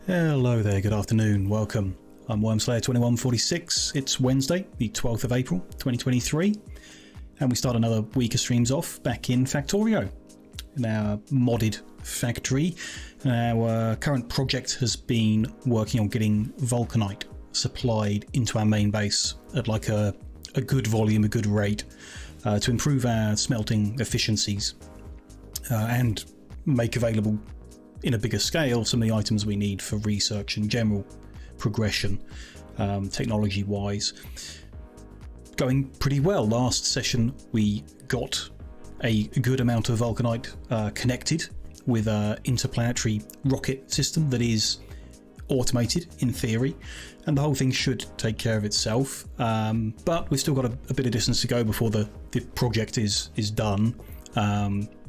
Hello there, good afternoon, welcome. I'm Wormslayer2146. It's Wednesday, the 12th of April 2023, and we start another week of streams off back in Factorio, in our modded factory. Our current project has been working on getting vulcanite supplied into our main base at like a good volume, a good rate, to improve our smelting efficiencies and make available in a bigger scale some of the items we need for research and general progression, technology wise. Going pretty well. Last session we got a good amount of vulcanite connected with an interplanetary rocket system that is automated in theory, and the whole thing should take care of itself, but we've still got a bit of distance to go before the project is done.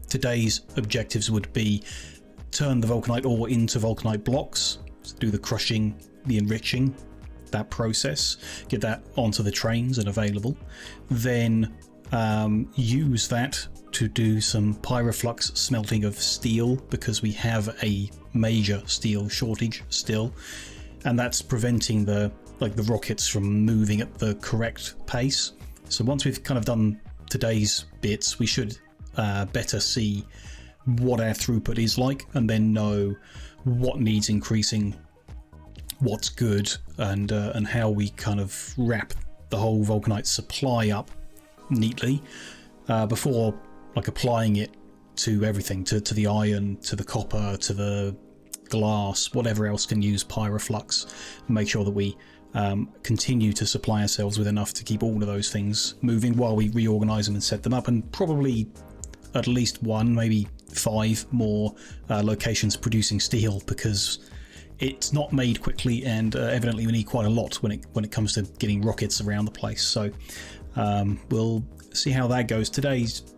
Today's objectives would be turn the vulcanite ore into vulcanite blocks, do the crushing, the enriching, that process, get that onto the trains and available, then use that to do some pyroflux smelting of steel, because we have a major steel shortage still, and that's preventing the rockets from moving at the correct pace. So once we've kind of done today's bits, we should better see what our throughput is like, and then know what needs increasing, what's good, and how we kind of wrap the whole vulcanite supply up neatly before applying it to everything, to the iron, to the copper, to the glass, whatever else can use pyroflux. Make sure that we continue to supply ourselves with enough to keep all of those things moving while we reorganize them and set them up, and probably at least one, maybe 5 more locations producing steel, because it's not made quickly, and evidently we need quite a lot when it comes to getting rockets around the place. So we'll see how that goes. Today's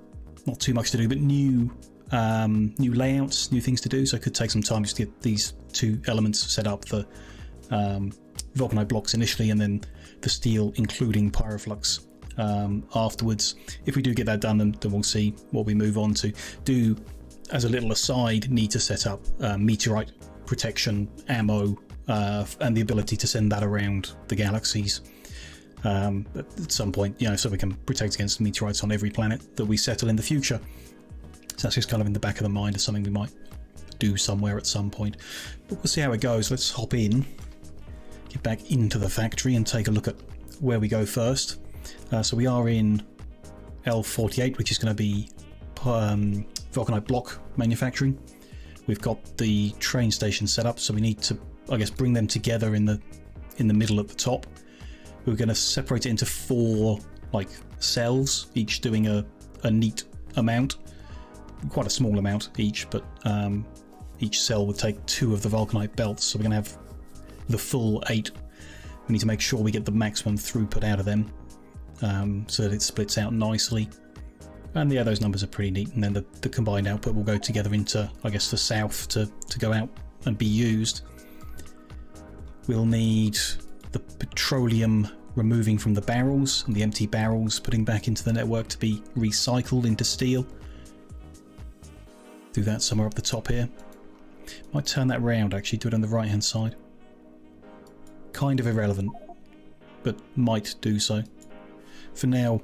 not too much to do, but new layouts, new things to do, so it could take some time just to get these two elements set up, the vulcanite blocks initially, and then the steel including pyroflux afterwards. If we do get that done, then we'll see what we move on to. Do, as a little aside, need to set up meteorite protection, ammo, and the ability to send that around the galaxies at some point, so we can protect against meteorites on every planet that we settle in the future. So that's just kind of in the back of the mind as something we might do somewhere at some point, but we'll see how it goes. Let's hop in, get back into the factory, and take a look at where we go first. So we are in L48, which is going to be vulcanite block manufacturing. We've got the train station set up, so we need to, I guess, bring them together in the middle at the top. We're going to separate it into 4 cells, each doing a neat amount, quite a small amount each, but each cell would take 2 of the vulcanite belts, so we're going to have the full 8. We need to make sure we get the maximum throughput out of them, so that it splits out nicely. And yeah, those numbers are pretty neat, and then the combined output will go together into, I guess, the south to go out and be used. We'll need the petroleum removing from the barrels, and the empty barrels putting back into the network to be recycled into steel. Do that somewhere up the top here. Might turn that round, actually, do it on the right hand side. Kind of irrelevant, but might do so. For now,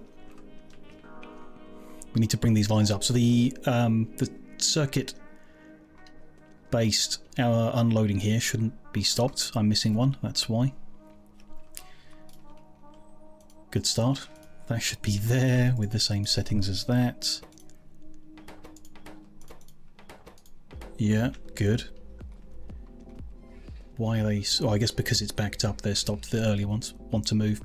we need to bring these lines up. So the circuit based our unloading here shouldn't be stopped. I'm missing one, that's why. Good start. That should be there with the same settings as that. Yeah, good. Why are they... Oh, I guess because it's backed up, they're stopped. The earlier ones want to move.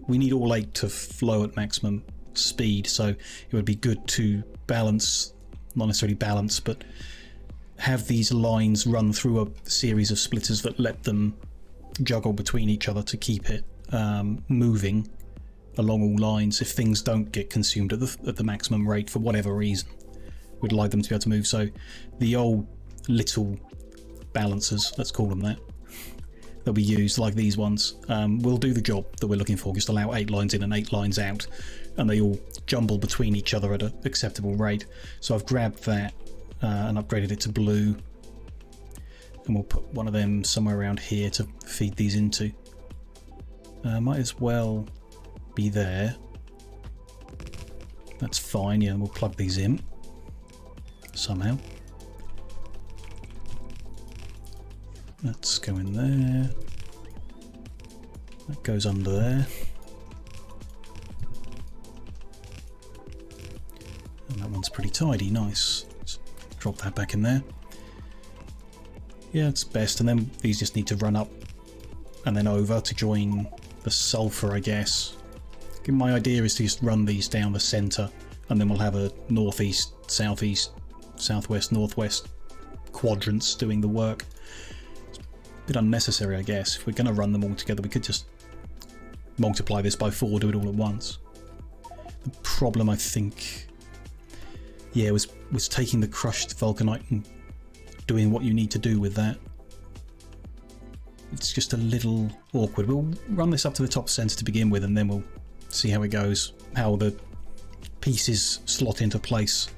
We need all 8 to flow at maximum speed, so it would be good to balance, not necessarily balance, but have these lines run through a series of splitters that let them juggle between each other to keep it moving along all lines. If things don't get consumed at the maximum rate for whatever reason, we'd like them to be able to move. So the old little balancers, let's call them that, that we use, like these ones, will do the job that we're looking for. Just allow 8 lines in and 8 lines out, and they all jumble between each other at an acceptable rate. So I've grabbed that and upgraded it to blue. And we'll put one of them somewhere around here to feed these into. Might as well be there. That's fine, yeah, we'll plug these in somehow. Let's go in there. That goes under there. And that one's pretty tidy, nice. Let's drop that back in there. Yeah, it's best. And then these just need to run up and then over to join the sulfur, I guess. My idea is to just run these down the centre, and then we'll have a northeast, southeast, southwest, northwest quadrants doing the work. It's a bit unnecessary, I guess. If we're going to run them all together, we could just multiply this by 4, do it all at once. The problem, I think, yeah, was taking the crushed vulcanite and doing what you need to do with that. It's just a little awkward. We'll run this up to the top centre to begin with, and then we'll see how it goes, how the pieces slot into place,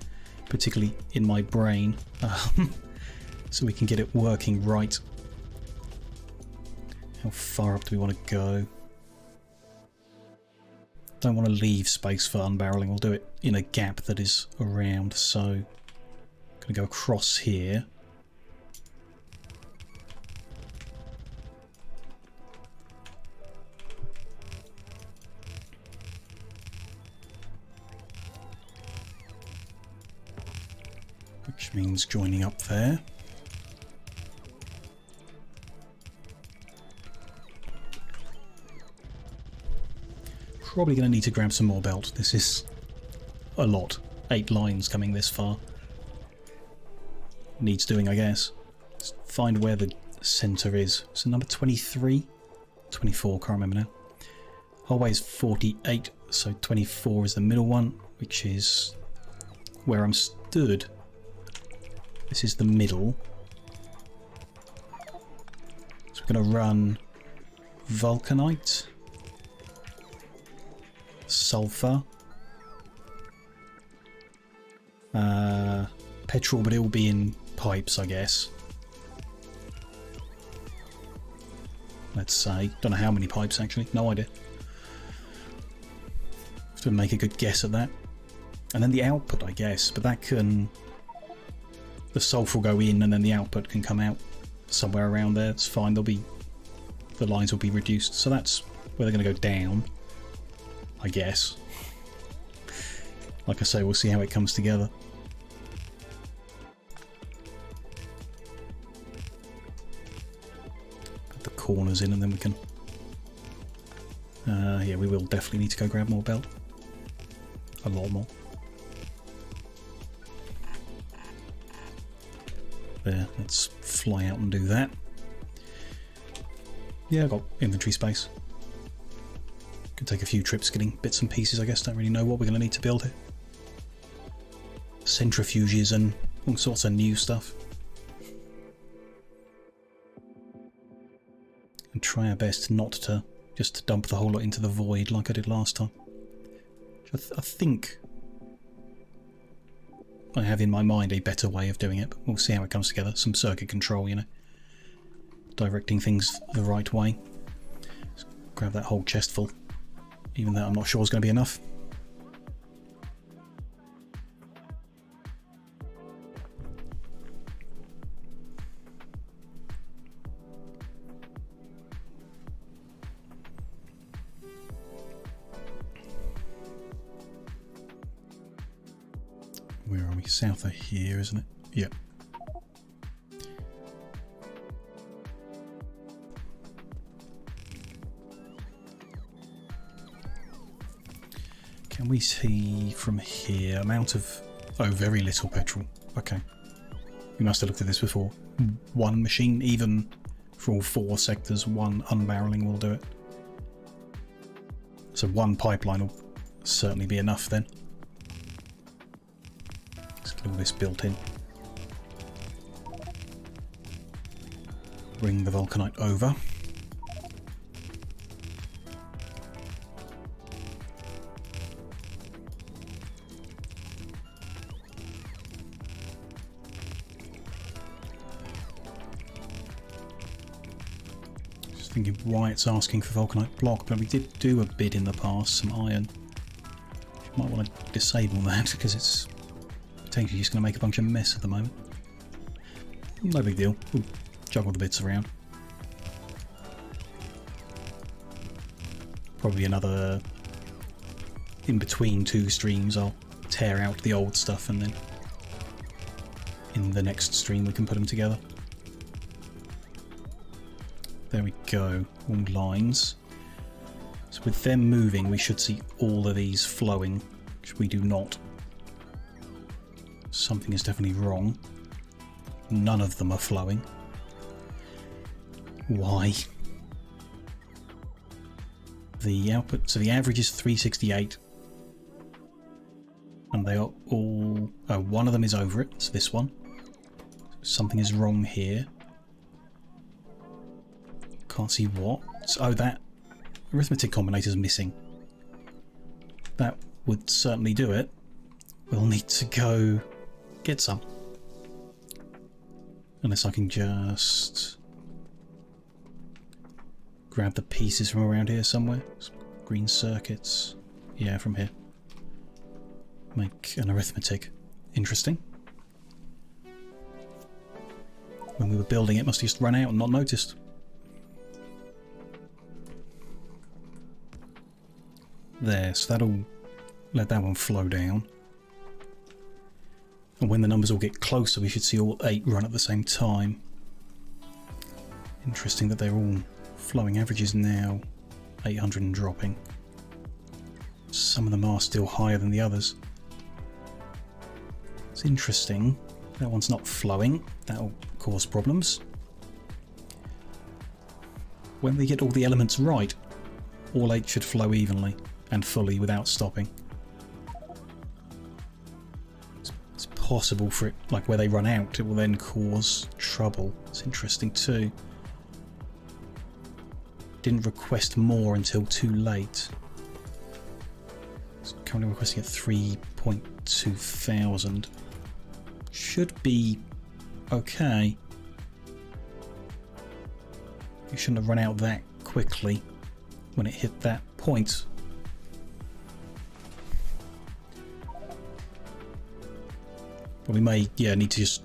particularly in my brain, so we can get it working right. How far up do we want to go? Don't want to leave space for unbarreling. We'll do it in a gap that is around, so I'm going to go across here. Which means joining up there. Probably going to need to grab some more belt. This is a lot. 8 lines coming this far. Needs doing, I guess. Let's find where the centre is. So number 23? 24, can't remember now. Whole way is 48, so 24 is the middle one, which is where I'm stood. This is the middle. So we're going to run vulcanite, sulfur, petrol, but it will be in pipes, I guess. Let's say. Don't know how many pipes actually, no idea. Have to make a good guess at that. And then the output, I guess, but that can... The sulfur will go in and then the output can come out somewhere around there. It's fine, there'll be... The lines will be reduced, so that's where they're going to go down, I guess. Like I say, we'll see how it comes together. Put the corners in and then we can... yeah, we will definitely need to go grab more belt. A lot more. There, let's fly out and do that. Yeah, I've got inventory space. Could take a few trips getting bits and pieces, I guess. Don't really know what we're going to need to build here. Centrifuges and all sorts of new stuff. And try our best not to just dump the whole lot into the void like I did last time. I think I have in my mind a better way of doing it, but we'll see how it comes together. Some circuit control, you know. Directing things the right way. Let's grab that whole chest full. Even though I'm not sure it's going to be enough. Where are we? South of here, isn't it? Yep. Can we see from here? Amount of... Oh, very little petrol. Okay. We must have looked at this before. One machine, even for all 4 sectors, one unbarreling will do it. So one pipeline will certainly be enough then. Let's get all this built in. Bring the vulcanite over. Thinking why it's asking for vulcanite block, but we did do a bid in the past, some iron. Might want to disable that because it's potentially just going to make a bunch of mess at the moment. No big deal, we'll juggle the bits around. Probably another, in between two streams I'll tear out the old stuff and then in the next stream we can put them together. There we go, all lines. So with them moving we should see all of these flowing, which we do not. Something is definitely wrong. None of them are flowing. Why? The output, so the average is 368. And they are all, oh, one of them is over it, it's this one. Something is wrong here. Can't see what. Oh, that arithmetic combinator is missing. That would certainly do it. We'll need to go get some. Unless I can just grab the pieces from around here somewhere. Some green circuits. Yeah, from here. Make an arithmetic. Interesting. When we were building it, must have just run out and not noticed. There, so that'll let that one flow down. And when the numbers all get closer, we should see all 8 run at the same time. Interesting that they're all flowing. Averages now 800 and dropping. Some of them are still higher than the others. It's interesting. That one's not flowing. That'll cause problems. When we get all the elements right, all 8 should flow evenly and fully without stopping. It's possible for it, like where they run out, it will then cause trouble. It's interesting too. Didn't request more until too late. It's currently requesting at 3.2 thousand. Should be okay. You shouldn't have run out that quickly when it hit that point. But we may, yeah, need to just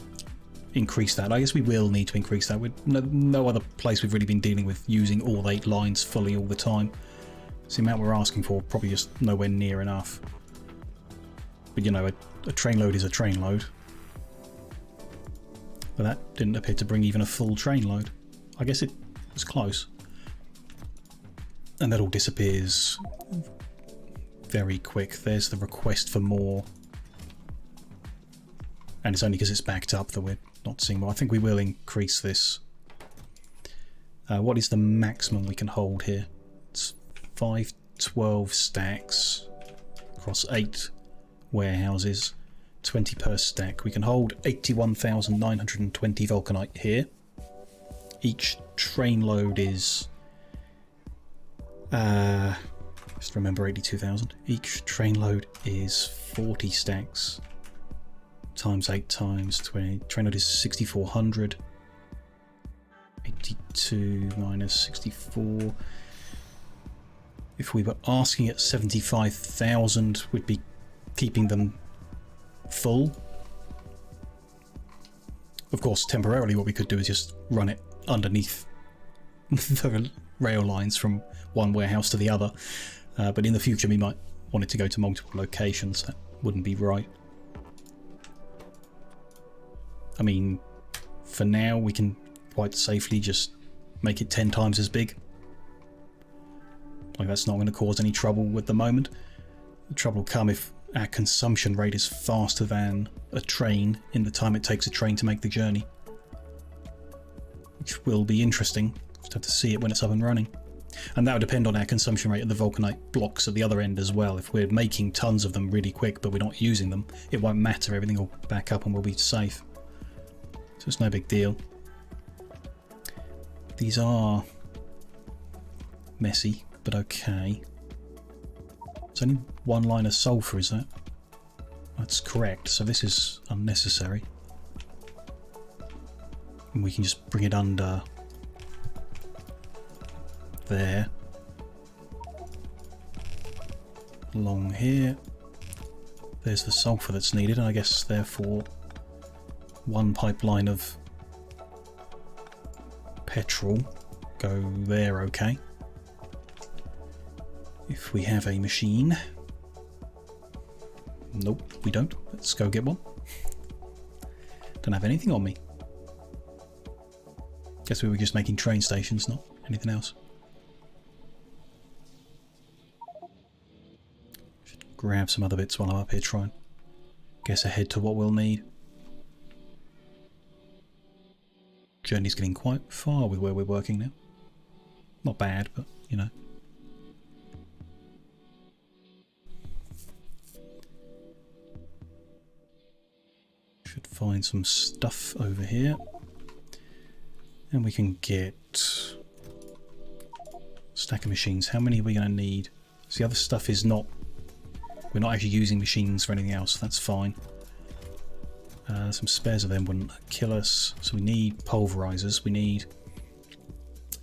increase that. I guess we will need to increase that. With no other place we've really been dealing with using all 8 lines fully all the time. So the amount we're asking for probably just nowhere near enough. But you know, a train load is a train load. But that didn't appear to bring even a full train load. I guess it was close. And that all disappears very quick. There's the request for more. And it's only because it's backed up that we're not seeing more. I think we will increase this. What is the maximum we can hold here? It's 512 stacks across 8 warehouses, 20 per stack. We can hold 81,920 vulcanite here. Each train load is just remember 82,000. Each train load is 40 stacks times 8 times 20. Train load is 6,400. 82 minus 64. If we were asking at 75,000, we'd be keeping them full. Of course, temporarily what we could do is just run it underneath the rail lines from one warehouse to the other. But in the future we might want it to go to multiple locations. That wouldn't be right. I mean, for now we can quite safely just make it 10 times as big. Like, that's not going to cause any trouble at the moment. The trouble will come if our consumption rate is faster than a train in the time it takes a train to make the journey. Which will be interesting. Just have to see it when it's up and running. And that would depend on our consumption rate of the vulcanite blocks at the other end as well. If we're making tons of them really quick but we're not using them, it won't matter. Everything will back up and we'll be safe. So it's no big deal. These are messy, but okay. It's only 1 line of sulfur, is that? That's correct, so this is unnecessary. And we can just bring it under there. Along here. There's the sulphur that's needed, and I guess therefore one pipeline of petrol go there, okay. If we have a machine. Nope, we don't. Let's go get one. Don't have anything on me. Guess we were just making train stations, not anything else. Should grab some other bits while I'm up here, try and guess ahead to what we'll need. Journey's getting quite far with where we're working now. Not bad, but you know. Should find some stuff over here. And we can get a stack of machines. How many are we going to need? So the other stuff is not... We're not actually using machines for anything else. That's fine. Some spares of them wouldn't kill us. So we need pulverizers. We need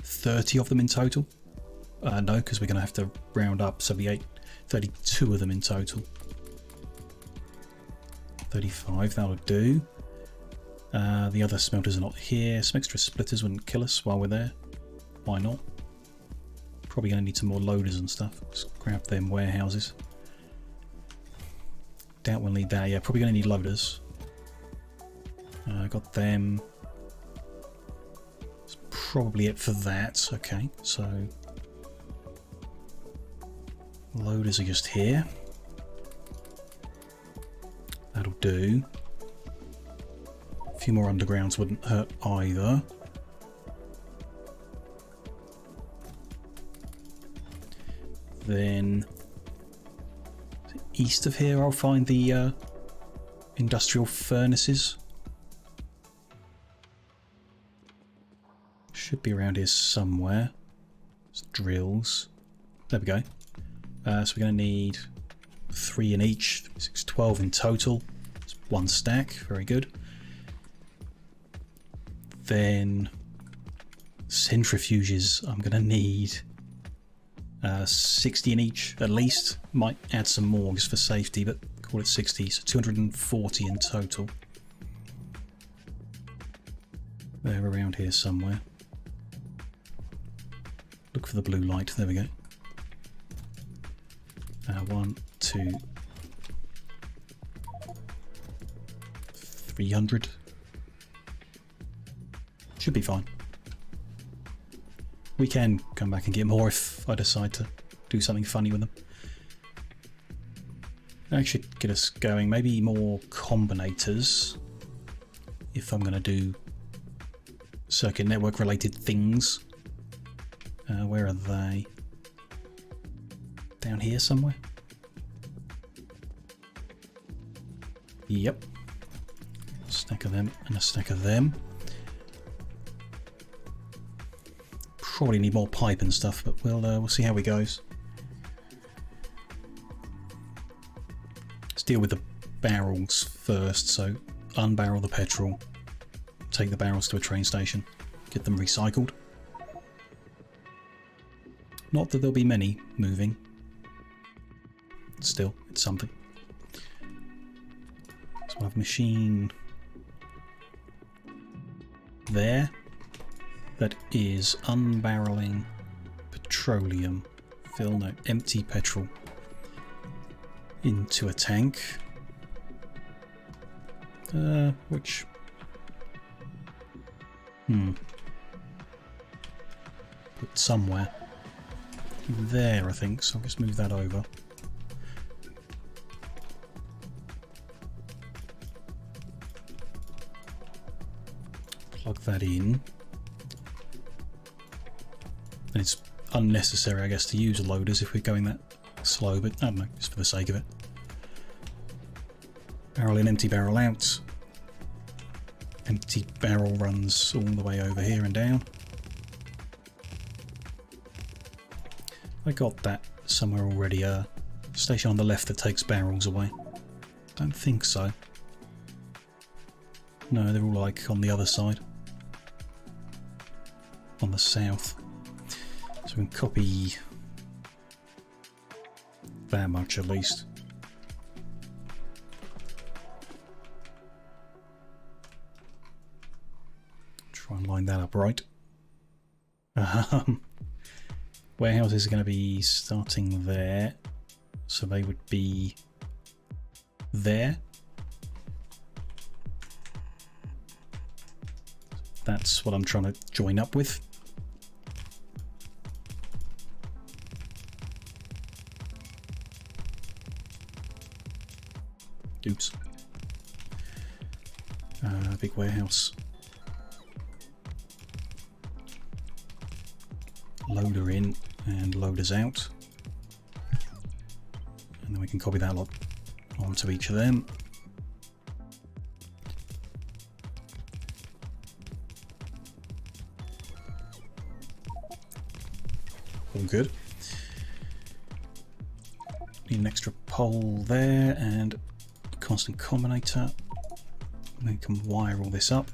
30 of them in total. No, because we're going to have to round up. So we ate 32 of them in total. 35, that'll do. The other smelters are not here. Some extra splitters wouldn't kill us while we're there. Why not? Probably going to need some more loaders and stuff. Let's grab them warehouses. Doubt we'll need that. Yeah, probably going to need loaders. Got them. That's probably it for that. Okay, so loaders are just here. That'll do. A few more undergrounds wouldn't hurt either. Then east of here I'll find the industrial furnaces. Should be around here somewhere. It's drills. There we go. So we're going to need 3 in each. 6, 12 in total. It's 1 stack. Very good. Then centrifuges. I'm going to need 60 in each at least. Might add some more just for safety, but call it 60. So 240 in total. They're around here somewhere. Look for the blue light. There we go. 1, 2, 300. Should be fine. We can come back and get more if I decide to do something funny with them. That should get us going. Maybe more combinators if I'm going to do circuit network related things. Where are they? Down here somewhere? Yep. A stack of them and a stack of them. Probably need more pipe and stuff, but we'll see how it goes. Let's deal with the barrels first. So unbarrel the petrol, take the barrels to a train station, get them recycled. Not that there'll be many moving. Still, it's something. So I have a machine there that is unbarreling petroleum. Fill no empty petrol into a tank. Which put somewhere there, I think. So I'll just move that over. Plug that in. And it's unnecessary, I guess, to use loaders if we're going that slow, but I don't know, just for the sake of it. Barrel in, empty barrel out. Empty barrel runs all the way over here and down. I got that somewhere already. A station on the left that takes barrels away. Don't think so. No, they're all like on the other side. On the south. So So we can copy that much at least. Try and line that up right. Warehouses are going to be starting there, so they would be there. That's what I'm trying to join up with. Oops. Big warehouse. Loader in and loaders out. And then we can copy that lot onto each of them. All good. Need an extra pole there and a constant combinator. We can wire all this up.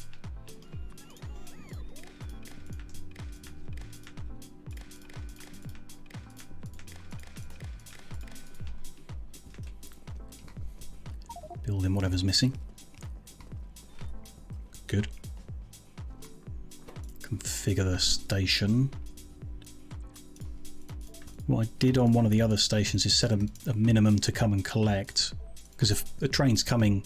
Build in whatever's missing. Good. Configure the station. What I did on one of the other stations is set a minimum to come and collect, because if a train's coming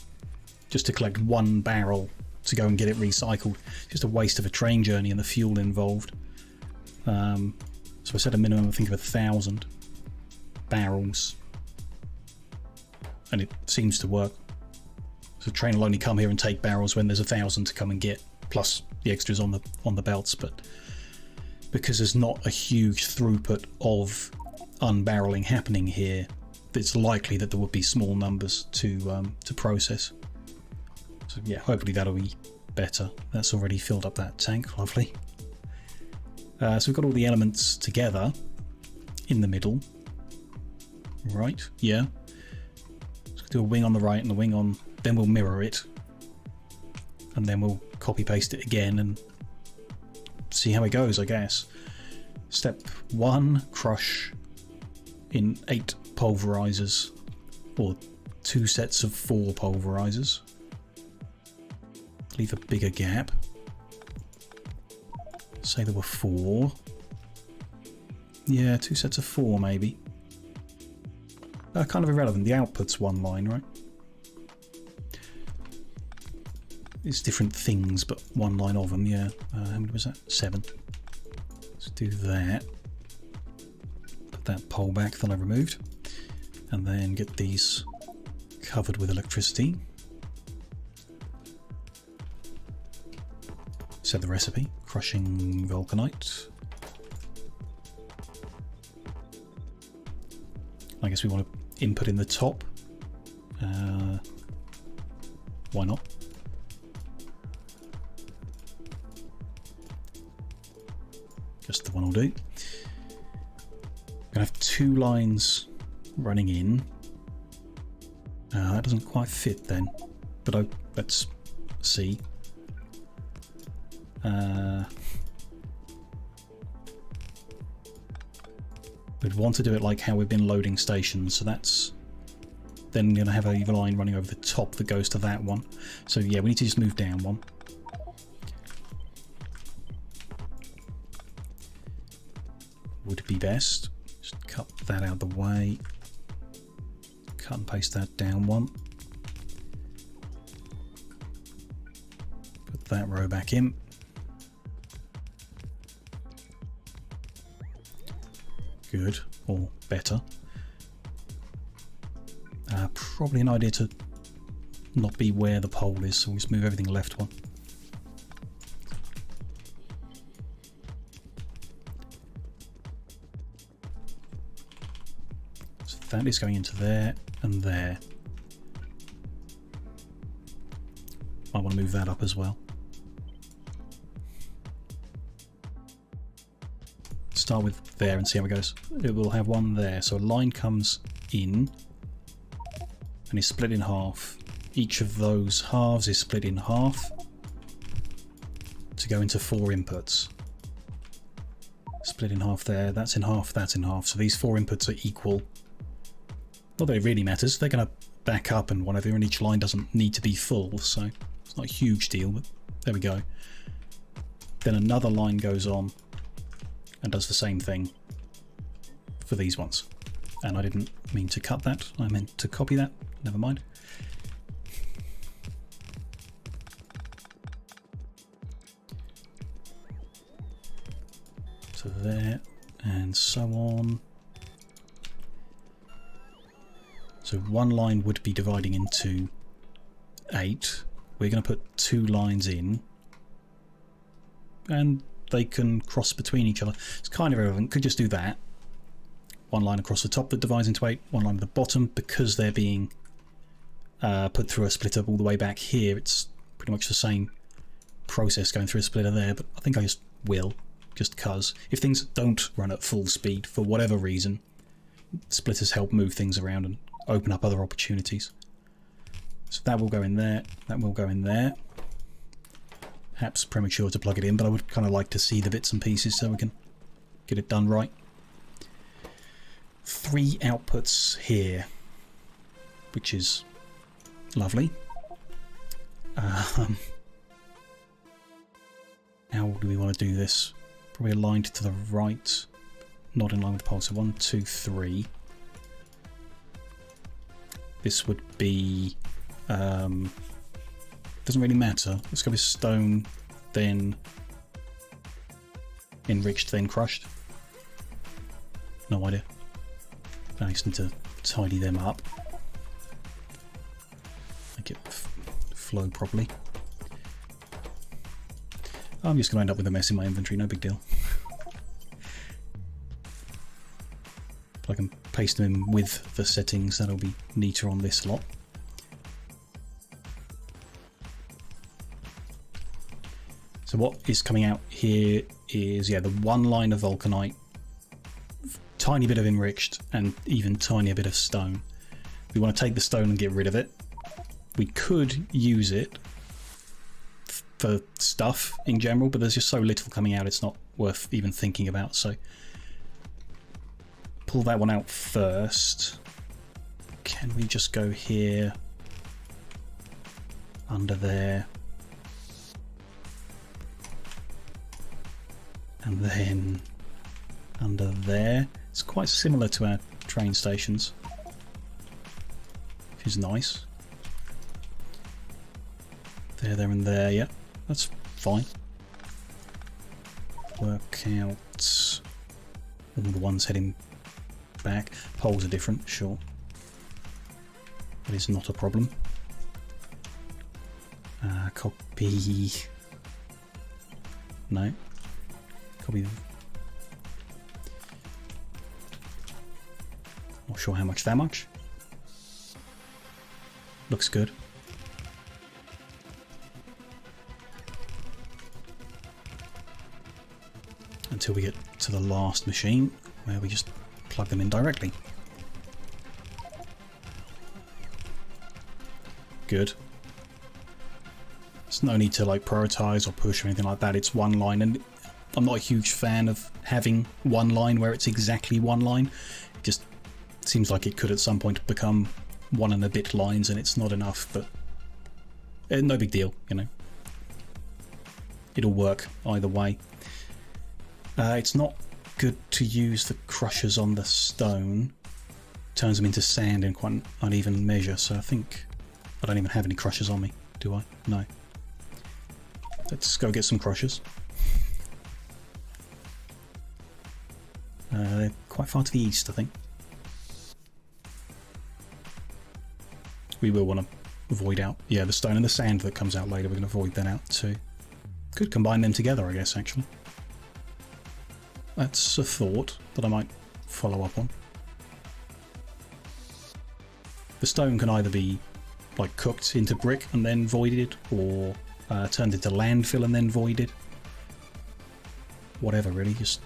just to collect one barrel to go and get it recycled, it's just a waste of a train journey and the fuel involved. So I set a minimum, I think, of 1,000 barrels, and it seems to work. So the train will only come here and take barrels when there's 1,000 to come and get, plus the extras on the belts. But because there's not a huge throughput of unbarreling happening here, it's likely that there would be small numbers to process. So yeah, hopefully that'll be better. That's already filled up that tank, lovely. So we've got all the elements together in the middle. Right, yeah. Let's do a wing on the right and a wing on, then we'll mirror it. And then we'll copy paste it again and see how it goes, I guess. Step 1, crush in 8 pulverizers, or 2 sets of 4 pulverizers. Leave a bigger gap. Say there were 4. Yeah, 2 sets of 4 maybe. Kind of irrelevant. The output's one line, right? It's different things, but one line of them, yeah. How many was that? 7. Let's do that. Put that pole back that I removed. And then get these covered with electricity. Set the recipe. Crushing vulcanite. I guess we want to input in the top. Why not? Just the one will do. I'm going to have 2 lines running in. That doesn't quite fit then, but let's see. We'd want to do it like how we've been loading stations, so that's then going to have a line running over the top that goes to that one. So yeah, we need to just move down one. Would be best. Just cut that out of the way. Cut and paste that down one. Put that row back in. Good, or better. Probably an idea to not be where the pole is, so we'll just move everything left one. So that is going into there and there. I want to move that up as well. Start with there and see how it goes. It will have one there, so a line comes in and is split in half. Each of those halves is split in half to go into 4 inputs. Split in half there, that's in half, that's in half. So these 4 inputs are equal. Not that it really matters. They're going to back up and whatever, and each line doesn't need to be full, so it's not a huge deal, but there we go. Then another line goes on and does the same thing for these ones. And I didn't mean to cut that, I meant to copy that, never mind. So there, and so on. So one line would be dividing into 8. We're going to put 2 lines in. And they can cross between each other. It's kind of irrelevant. Could just do that. One line across the top that divides into 8. One line at the bottom. Because they're being put through a splitter all the way back here, it's pretty much the same process going through a splitter there. But I think I just will. Just because. If things don't run at full speed for whatever reason, splitters help move things around and open up other opportunities. So that will go in there, that will go in there. Perhaps premature to plug it in, but I would kind of like to see the bits and pieces so we can get it done right. 3 outputs here, which is lovely. How do we want to do this? Probably aligned to the right, not in line with the pole. So 1, 2, 3. This would be, doesn't really matter. Let's go with stone, then enriched, then crushed. No idea. I just need to tidy them up. Make it flow properly. I'm just going to end up with a mess in my inventory, no big deal. If I can paste them in with the settings, that'll be neater on this lot. So what is coming out here is, yeah, the one line of vulcanite, tiny bit of enriched, and even tinier bit of stone. We want to take the stone and get rid of it. We could use it for stuff in general, but there's just so little coming out, it's not worth even thinking about. So pull that one out first. Can we just go here, under there, and then under there? It's quite similar to our train stations, which is nice. There, there, and there. Yeah, that's fine. Work out all the ones heading back. Poles are different, sure. That is not a problem. Copy. No. Copy. Not sure how much that much. Looks good. Until we get to the last machine, where we just plug them in directly. Good. There's no need to like prioritize or push or anything like that. It's one line, and I'm not a huge fan of having one line where it's exactly one line. It just seems like it could at some point become 1 and a bit lines, and it's not enough, but no big deal, you know. It'll work either way. It's not good to use the crushers on the stone. Turns them into sand in quite an uneven measure, so I think I don't even have any crushers on me, do I? No. Let's go get some crushers. They're quite far to the east, I think. We will want to void out, yeah, the stone and the sand that comes out later. We're going to void that out too. Could combine them together, I guess, actually. That's a thought that I might follow up on. The stone can either be like cooked into brick and then voided, or turned into landfill and then voided. Whatever, really. Just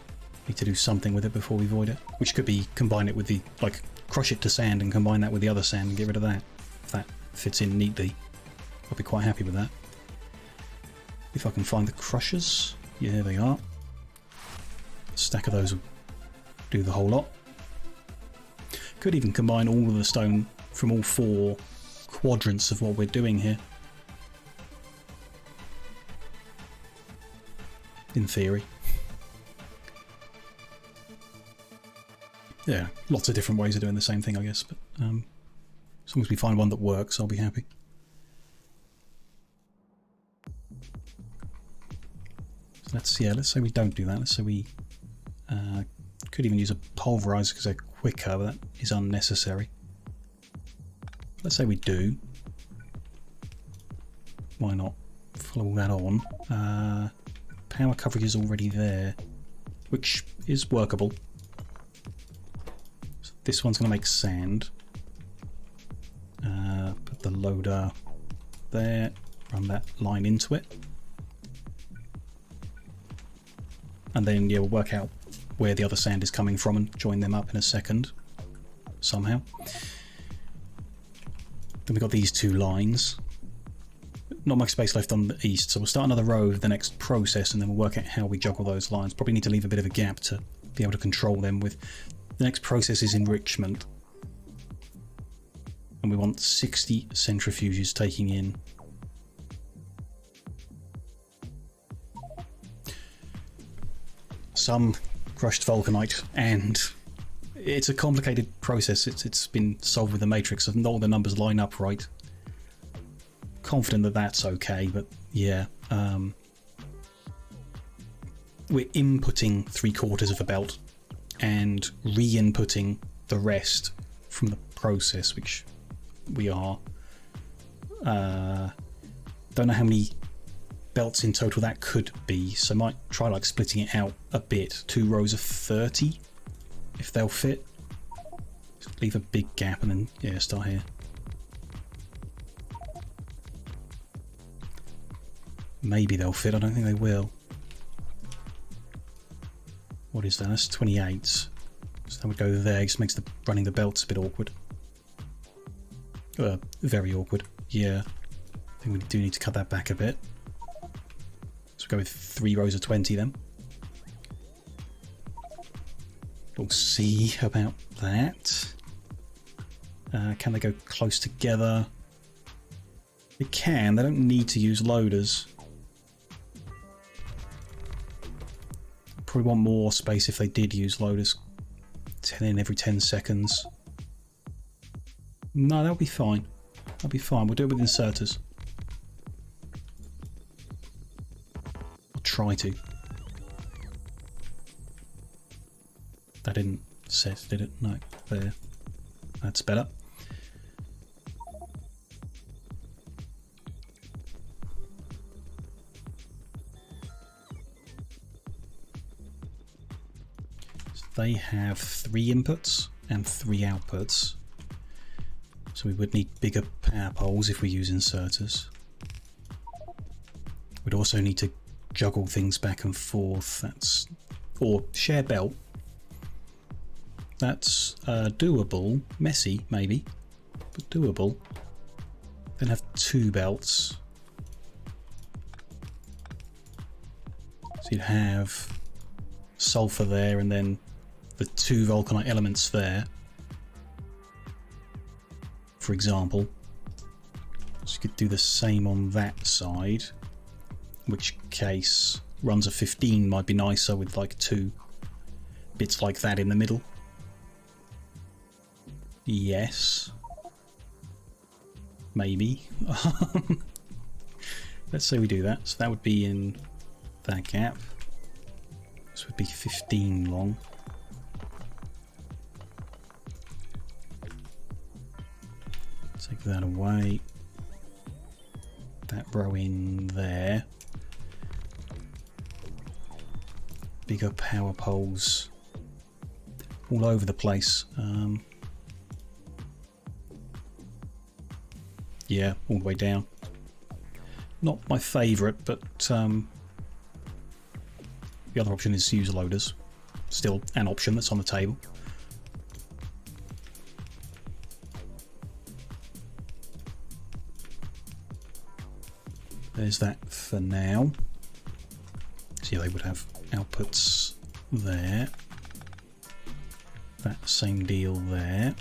need to do something with it before we void it. Which could be combine it with the, like, crush it to sand and combine that with the other sand and get rid of that. If that fits in neatly, I'll be quite happy with that. If I can find the crushers. Yeah, there they are. stack of those will do the whole lot. Could even combine all of the stone from all 4 quadrants of what we're doing here. In theory. Yeah, lots of different ways of doing the same thing, I guess, but as long as we find one that works, I'll be happy. So let's say we don't do that. Let's say we could even use a pulverizer because they're quicker, but that is unnecessary. Let's say we do. Why not follow that on? Power coverage is already there, which is workable. So this one's going to make sand. Put the loader there, run that line into it. And then, yeah, we'll work out where the other sand is coming from and join them up in a second, somehow. Then we've got these 2 lines. Not much space left on the east, so we'll start another row of the next process and then we'll work out how we juggle those lines. Probably need to leave a bit of a gap to be able to control them. With the next process is enrichment. And we want 60 centrifuges taking in. Some crushed vulcanite, and it's a complicated process. It's been solved with the matrix, so not all the numbers line up right. Confident that that's okay, but yeah, we're inputting 3/4 of a belt and re-inputting the rest from the process, which we are. Don't know how many belts in total that could be, so might try like splitting it out a bit. 2 rows of 30, if they'll fit. Just leave a big gap and then, yeah, start here. Maybe they'll fit, I don't think they will. What is that? That's 28. So that would go there, it just makes running the belts a bit awkward. Very awkward, yeah. I think we do need to cut that back a bit. So we'll go with 3 rows of 20 then. We'll see about that. Can they go close together? They can, they don't need to use loaders. Probably want more space if they did use loaders. 10 in every 10 seconds. No, that'll be fine. That'll be fine. We'll do it with inserters. I'll try to. That didn't set, did it? No. There. That's better. They have 3 inputs and 3 outputs, so we would need bigger power poles if we use inserters. We'd also need to juggle things back and forth. Or share belt. That's doable. Messy, maybe, but doable. Then have 2 belts. So you'd have sulfur there and then the 2 vulcanite elements there, for example. So you could do the same on that side, in which case runs of 15 might be nicer with like 2 bits like that in the middle. Yes. Maybe. Let's say we do that. So that would be in that gap. This would be 15 long. Take that away. That row in there. Bigger power poles all over the place. Yeah, all the way down. Not my favourite, but the other option is to use loaders. Still an option that's on the table. There's that for now. So yeah, they would have outputs there. That same deal there.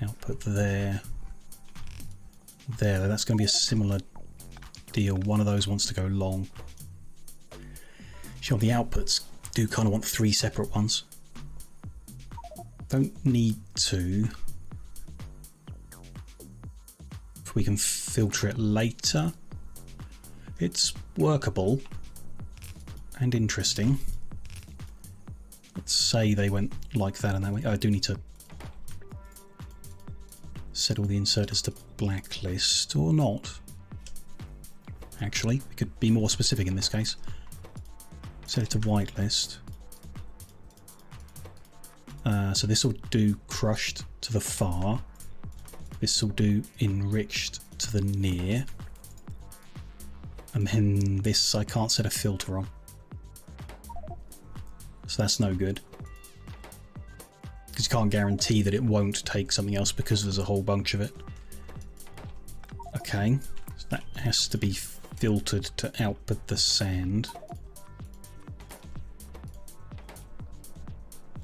Output there. There. That's going to be a similar deal. One of those wants to go long. Sure, the outputs do kind of want 3 separate ones. Don't need to. If we can filter it later. It's workable and interesting. Let's say they went like that and that way. Oh, I do need to set all the inserters to blacklist or not. Actually, we could be more specific in this case. Set it to whitelist. So this will do crushed to the far. This will do enriched to the near. And then this I can't set a filter on. So that's no good. Because you can't guarantee that it won't take something else because there's a whole bunch of it. Okay, so that has to be filtered to output the sand.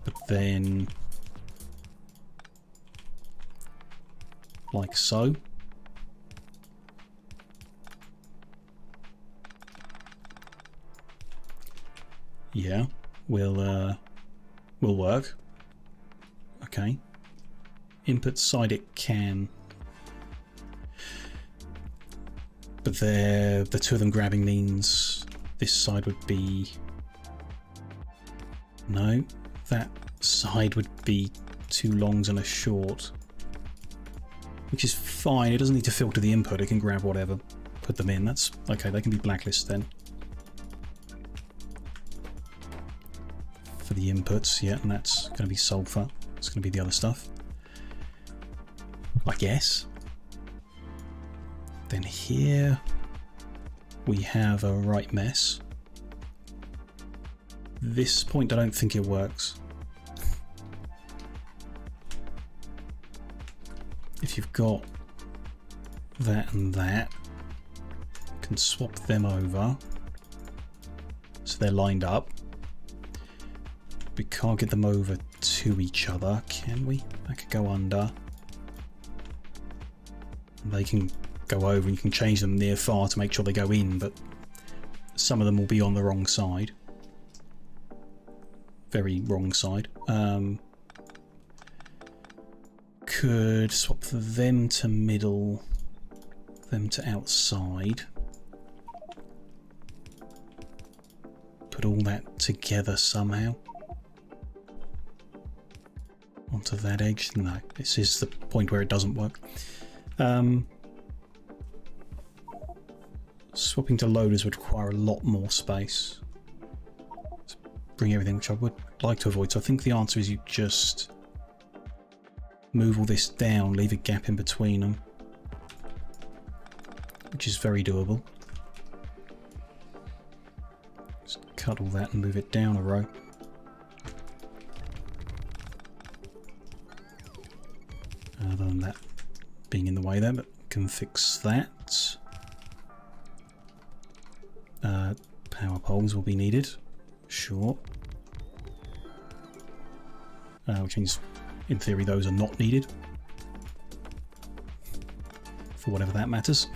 But then, like so. Yeah, will work. Okay. Input side it can. But the two of them grabbing means this side would be... No, that side would be 2 longs and a short. Which is fine, it doesn't need to filter the input, it can grab whatever, put them in. That's okay, they can be blacklisted then. For the inputs, yeah, and that's going to be sulfur. It's going to be the other stuff, I guess. Then here we have a right mess. This point I don't think it works. If you've got that and that, you can swap them over so they're lined up. We can't get them over to each other, can we? That could go under. They can go over and you can change them near far to make sure they go in, but some of them will be on the wrong side. Very wrong side. Could swap them to middle, them to outside. Put all that together somehow. Onto that edge. No, this is the point where it doesn't work. Swapping to loaders would require a lot more space. Let's bring everything, which I would like to avoid. So I think the answer is you just move all this down, leave a gap in between them, which is very doable. Just cut all that and move it down a row. Other than that being in the way there, but can fix that. Power poles will be needed, sure. Which means, in theory, those are not needed. For whatever that matters.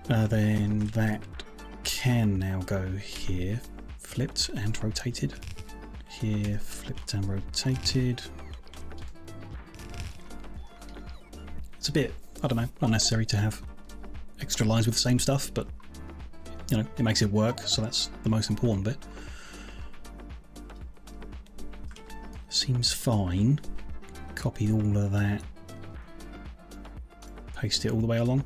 Then that can now go here, flipped and rotated. Here, flipped and rotated. It's a bit, I don't know, unnecessary to have extra lines with the same stuff, but you know, it makes it work, so that's the most important bit. Seems fine. Copy all of that. Paste it all the way along.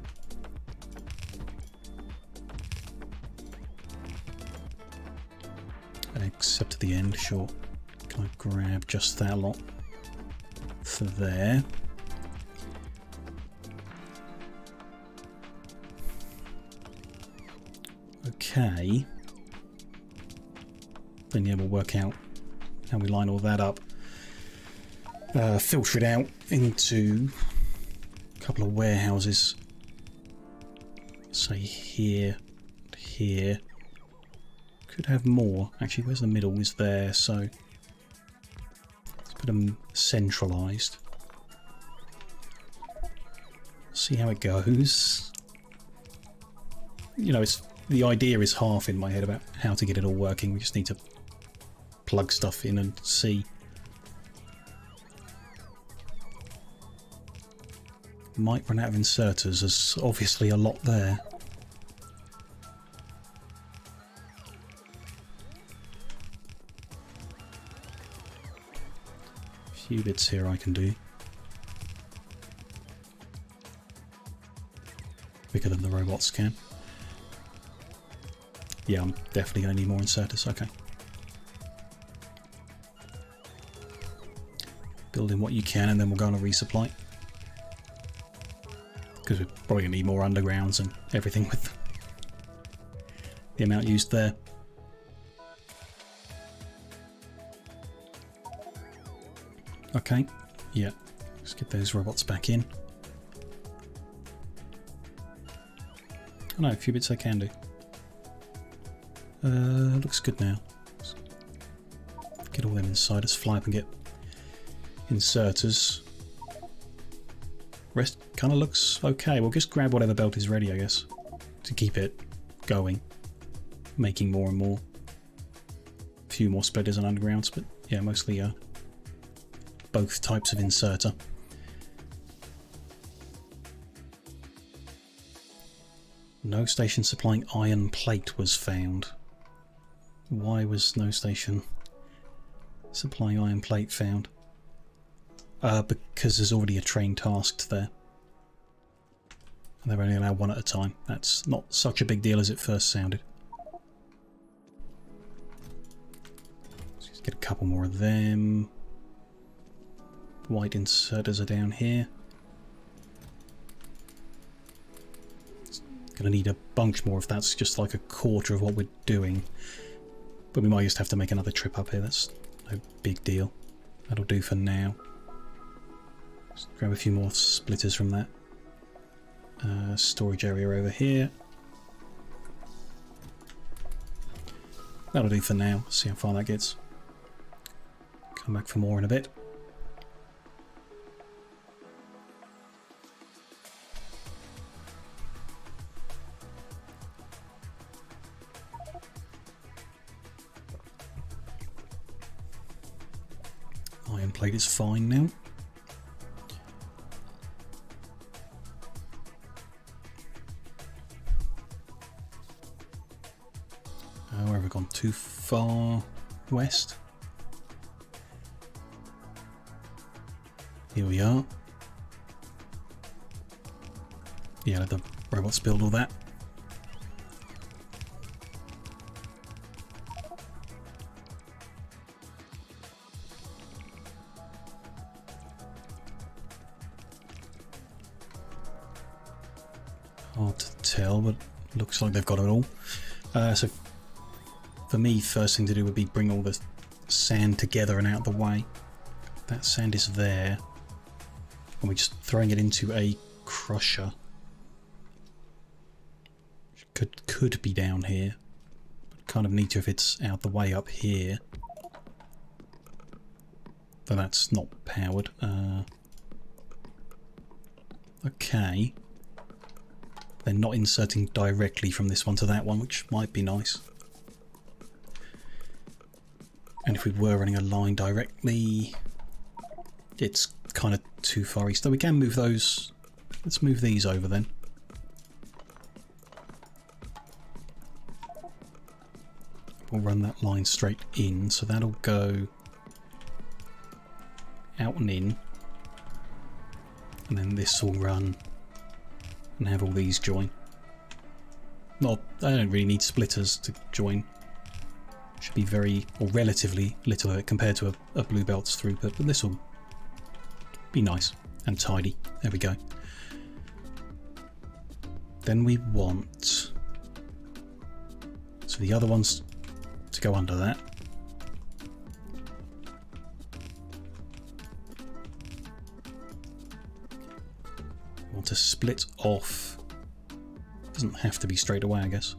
Except to the end, sure. Can I grab just that lot for there? Okay. Then yeah, we'll work out how we line all that up. Filter it out into a couple of warehouses. Say here, here. Could have more. Actually, where's the middle? Is there, so let's put them centralised. See how it goes. You know, the idea is half in my head about how to get it all working. We just need to plug stuff in and see. Might run out of inserters. There's obviously a lot there. A few bits here I can do. Quicker than the robots can. Yeah, I'm definitely going to need more inserters. Okay. Build in what you can and then we'll go on a resupply. Because we're probably going to need more undergrounds and everything with the amount used there. Okay, yeah, let's get those robots back in. Oh no, a few bits I can do. Looks good now. Let's get all them inside. Let's fly up and get inserters. Rest kind of looks okay. We'll just grab whatever belt is ready, I guess, to keep it going, making more and more. A few more splitters and undergrounds, but yeah, mostly both types of inserter. No station supplying iron plate was found. Why was no station supplying iron plate found? Because there's already a train tasked there. And they're only allowed one at a time. That's not such a big deal as it first sounded. Let's just get a couple more of them. White inserters are down here. Gonna need a bunch more if that's just like a quarter of what we're doing. But we might just have to make another trip up here. That's no big deal. That'll do for now. Just grab a few more splitters from that. Storage area over here. That'll do for now. See how far that gets. Come back for more in a bit. Iron plate is fine now. Where have we gone? Too far west. Here we are. Yeah, let the robots build all that. Hard to tell, but looks like they've got it all. So for me, first thing to do would be bring all the sand together and out of the way. That sand is there. And we're just throwing it into a crusher. Could be down here. But kind of neater if it's out the way up here. But that's not powered. Okay. They're not inserting directly from this one to that one, which might be nice. And if we were running a line directly, it's kind of too far east. Though we can move those. Let's move these over then. We'll run that line straight in, so that'll go out and in. And then this will run and have all these join. Not, I don't really need splitters to join. Should be very, or relatively little of it compared to a blue belt's throughput, but this will be nice and tidy. There we go. Then we want, so the other ones to go under that. We want to split off. Doesn't have to be straight away, I guess.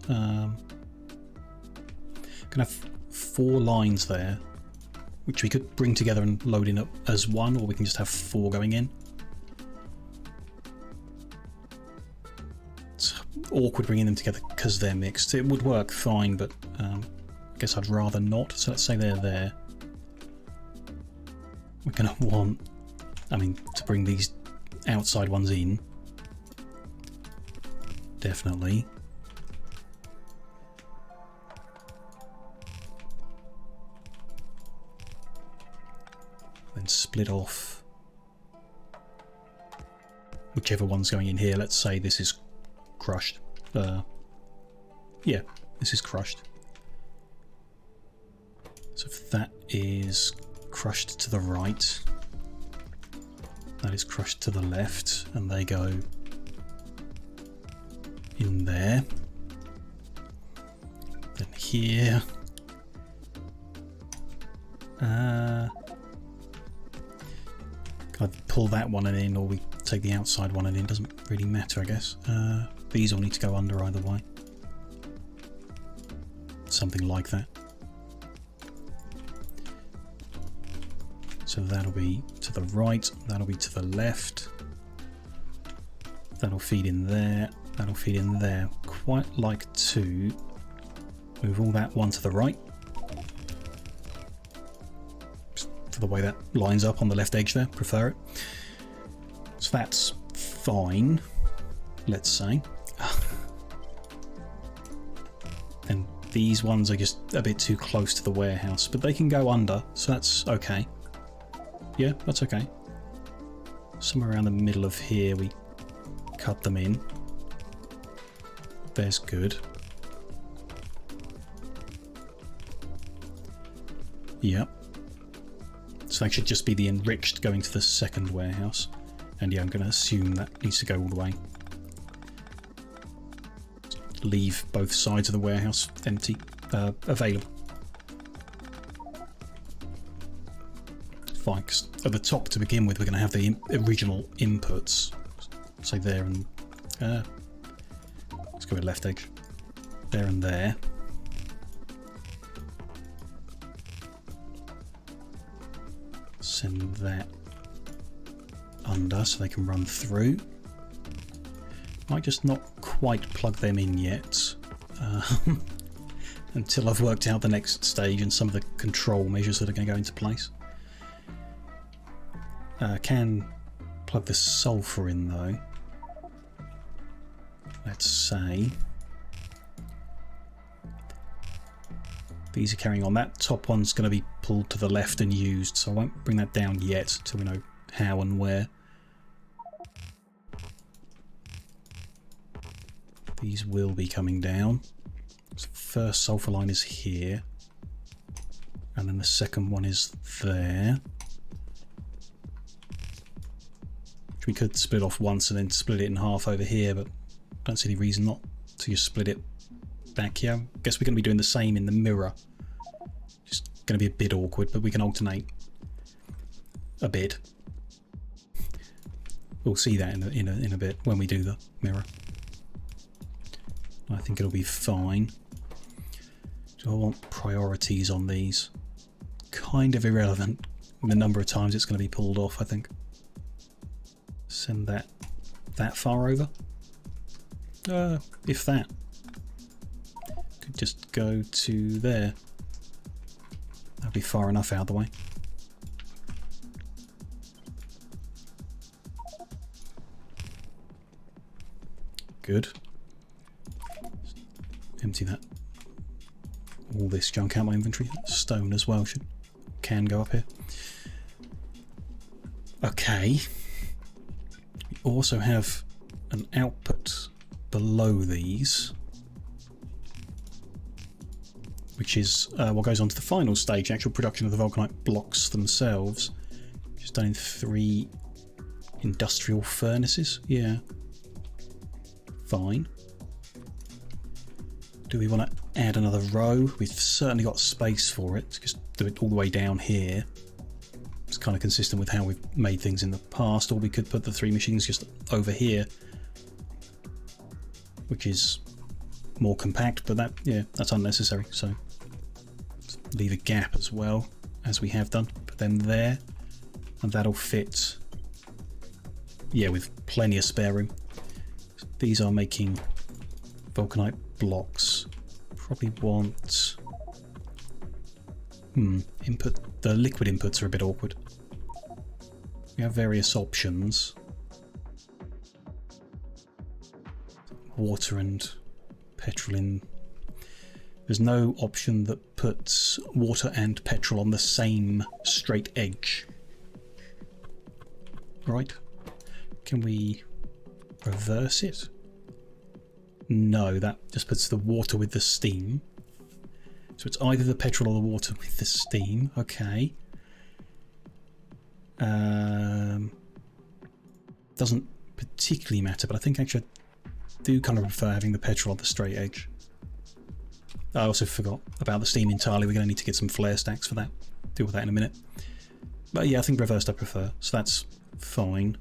Because Can have 4 lines there, which we could bring together and load in up as one, or we can just have 4 going in. It's awkward bringing them together because they're mixed. It would work fine, but I guess I'd rather not. So let's say they're there. We're going to want, I mean, to bring these outside ones in. Definitely. Then split off whichever one's going in here. Let's say this is crushed. Yeah, this is crushed. So if that is crushed to the right, that is crushed to the left, and they go in there. Then here. Can I pull that one in, or we take the outside one in? Doesn't really matter, I guess. These all need to go under either way. Something like that. So that'll be to the right, that'll be to the left. That'll feed in there, that'll feed in there. Quite like to move all that one to the right. For the way that lines up on the left edge there, prefer it. So that's fine, let's say. And these ones are just a bit too close to the warehouse, but they can go under, so that's okay. Yeah, that's okay. Somewhere around the middle of here we cut them in. There's good. Yep. So that should just be the enriched going to the second warehouse. And yeah, I'm going to assume that needs to go all the way. Leave both sides of the warehouse empty, available. Fine, 'cause at the top to begin with, we're going to have the original inputs. Say there and let's go with left edge. There and there. Send that under so they can run through. Might just not quite plug them in yet until I've worked out the next stage and some of the control measures that are going to go into place. Can plug the sulfur in though. Let's say these are carrying on. That top one's going to be pulled to the left and used, so I won't bring that down yet until we know how and where. These will be coming down. So the first sulfur line is here, and then the second one is there. Which we could split off once and then split it in half over here, but I don't see any reason not to just split it back here. I guess we're going to be doing the same in the mirror. Just going to be a bit awkward, but we can alternate a bit. We'll see that in a bit when we do the mirror. I think it'll be fine. Do I want priorities on these? Kind of irrelevant. The number of times it's going to be pulled off, I think. Send that far over. If that. Could just go to there. That'll be far enough out of the way. Good. Empty that. All this junk out my inventory. Stone as well can go up here. Okay. We also have an output below these, which is what goes on to the final stage, actual production of the vulcanite blocks themselves. Just done in 3 industrial furnaces. Yeah. Fine. Do we want to add another row? We've certainly got space for it. Just do it all the way down here. It's kind of consistent with how we've made things in the past, or we could put the 3 machines just over here, which is more compact, but that, yeah, that's unnecessary. So leave a gap as well, as we have done. Put them there, and that'll fit, yeah, with plenty of spare room. These are making vulcanite blocks. Probably want... input. The liquid inputs are a bit awkward. We have various options. Water and petrol in. There's no option that puts water and petrol on the same straight edge. Right? Can we reverse it? No, that just puts the water with the steam. So it's either the petrol or the water with the steam. Okay. Doesn't particularly matter, but I think actually I do kind of prefer having the petrol on the straight edge. I also forgot about the steam entirely. We're going to need to get some flare stacks for that. Deal with that in a minute. But yeah, I think reversed I prefer, so that's fine.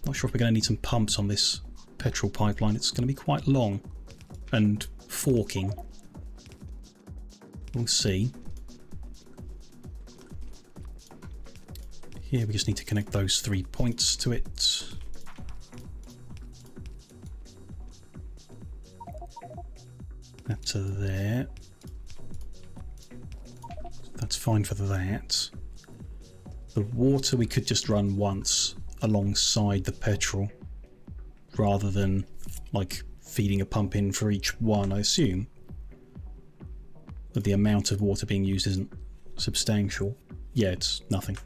Not sure if we're going to need some pumps on this petrol pipeline. It's going to be quite long and forking. We'll see. Here we just need to connect those 3 points to it. That to there. That's fine for that. The water we could just run once alongside the petrol rather than like feeding a pump in for each one, I assume. But the amount of water being used isn't substantial. Yeah, it's nothing.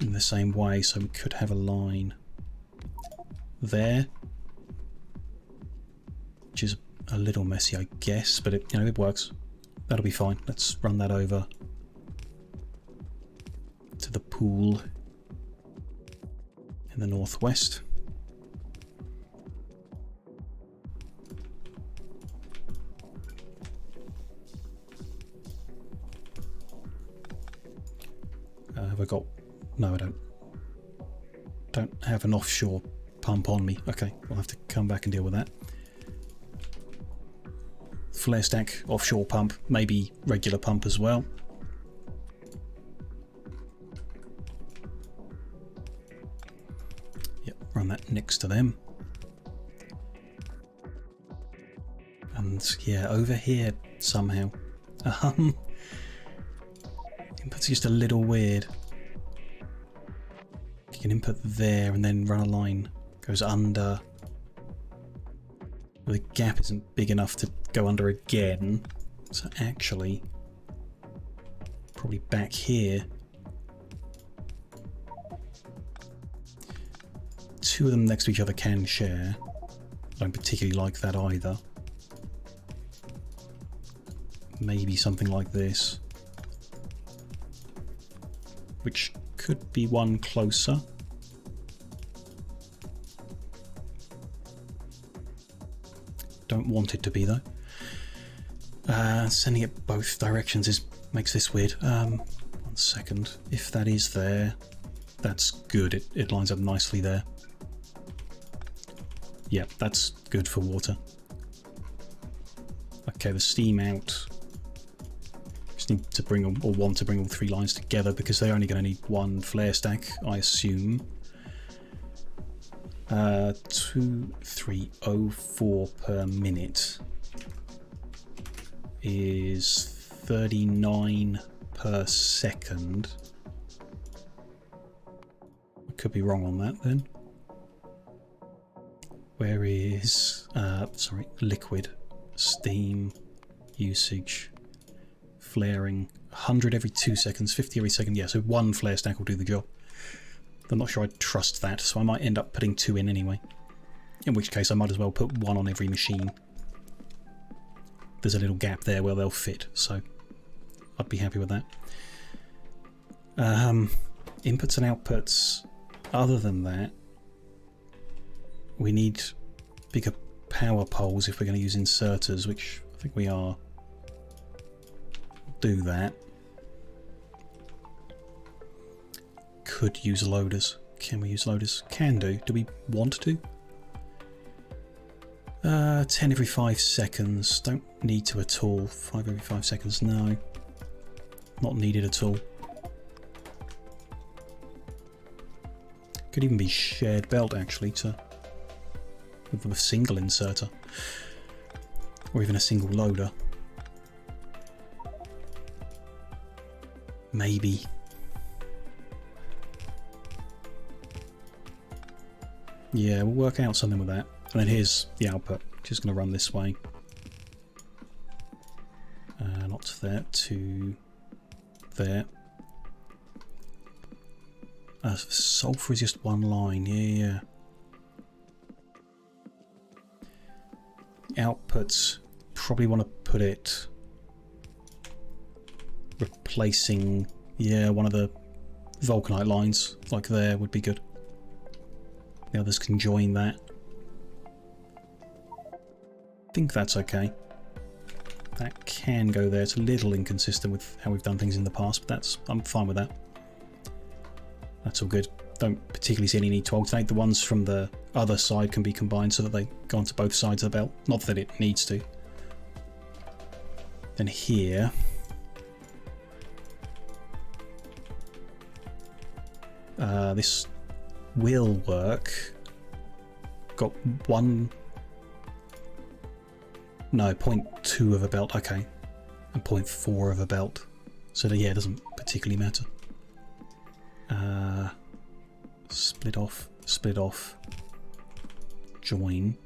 In the same way, so we could have a line there, which is a little messy, I guess, but it, you know, it works. That'll be fine. Let's run that over to the pool in the northwest. Have I got... No, I don't. Don't have an offshore pump on me. Okay, we'll have to come back and deal with that. Flare stack, offshore pump, maybe regular pump as well. Yep, run that next to them. And yeah, over here somehow. Input's just a little weird. You can input there and then run a line. Goes under. The gap isn't big enough to go under again. So actually, probably back here. Two of them next to each other can share. I don't particularly like that either. Maybe something like this. Which could be one closer. Don't want it to be though. Sending it both directions makes this weird. 1 second. If that is there, that's good. It lines up nicely there. Yeah, that's good for water. Okay, the steam out. Just need to bring or want to bring all 3 lines together because they're only going to need 1 flare stack, I assume. 2304 per minute is 39 per second. I could be wrong on that then. Where is liquid, steam, usage, flaring, 100 every 2 seconds, 50 every second. Yeah, so 1 flare stack will do the job. I'm not sure I'd trust that, so I might end up putting 2 in anyway. In which case I might as well put 1 on every machine. There's a little gap there where they'll fit, so I'd be happy with that. Inputs and outputs. Other than that, we need bigger power poles if we're going to use inserters, which I think we are. Do that. Could use loaders. Can we use loaders? Can do. Do we want to? 10 every 5 seconds. Don't need to at all. 5 every 5 seconds, no. Not needed at all. Could even be shared belt actually to with a single inserter. Or even a single loader. Maybe. Yeah, we'll work out something with that. And then here's the output. Just going to run this way. Not to there, to there. Sulfur is just one line. Yeah. Outputs, probably want to put it replacing, yeah, one of the vulcanite lines, like there would be good. The others can join that. I think that's okay. That can go there. It's a little inconsistent with how we've done things in the past, but I'm fine with that. That's all good. Don't particularly see any need to alternate. The ones from the other side can be combined so that they go onto both sides of the belt. Not that it needs to. Then here, this will work. Got 0.2 of a belt, okay, and 0.4 of a belt. So yeah, it doesn't particularly matter. Split off, join.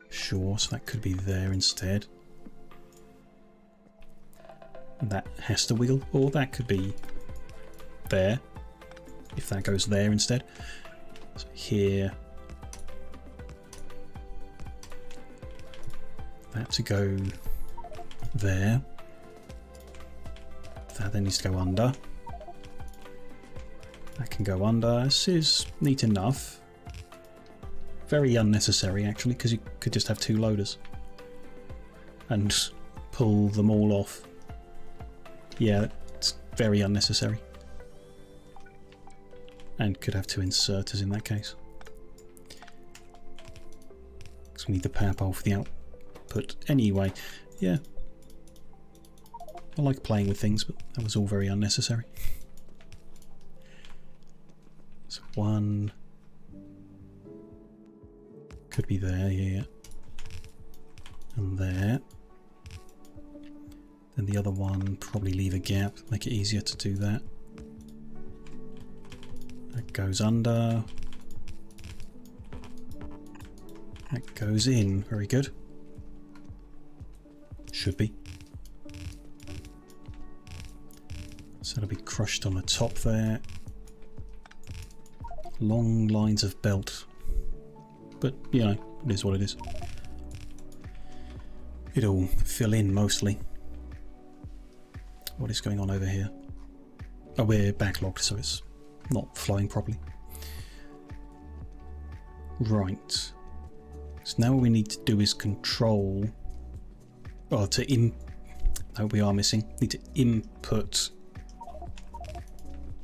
Sure, so that could be there instead. And that has to wiggle, or that could be there, if that goes there instead. So here, that to go there. That then needs to go under. That can go under. This is neat enough. Very unnecessary actually, because you could just have 2 loaders and pull them all off. Yeah, it's very unnecessary. And could have 2 inserters in that case. Because we need the power pole for the output anyway. Yeah. I like playing with things, but that was all very unnecessary. So one could be there, yeah. And there. Then the other one, probably leave a gap, make it easier to do that. That goes under. That goes in, very good. Should be. So it'll be crushed on the top there. Long lines of belt. But, you know, it is what it is. It'll fill in mostly. What is going on over here? Oh, we're backlogged, so it's not flowing properly. Right. So now what we need to do is control... Oh, no, we are missing. Need to input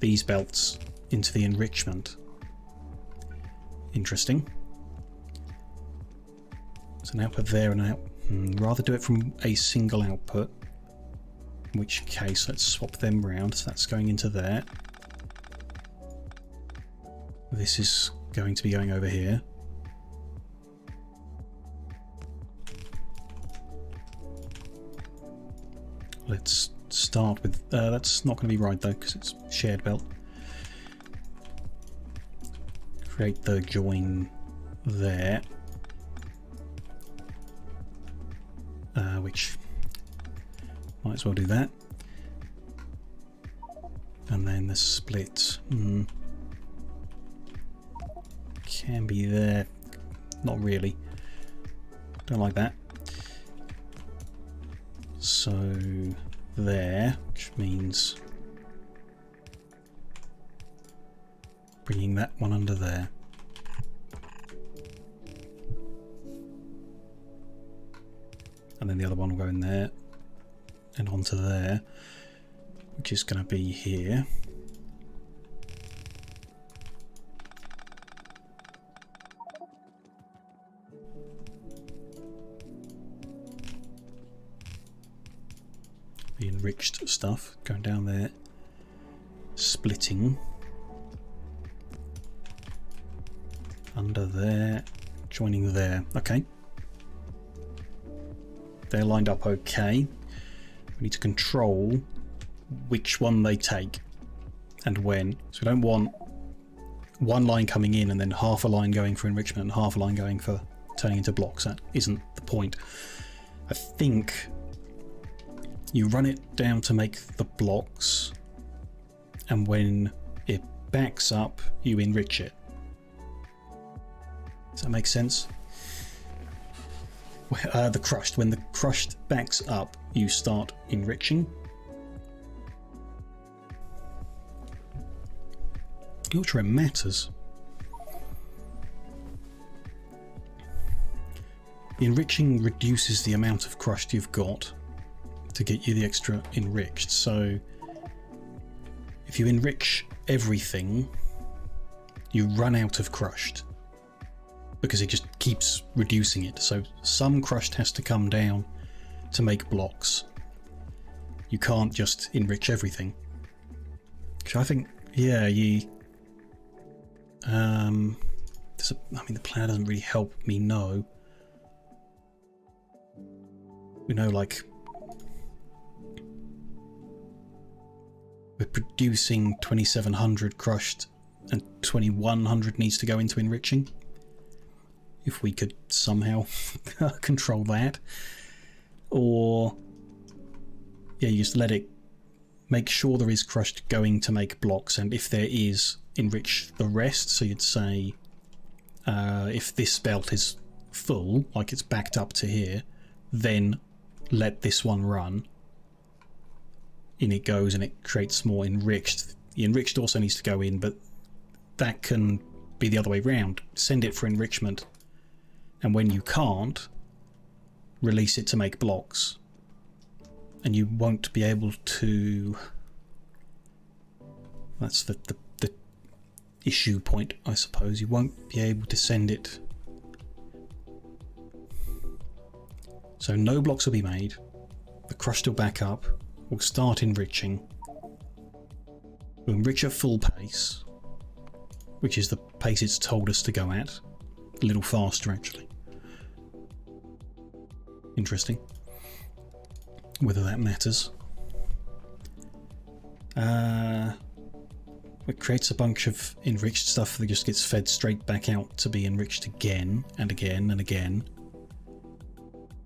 these belts into the enrichment. Interesting. So an output there and an out. Rather do it from a single output. In which case, let's swap them round. So that's going into there. This is going to be going over here. Let's start with... that's not going to be right though, because it's shared belt. Create the join there. Which might as well do that. And then the split can be there. Not really. Don't like that. So there, which means bringing that one under there. And then the other one will go in there and onto there, which is going to be here. the enriched stuff going down there, splitting under there, joining there. Okay, they're lined up okay. We need to control which one they take and when. So we don't want one line coming in and then half a line going for enrichment and half a line going for turning into blocks. That isn't the point. I think you run it down to make the blocks, and when it backs up you enrich it. Does that make sense? The crushed. When the crushed backs up you start enriching. Not sure it matters. The enriching reduces the amount of crushed you've got to get you the extra enriched. So if you enrich everything, you run out of crushed because it just keeps reducing it. So some crushed has to come down to make blocks. You can't just enrich everything. So I think, yeah, I mean, the plan doesn't really help me know. We know, like, we're producing 2700 crushed and 2100 needs to go into enriching. If we could somehow control that. Or, yeah, you just let it, make sure there is crushed going to make blocks, and if there is, enrich the rest. So you'd say if this belt is full, like it's backed up to here, then let this one run. In it goes and it creates more enriched. The enriched also needs to go in, but that can be the other way round. Send it for enrichment, and when you can't, release it to make blocks. And you won't be able to... That's the issue point, I suppose. You won't be able to send it. So no blocks will be made. The crushed will back up. We'll start enriching. We'll enrich at full pace, which is the pace it's told us to go at. A little faster, actually. Interesting. Whether that matters. It creates a bunch of enriched stuff that just gets fed straight back out to be enriched again and again and again.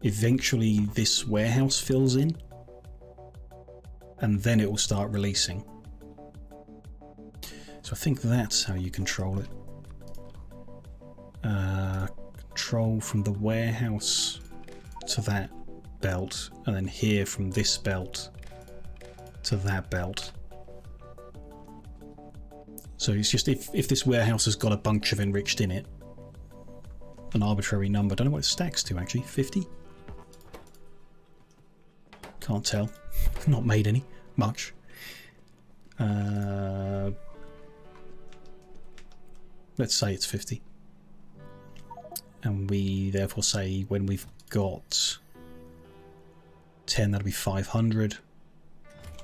Eventually this warehouse fills in, and then it will start releasing. So I think that's how you control it. Control from the warehouse to that belt, and then here from this belt to that belt. So it's just if this warehouse has got a bunch of enriched in it, an arbitrary number, don't know what it stacks to actually, 50? Can't tell. Not made any, much. Let's say it's 50. And we therefore say when we've got 10, that'll be 500.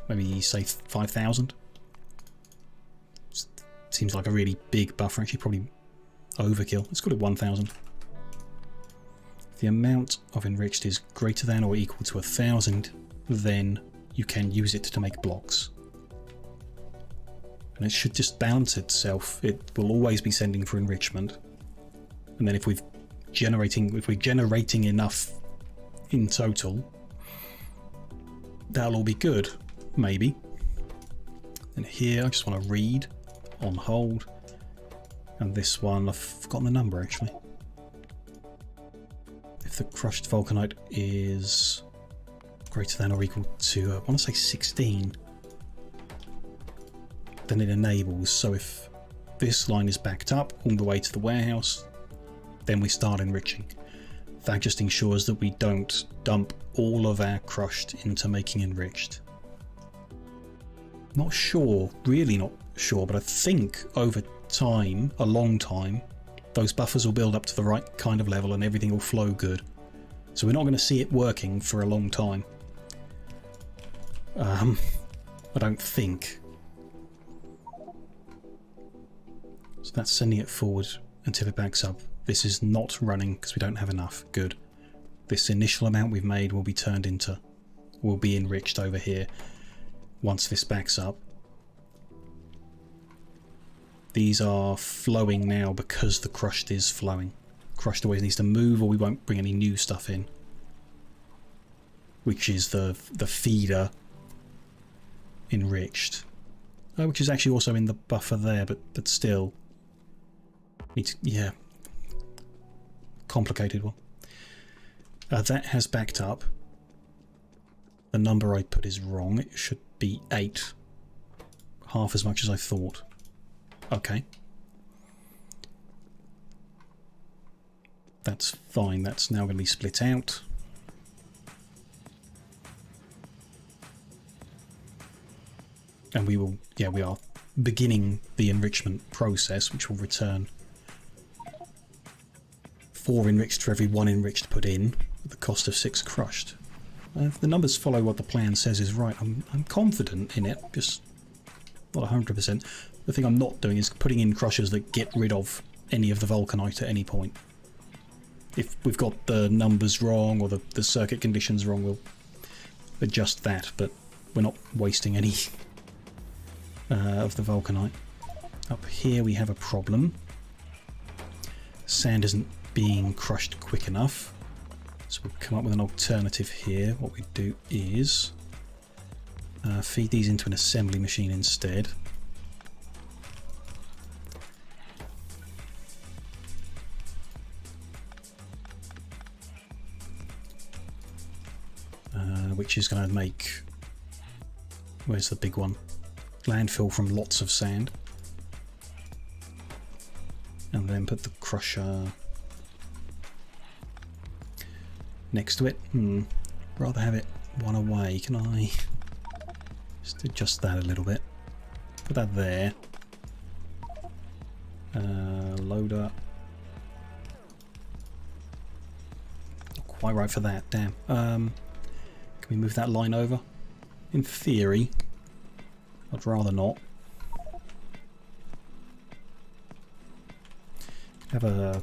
Maybe say 5,000. Seems like a really big buffer, actually probably overkill. Let's call it 1,000. If the amount of enriched is greater than or equal to 1,000, then you can use it to make blocks. And it should just balance itself. It will always be sending for enrichment. And then if we're generating enough in total, that'll all be good, maybe. And here I just want to read on hold, and this one I've forgotten the number actually. If the crushed vulcanite is greater than or equal to I want to say 16, then it enables. So if this line is backed up all the way to the warehouse, then we start enriching. That just ensures that we don't dump all of our crushed into making enriched. Not sure, really not sure, but I think over time, a long time, those buffers will build up to the right kind of level and everything will flow good. So we're not going to see it working for a long time. I don't think. So that's sending it forward until it backs up. This is not running because we don't have enough. Good. This initial amount we've made will be turned into, will be enriched over here once this backs up. These are flowing now because the crushed is flowing. Crushed always needs to move or we won't bring any new stuff in. Which is the feeder enriched. Which is actually also in the buffer there, but still. Yeah. Complicated one. That has backed up. The number I put is wrong. It should be 8. Half as much as I thought. Okay. That's fine. That's now going to be split out. And we will, yeah, we are beginning the enrichment process, which will return 4 enriched for every 1 enriched put in, at the cost of 6 crushed. If the numbers follow what the plan says is right, I'm confident in it, just not 100%. The thing I'm not doing is putting in crushers that get rid of any of the vulcanite at any point. If we've got the numbers wrong or the circuit conditions wrong, we'll adjust that, but we're not wasting any of the vulcanite. Up here we have a problem. Sand isn't being crushed quick enough, so we'll come up with an alternative here. What we do is feed these into an assembly machine instead. Which is going to make, where's the big one? Landfill from lots of sand. And then put the crusher next to it. Rather have it one away. Can I just adjust that a little bit? Put that there. Loader. Not quite right for that, damn. Can we move that line over? In theory. I'd rather not. Have a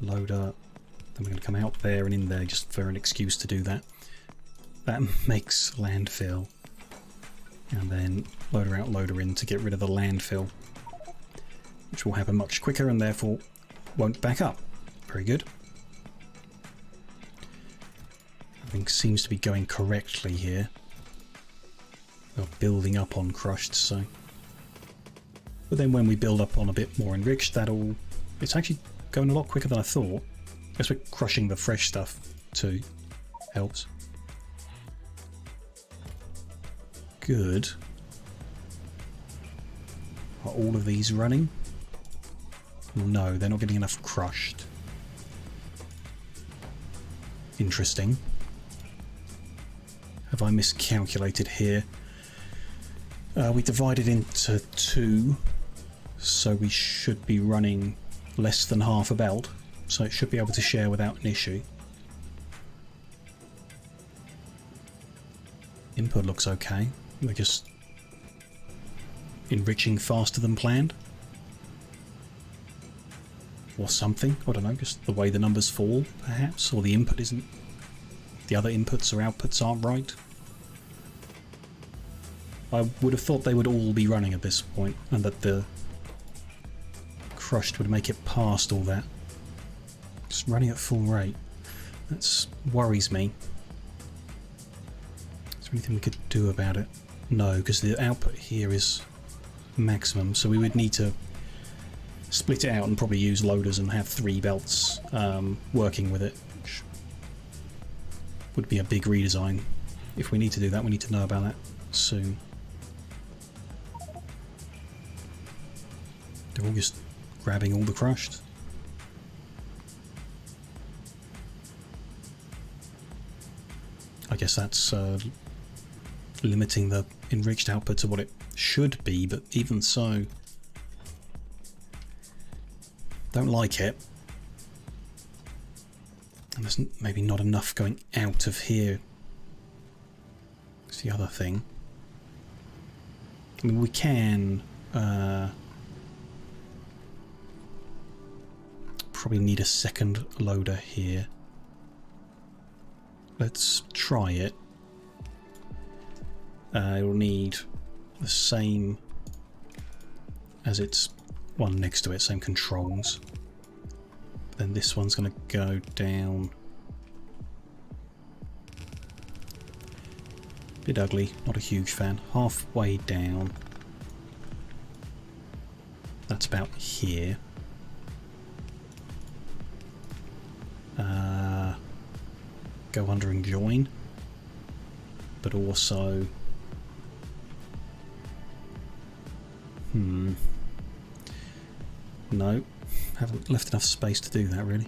loader. Then we're going to come out there and in there just for an excuse to do that. That makes landfill. And then loader out, loader in to get rid of the landfill. Which will happen much quicker and therefore won't back up. Very good. Everything seems to be going correctly here. We're building up on crushed, so. But then when we build up on a bit more enriched, it's actually going a lot quicker than I thought. I guess we're crushing the fresh stuff too. Helps. Good. Are all of these running? No, they're not getting enough crushed. Interesting. Have I miscalculated here? We divided into 2, so we should be running less than half a belt, so it should be able to share without an issue. Input looks okay. We're just enriching faster than planned. Or something, I don't know, just the way the numbers fall, perhaps, or the input isn't, the other inputs or outputs aren't right. I would have thought they would all be running at this point, and that the crushed would make it past all that. Just running at full rate. That worries me. Is there anything we could do about it? No, because the output here is maximum, so we would need to split it out and probably use loaders and have 3 belts working with it, which would be a big redesign. If we need to do that, we need to know about that soon. They're all just grabbing all the crushed. I guess that's limiting the enriched output to what it should be, but even so, don't like it. And there's maybe not enough going out of here That's the other thing. I mean, we can probably need a second loader here. Let's try it. It'll need the same as its one next to it, same controls. Then this one's going to go down. Bit ugly, not a huge fan. Halfway down. That's about here. Go under and join. But also... No, haven't left enough space to do that really.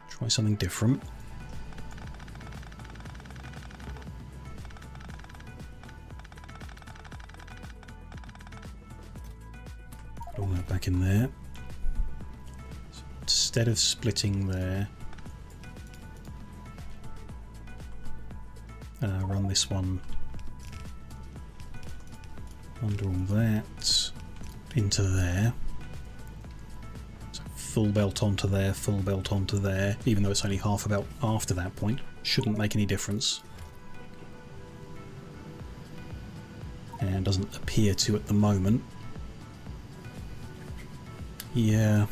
Try something different. Put all that back in there. So instead of splitting there, run this one under all that into there. So full belt onto there, full belt onto there, even though it's only half a belt after that point. Shouldn't make any difference. And doesn't appear to at the moment. Yeah.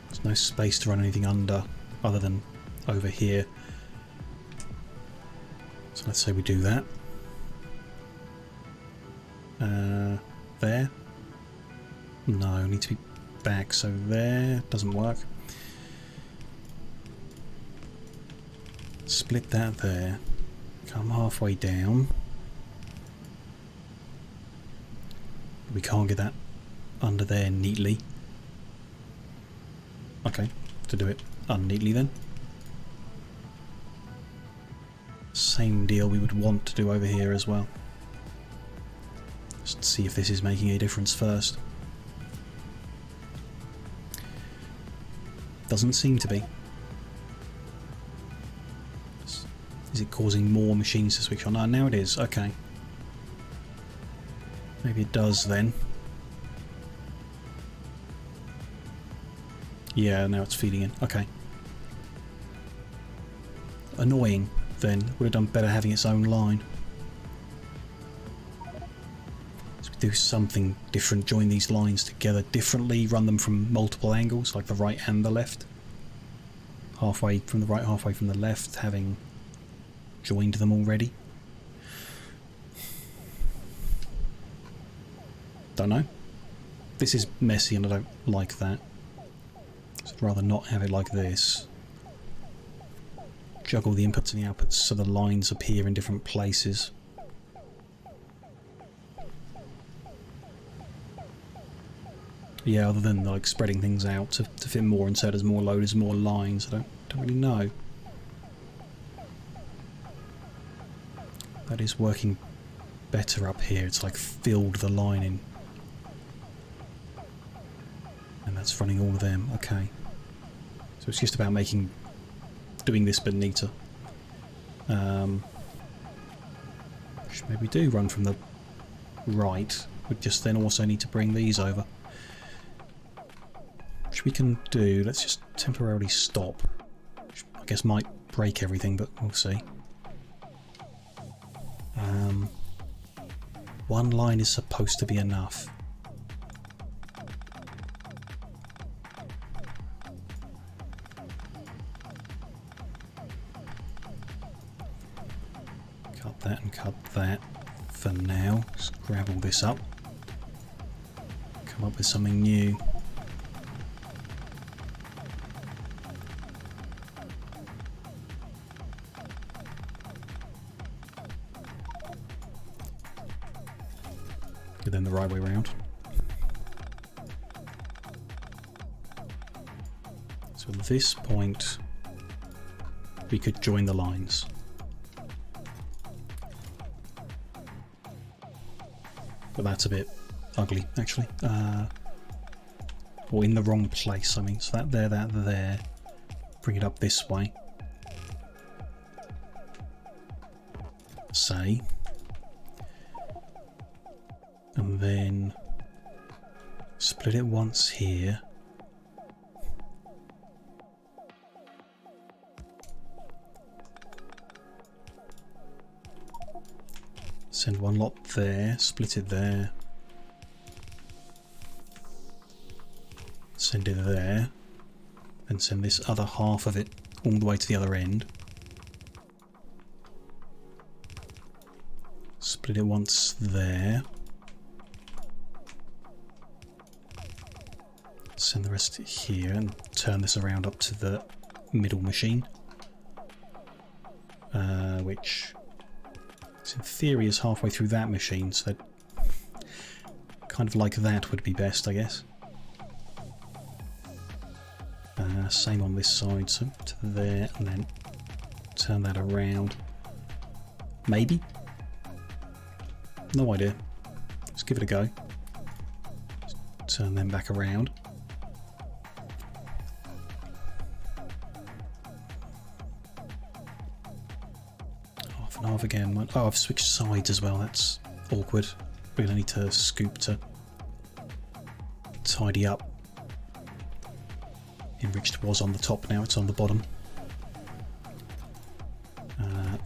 There's no space to run anything under other than over here. So let's say we do that. There. No, need to be back, so there. Doesn't work. Split that there. Come halfway down. We can't get that under there neatly. Okay, to do it unneatly then. Same deal we would want to do over here as well. Just see if this is making a difference first. Doesn't seem to be. Is it causing more machines to switch on? Ah, now it is. Okay. Maybe it does then. Yeah, now it's feeding in. Okay. Annoying then. Would have done better having its own line. So we do something different. Join these lines together differently. Run them from multiple angles, like the right and the left. Halfway from the right, halfway from the left, having joined them already. Don't know. This is messy and I don't like that. So I'd rather not have it like this. Juggle the inputs and the outputs so the lines appear in different places. Yeah, other than like spreading things out to fit more inserters, more loaders, more lines, I don't really know. That is working better up here. It's like filled the line in. And that's running all of them. Okay. So it's just about doing this bit neater. Which maybe we do run from the right. We just then also need to bring these over. Which we can do. Let's just temporarily stop. Which I guess might break everything, but we'll see. One line is supposed to be enough. Cut that and cut that for now. Just grab all this up. Come up with something new. Then the right way around. So at this point we could join the lines. But that's a bit ugly actually. Or in the wrong place, I mean. So that there. Bring it up this way. Say. And then split it once here. Send one lot there, split it there. Send it there. And send this other half of it all the way to the other end. Split it once there. Send the rest here and turn this around up to the middle machine. Which in theory is halfway through that machine, so kind of like that would be best, I guess. Same on this side, so to there, and then turn that around. Maybe? No idea. Let's give it a go. Turn them back around. Half and half again. Oh, I've switched sides as well. That's awkward. We're going to need to scoop to tidy up. Enriched was on the top, now it's on the bottom. There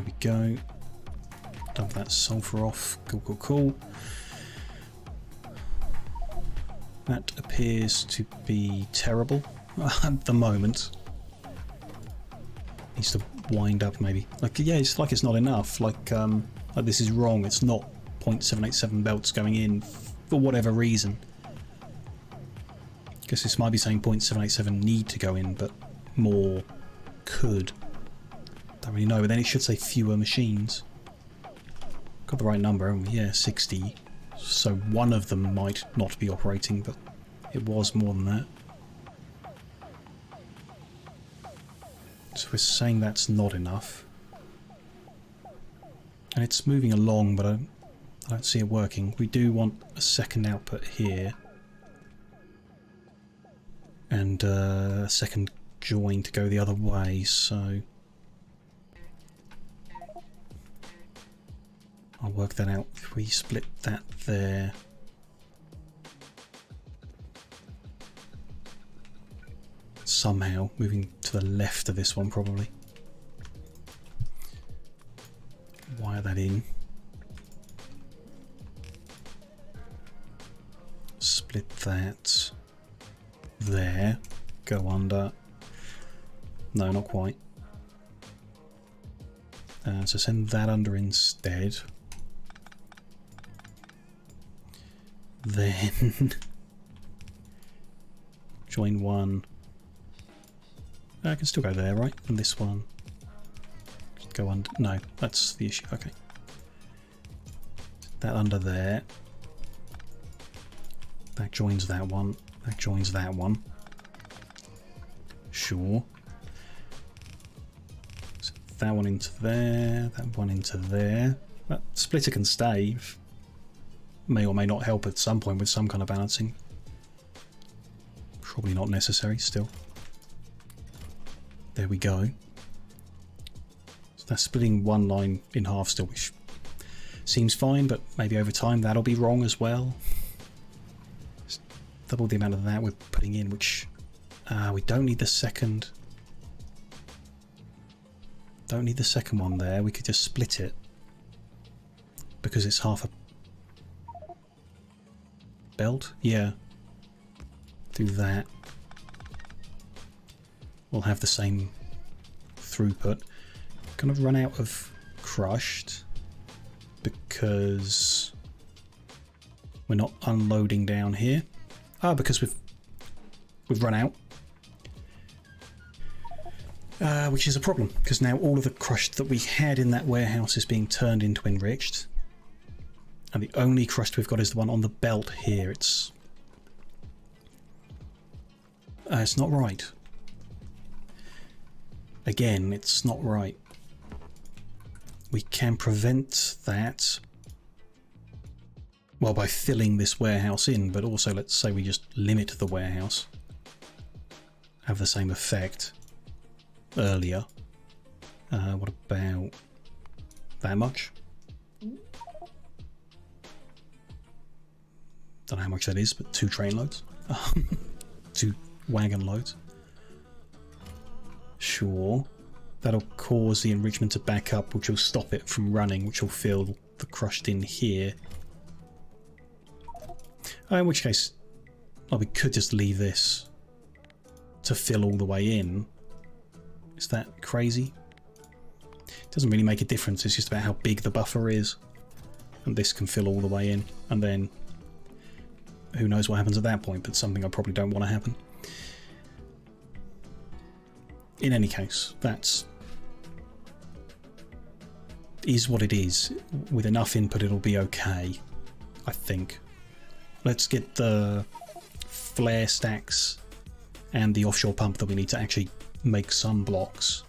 we go. Dump that sulfur off. Cool, cool, cool. That appears to be terrible at the moment. Needs to wind up maybe. Like, yeah, it's like it's not enough. Like this is wrong. It's not 0.787 belts going in for whatever reason. Guess this might be saying 0.787 need to go in, but more could. Don't really know, but then it should say fewer machines. Got the right number, haven't we? Yeah, 60. So one of them might not be operating, but it was more than that. So we're saying that's not enough. And it's moving along, but I don't see it working. We do want a second output here. And a second join to go the other way, so I'll work that out. If we split that there, somehow moving to the left of this one probably. Wire that in. Split that. There, go under. No, not quite. So send that under instead. Then join one. I can still go there, right? And this one. Just go under. No, that's the issue. Okay. That under there. That joins that one. That joins that one. Sure. So that one into there, that one into there. That splitter can stay. May or may not help at some point with some kind of balancing. Probably not necessary still. There we go. So that's splitting one line in half still, which seems fine, but maybe over time that'll be wrong as well. Double the amount of that we're putting in, which we don't need the second. Don't need the second one there. We could just split it because it's half a belt. Yeah, do that. We'll have the same throughput. Kind of run out of crushed because we're not unloading down here. Because we've run out, which is a problem because now all of the crushed that we had in that warehouse is being turned into enriched, and the only crushed we've got is the one on the belt here. It's not right. Again, it's not right. We can prevent that. well, by filling this warehouse in, but also let's say we just limit the warehouse. Have the same effect earlier. What about that much? Don't know how much that is, but 2 train loads. 2 wagon loads. Sure. That'll cause the enrichment to back up, which will stop it from running, which will fill the crushed in here. In which case, oh, we could just leave this to fill all the way in. Is that crazy? It doesn't really make a difference, it's just about how big the buffer is. And this can fill all the way in, and then who knows what happens at that point, but something I probably don't want to happen. In any case, that's is what it is. With enough input it'll be okay, I think. Let's get the flare stacks and the offshore pump that we need to actually make some blocks.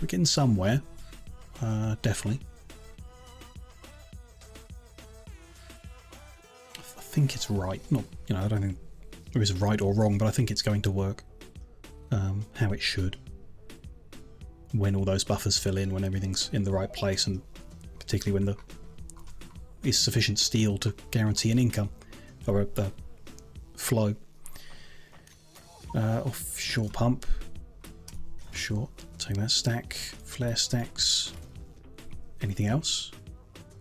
We're getting somewhere, definitely. I think it's right. Not, you know, I don't think there is a right or wrong, but I think it's going to work how it should. When all those buffers fill in, when everything's in the right place, and particularly when there is sufficient steel to guarantee an income or a flow. Offshore pump. Sure. Take that stack. Flare stacks. Anything else?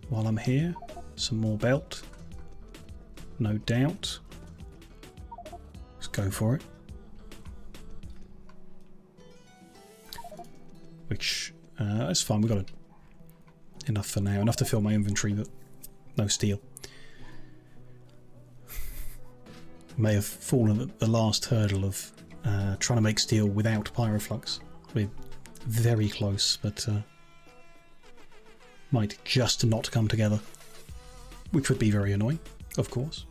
While I'm here, some more belt. No doubt. Let's go for it. Which, that's fine. We've got enough for now. Enough to fill my inventory, but no steel. May have fallen at the last hurdle of trying to make steel without pyroflux. We're very close, but might just not come together, which would be very annoying, of course.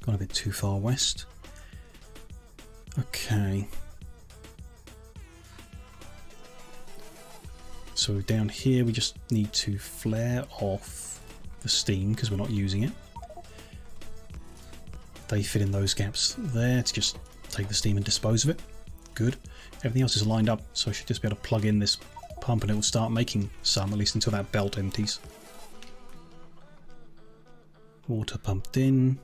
Gone a bit too far west. Okay. So down here we just need to flare off the steam because we're not using it. They fit in those gaps there to just take the steam and dispose of it. Good. Everything else is lined up, so I should just be able to plug in this pump and it will start making some, at least until that belt empties. Water pumped in.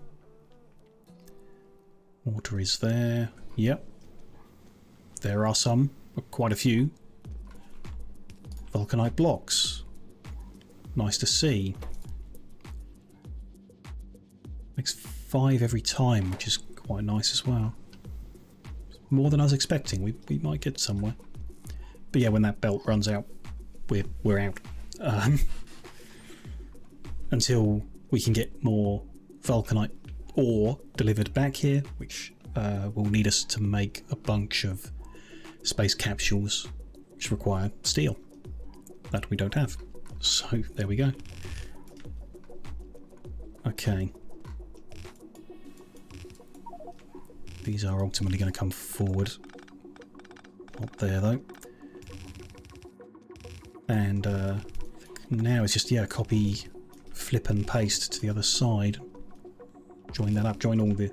Water is there. Yep. There are some, quite a few. Vulcanite blocks. Nice to see. Makes 5 every time, which is quite nice as well. More than I was expecting. We might get somewhere. But yeah, when that belt runs out, we're out. Until we can get more Vulcanite ore delivered back here, which will need us to make a bunch of space capsules, which require steel. That we don't have. So there we go. Okay. These are ultimately going to come forward. Not there though. And now it's just, yeah, copy, flip and paste to the other side. Join that up. Join all the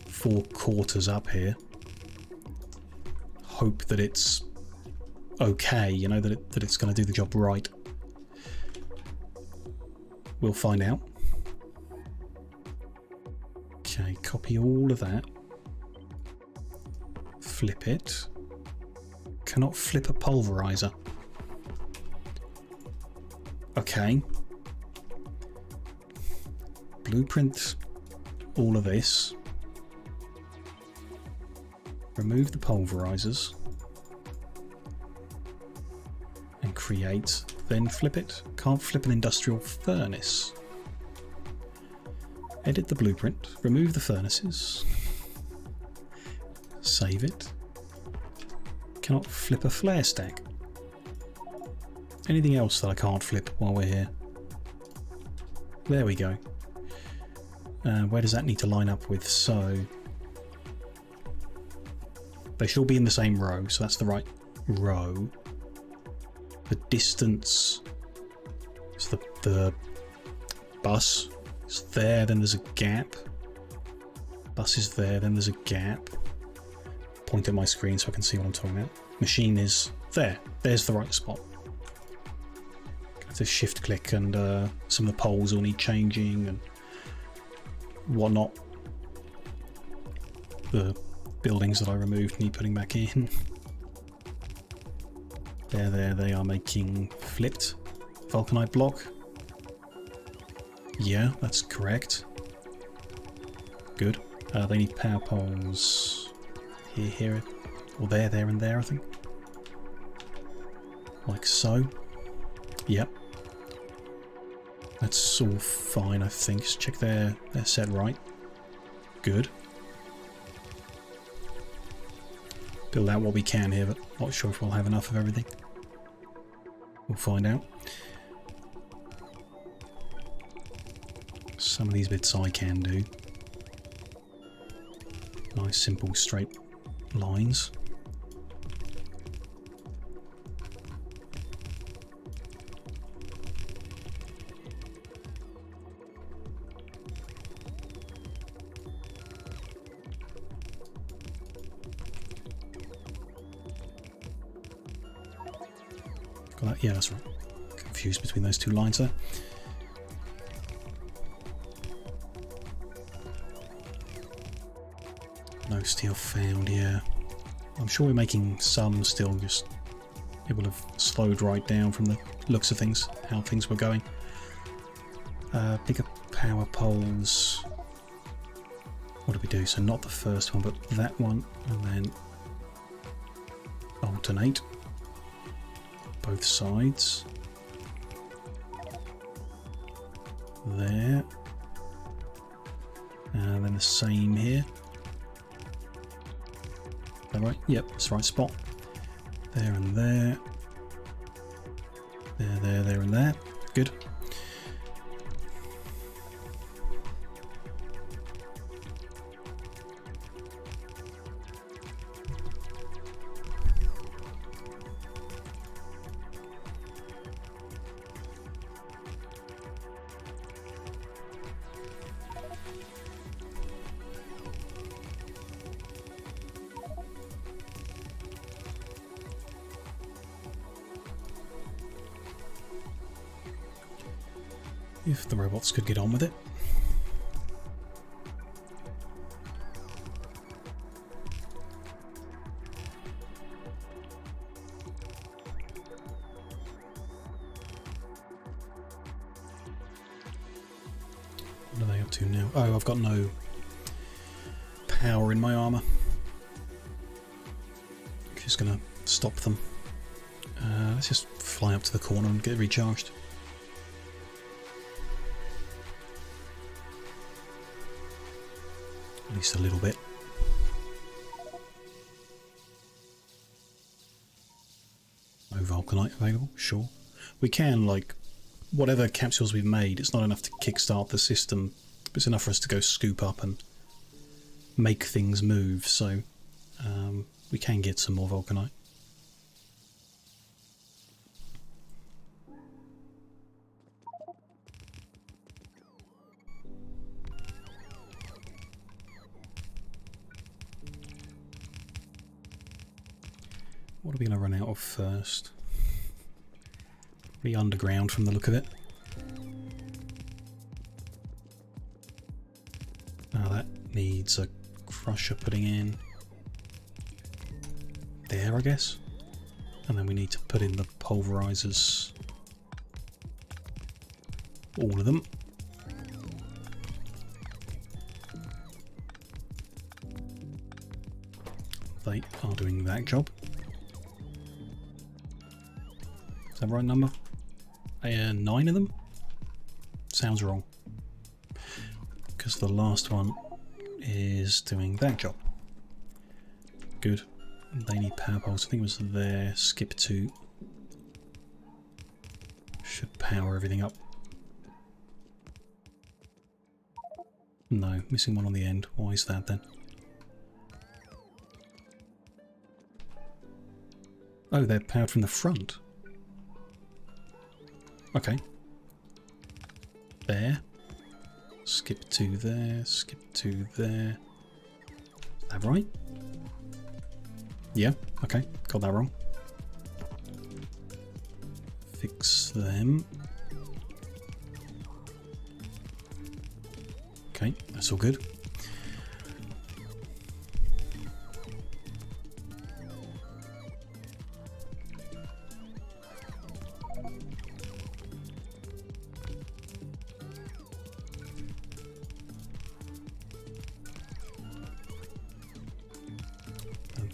4 quarters up here. Hope that it's okay, you know, that it's going to do the job right. We'll find out. Okay, copy all of that. Flip it. Cannot flip a pulverizer. Okay. Blueprint all of this. Remove the pulverizers. And create, then flip it. Can't flip an industrial furnace. Edit the blueprint, remove the furnaces. Save it. Cannot flip a flare stack. Anything else that I can't flip while we're here? There we go. Where does that need to line up with? So they should all be in the same row, so that's the right row. The distance, so the bus is there, then there's a gap. Bus is there, then there's a gap. Point at my screen so I can see what I'm talking about. Machine is there. There's the right spot. It's a shift click, and some of the poles will need changing and whatnot. The buildings that I removed need putting back in. There they are making flipped vulcanite block. Yeah, that's correct. Good. They need power poles here, or there, and there, I think. Like so. Yep. That's all fine, I think. Just check they're set right. Good. Build out what we can here, but not sure if we'll have enough of everything. We'll find out. Some of these bits I can do. Nice, simple, straight lines. Got that? Yeah, that's right. Confused between those two lines there. No steel found, yeah. I'm sure we're making some still, just it will have slowed right down from the looks of things, how things were going. Bigger power poles. What do we do? So not the first one, but that one, and then alternate both sides. There. And then the same here. Is that right? Yep, it's the right spot. There and there. There and there. Good. If the robots could get on with it. What are they up to now? Oh, I've got no power in my armour. Just gonna stop them. Let's just fly up to the corner and get recharged. At least a little bit. No vulcanite available, sure. We can, like, whatever capsules we've made, it's not enough to kickstart the system, but it's enough for us to go scoop up and make things move, so we can get some more vulcanite. What are we going to run out of first? Be underground from the look of it. Now that needs a crusher putting in there, I guess. And then we need to put in the pulverizers. All of them. They are doing that job. Is that the right number? 9 of them? Sounds wrong. Because the last one is doing that job. Good. They need power poles. I think it was there. Skip 2. Should power everything up. No, missing one on the end. Why is that then? Oh, they're powered from the front. Okay. There. Skip to there, skip to there. Is that right? Yeah, okay, got that wrong. Fix them. Okay, that's all good.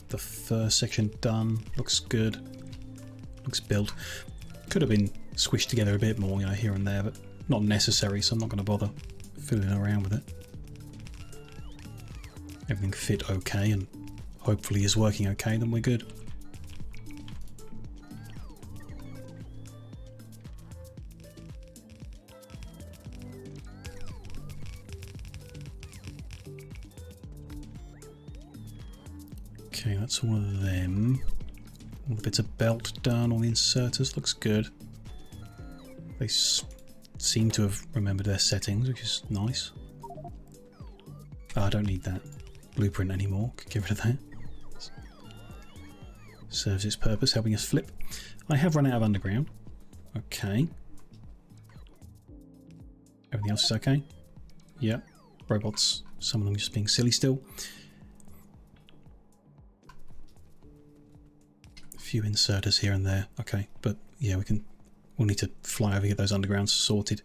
The first section done. Looks good. Looks built. Could have been squished together a bit more, you know, here and there, but not necessary, so I'm not going to bother fiddling around with it. Everything fit okay and hopefully is working okay, then we're good. Okay, that's all of them. All the bits of belt done, all the inserters, looks good. They seem to have remembered their settings, which is nice. Oh, I don't need that blueprint anymore, could get rid of that. Serves its purpose, helping us flip. I have run out of underground. Okay. Everything else is okay? Yep. Robots, some of them just being silly still. A few inserters here and there. Okay, but yeah, we'll need to fly over and get those undergrounds sorted.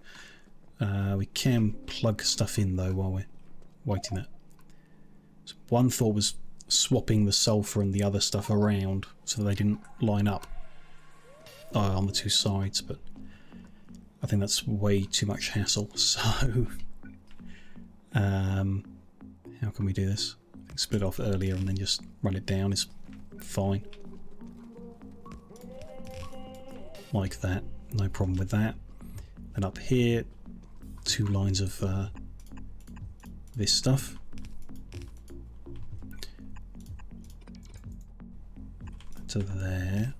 We can plug stuff in though while we're waiting that. So one thought was swapping the sulfur and the other stuff around so they didn't line up on the two sides, but I think that's way too much hassle. So how can we do this? I think split off earlier and then just run it down is fine. Like that, no problem with that. And up here, 2 lines of this stuff. To there.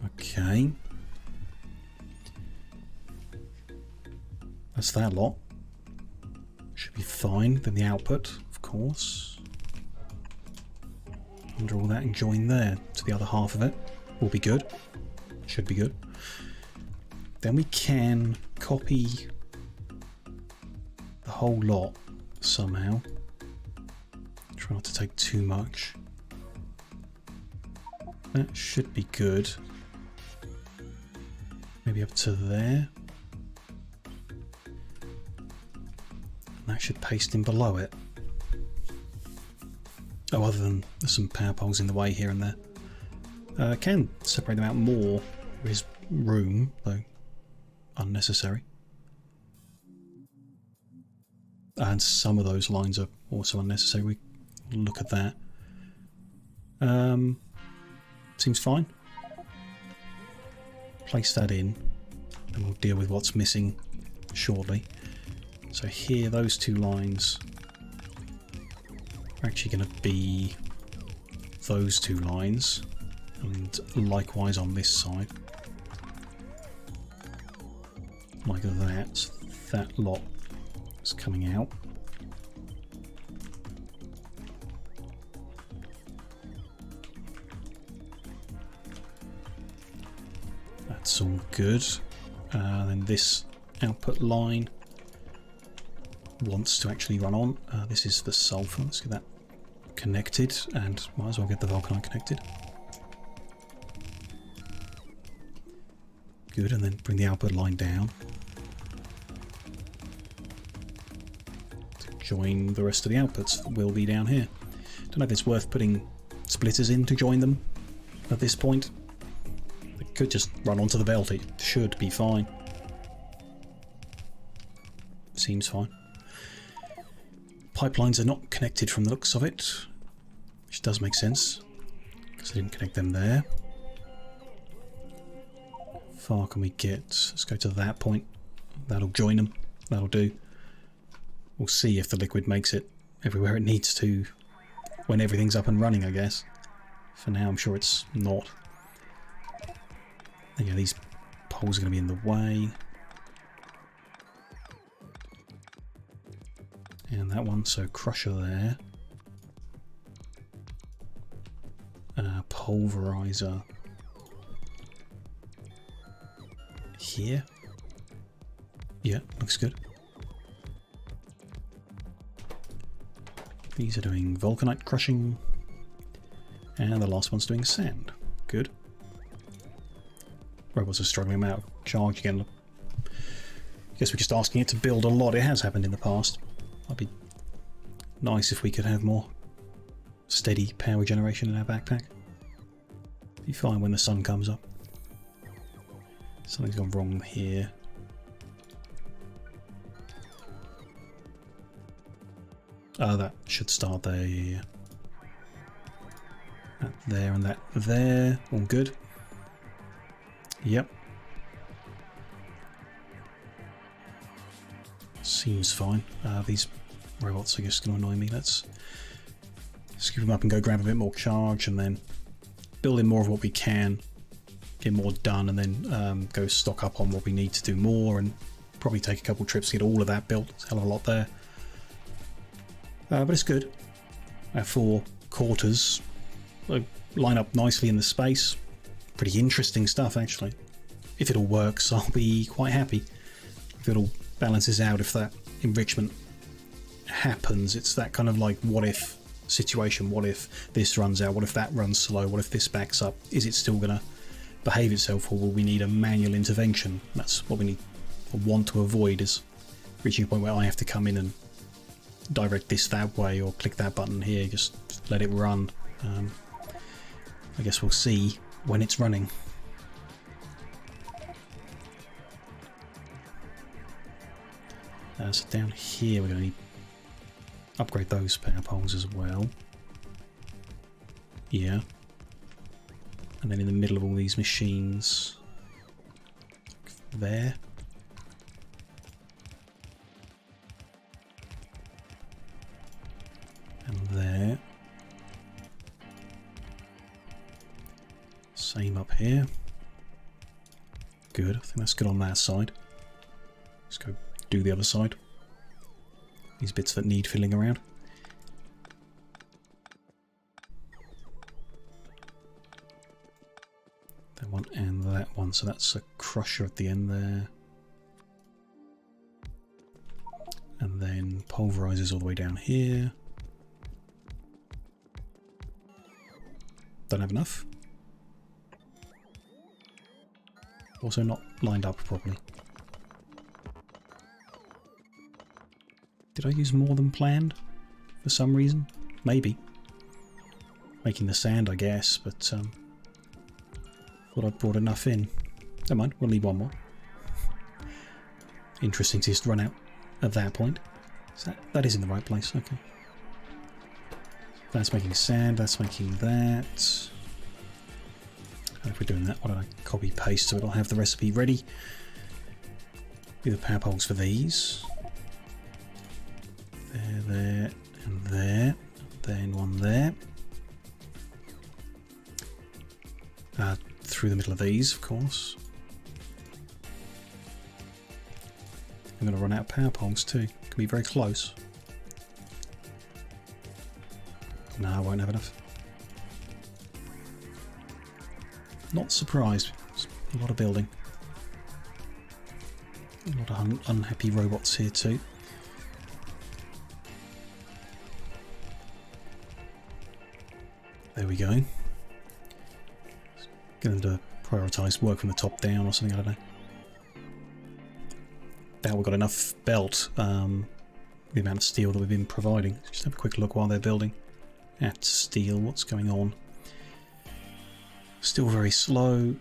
Okay. That's that lot. Should be fine. Then the output, of course. Under all that and join there to the other half of it. Will be good. Should be good. Then we can copy the whole lot somehow. Try not to take too much. That should be good. Maybe up to there. And that should paste in below it. Oh, other than there's some power poles in the way here and there. Can separate them out more. There is room, though unnecessary. And some of those lines are also unnecessary. We look at that. Seems fine. Place that in, and we'll deal with what's missing shortly. So here, those 2 lines are actually going to be those 2 lines, and likewise on this side. Like that. That lot is coming out. That's all good. Then this output line wants to actually run on. This is the sulfur. Let's get that connected, and might as well get the vulcanite connected. Good, and then bring the output line down to join the rest of the outputs that will be down here. Don't know if it's worth putting splitters in to join them at this point. It could just run onto the belt. It should be fine. Seems fine. Pipelines are not connected from the looks of it, which does make sense because I didn't connect them there. How far can we get? Let's go to that point. That'll join them. That'll do. We'll see if the liquid makes it everywhere it needs to when everything's up and running, I guess. For now, I'm sure it's not. And yeah, these poles are going to be in the way. And that one, so crusher there. Pulverizer here. Yeah, looks good. These are doing vulcanite crushing. And the last one's doing sand. Good. Robots are struggling out of charge again. Guess we're just asking it to build a lot. It has happened in the past. Might be nice if we could have more steady power generation in our backpack. Be fine when the sun comes up. Something's gone wrong here. Oh, that should start there. Yeah. That there and that there. All good. Yep. Seems fine. These robots are just going to annoy me. Let's scoop them up and go grab a bit more charge and then build in more of what we can, get more done, and then go stock up on what we need to do more, and probably take a couple trips to get all of that built. It's a hell of a lot there. But it's good. Our 4 quarters line up nicely in the space. Pretty interesting stuff, actually. If it all works, I'll be quite happy. If it all balances out, if that enrichment happens, it's that kind of like what if situation. What if this runs out? What if that runs slow? What if this backs up? Is it still going to behave itself, or will we need a manual intervention? That's what we need or want to avoid, is reaching a point where I have to come in and direct this that way or click that button here, just let it run. I guess we'll see when it's running. So down here we're going to need upgrade those power poles as well. Yeah. And then in the middle of all these machines, there. And there. Same up here. Good, I think that's good on that side. Let's go do the other side. These bits that need filling around. That one and that one, so that's a crusher at the end there. And then pulverizers all the way down here. Don't have enough. Also not lined up properly. Did I use more than planned for some reason? Maybe. Making the sand, I guess, but thought I brought enough in. Never mind, we'll leave one more. Interesting to just run out at that point. That is in the right place, okay. That's making sand, that's making that. And if we're doing that, why don't I copy paste so it'll have the recipe ready. Do the power poles for these. There, and there. Then one there. Through the middle of these, of course. I'm going to run out of power poles too. Can be very close. No, I won't have enough. Not surprised. It's a lot of building. A lot of unhappy robots here too. There we go. Get them to prioritise work from the top down or something, I don't know. Now we've got enough belt, the amount of steel that we've been providing. Just have a quick look while they're building at steel, what's going on. Still very slow.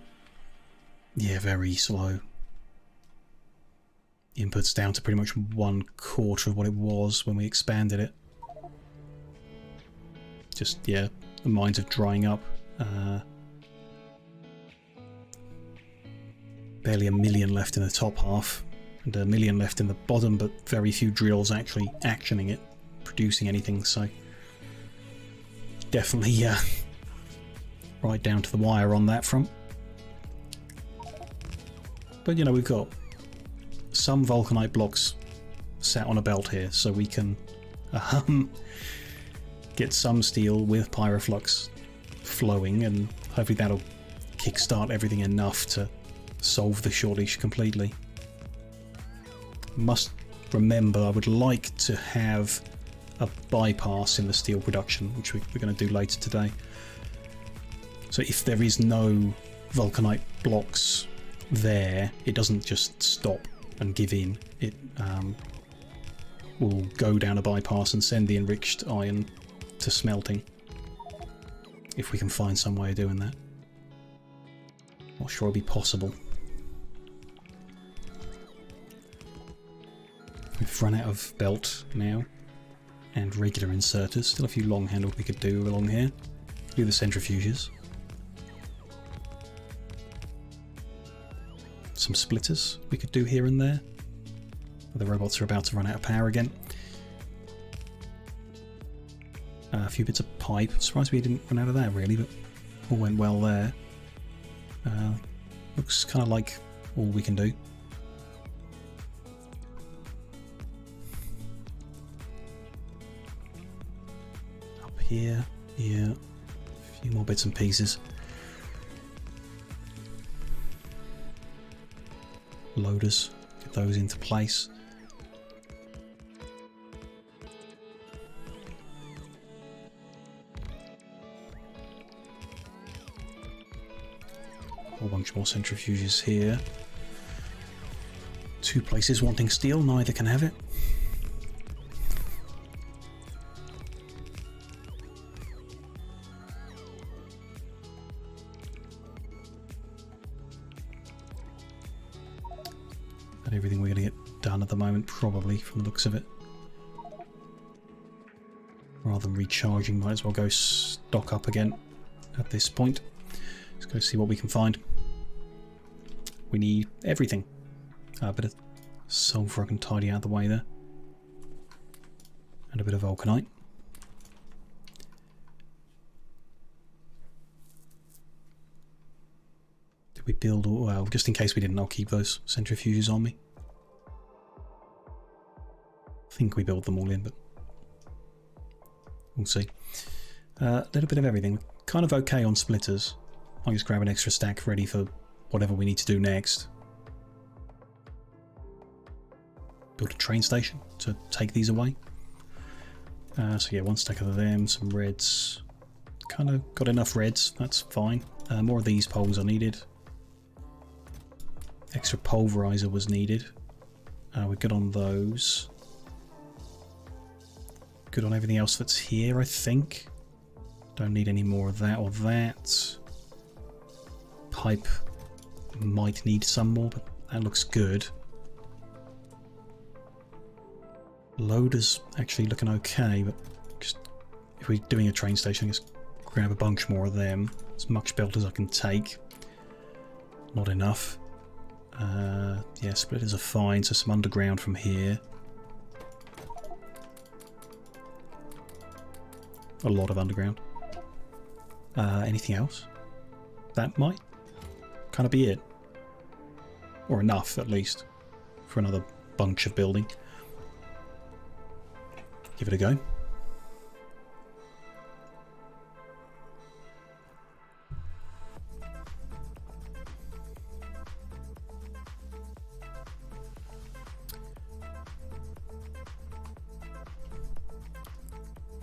Yeah, very slow. The input's down to pretty much 1/4 of what it was when we expanded it. Just, yeah, the mines are drying up. Barely 1 million left in the top half. and 1 million left in the bottom, but very few drills actually actioning it, producing anything, so definitely right down to the wire on that front. But you know, we've got some vulcanite blocks sat on a belt here, so we can get some steel with pyroflux flowing, and hopefully that'll kickstart everything enough to solve the shortage completely. Must remember, I would like to have a bypass in the steel production, which we're going to do later today. So if there is no vulcanite blocks there, it doesn't just stop and give in. It will go down a bypass and send the enriched iron to smelting, if we can find some way of doing that. Not sure it'll be possible. We've run out of belt now, and regular inserters. Still a few long handled we could do along here. Do the centrifuges. Some splitters we could do here and there. The robots are about to run out of power again. A few bits of pipe. Surprised we didn't run out of that really, but all went well there. Looks kind of like all we can do. Up here, yeah, a few more bits and pieces. Loaders, get those into place. A whole bunch more centrifuges here. 2 places wanting steel, neither can have it. And everything we're going to get done at the moment, probably, from the looks of it. Rather than recharging, might as well go stock up again at this point. Let's go see what we can find. We need everything. A bit of sulfur I can tidy out of the way there. And a bit of vulcanite. Did we build all? Well, just in case we didn't, I'll keep those centrifuges on me. I think we built them all in, but we'll see. A little bit of everything. Kind of okay on splitters. I'll just grab an extra stack ready for whatever we need to do next. Build a train station to take these away. So yeah, 1 stack of them, some reds. Kind of got enough reds, that's fine. More of these poles are needed. Extra pulverizer was needed. We're good on those. Good on everything else that's here, I think. Don't need any more of that or that. Pipe might need some more, but that looks good. Loader's actually looking okay, but just if we're doing a train station, just grab a bunch more of them. As much belt as I can take. Not enough. Yeah, splitters are fine, so some underground from here. A lot of underground. Anything else? That might kind of be it. Or enough, at least, for another bunch of building. Give it a go.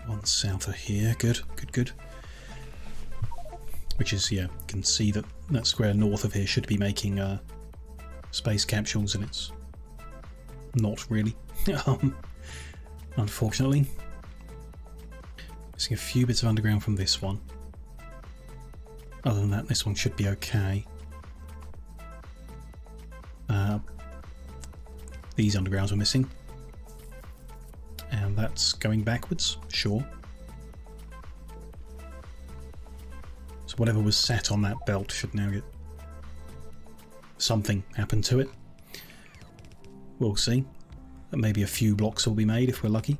One south of here, good, good, good. Which is, yeah, you can see that that square north of here should be making space capsules, and it's not really. Unfortunately. Missing a few bits of underground from this one. Other than that, this one should be okay. These undergrounds are missing. And that's going backwards, sure. So whatever was set on that belt should now get something happen to it. We'll see. Maybe a few blocks will be made if we're lucky.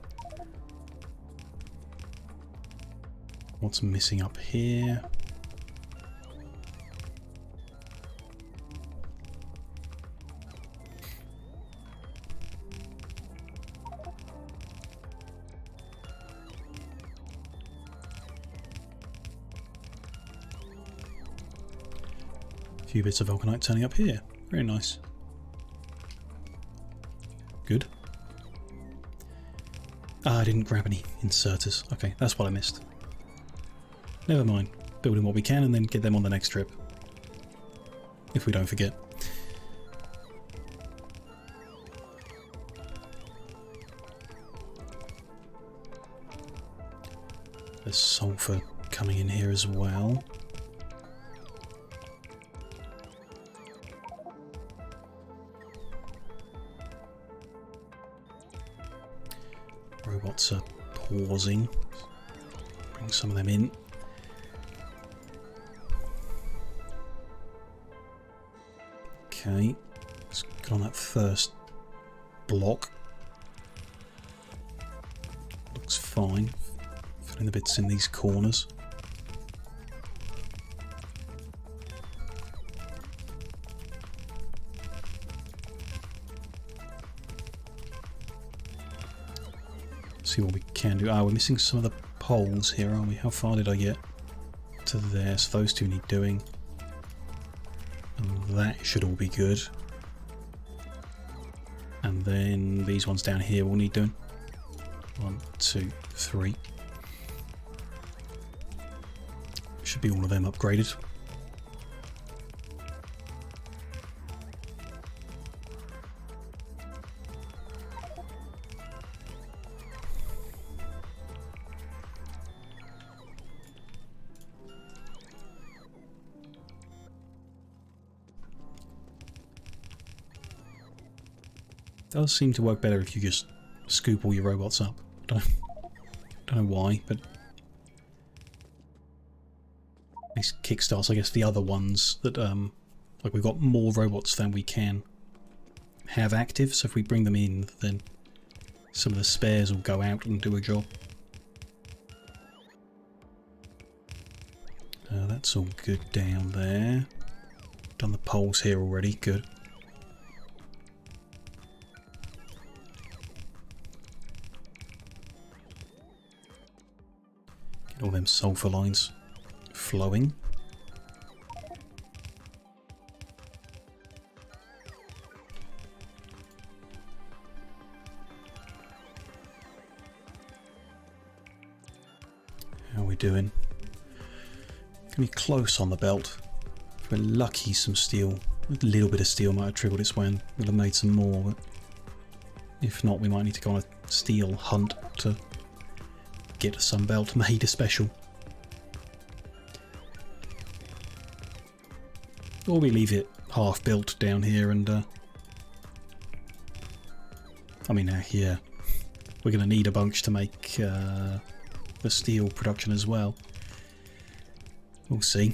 What's missing up here? A few bits of vulcanite turning up here. Very nice. Good. Ah, I didn't grab any inserters. Okay, that's what I missed. Never mind. Building what we can and then get them on the next trip. If we don't forget. There's sulfur coming in here as well. Robots are pausing. Bring some of them in. Okay, let's get on that first block. Looks fine. Filling the bits in these corners. See what we can do. Ah, we're missing some of the poles here, aren't we? How far did I get to there? So those two need doing. And that should all be good. And then these ones down here will need doing. 1, 2, 3. Should be all of them upgraded. Does seem to work better if you just scoop all your robots up. Don't know why, but this kickstarts, I guess, the other ones that like we've got more robots than we can have active. So if we bring them in, then some of the spares will go out and do a job. That's all good down there. Done the poles here already. Good. Get all them sulfur lines flowing. How are we doing? Gonna be close on the belt. If we're lucky, some steel, a little bit of steel might have trickled its way and we'll have made some more, but if not, we might need to go on a steel hunt to get some belt made a special. Or we leave it half built down here and I mean here we're going to need a bunch to make the steel production as well. We'll see.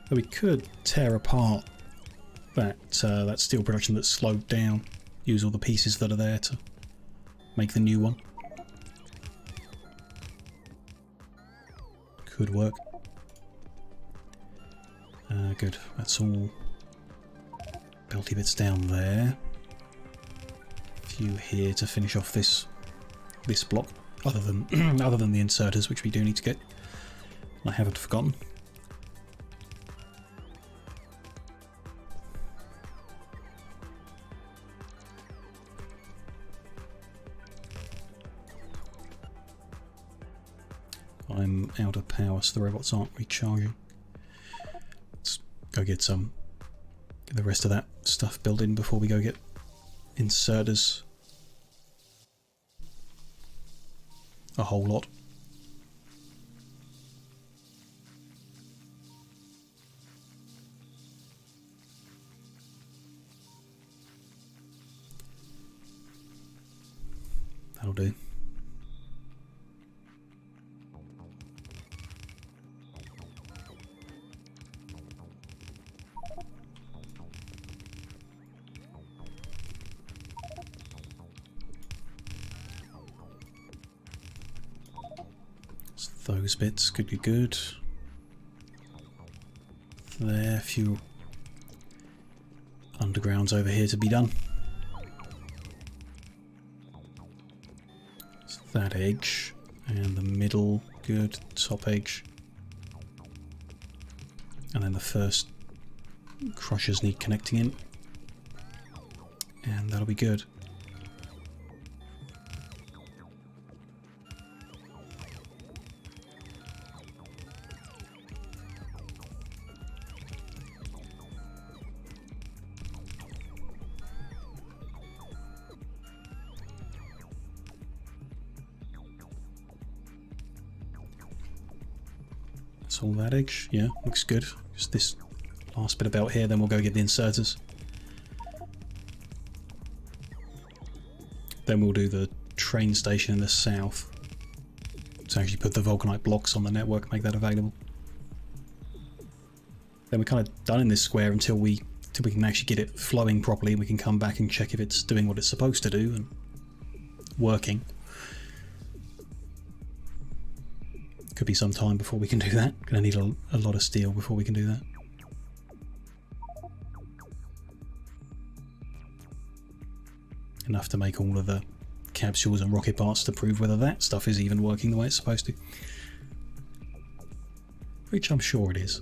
But we could tear apart that that steel production that's slowed down. Use all the pieces that are there to make the new one. Could work. Good. That's all belty bits down there. A few here to finish off this block. Other than other than the inserters, which we do need to get. I haven't forgotten. I'm out of power, so the robots aren't recharging. Let's go get the rest of that stuff built in before we go get inserters. A whole lot. That'll do. Just those bits, good, good, good. There, a few undergrounds over here to be done. So that edge, and the middle, good, top edge. And then the first crushers need connecting in. And that'll be good. That's all that edge, yeah, looks good. Just this last bit about here, then we'll go get the inserters. Then we'll do the train station in the south to actually put the vulcanite blocks on the network, make that available. Then we're kind of done in this square until we can actually get it flowing properly, and we can come back and check if it's doing what it's supposed to do and working. Could be some time before we can do that. Gonna need a lot of steel before we can do that. Enough to make all of the capsules and rocket parts to prove whether that stuff is even working the way it's supposed to. Which I'm sure it is.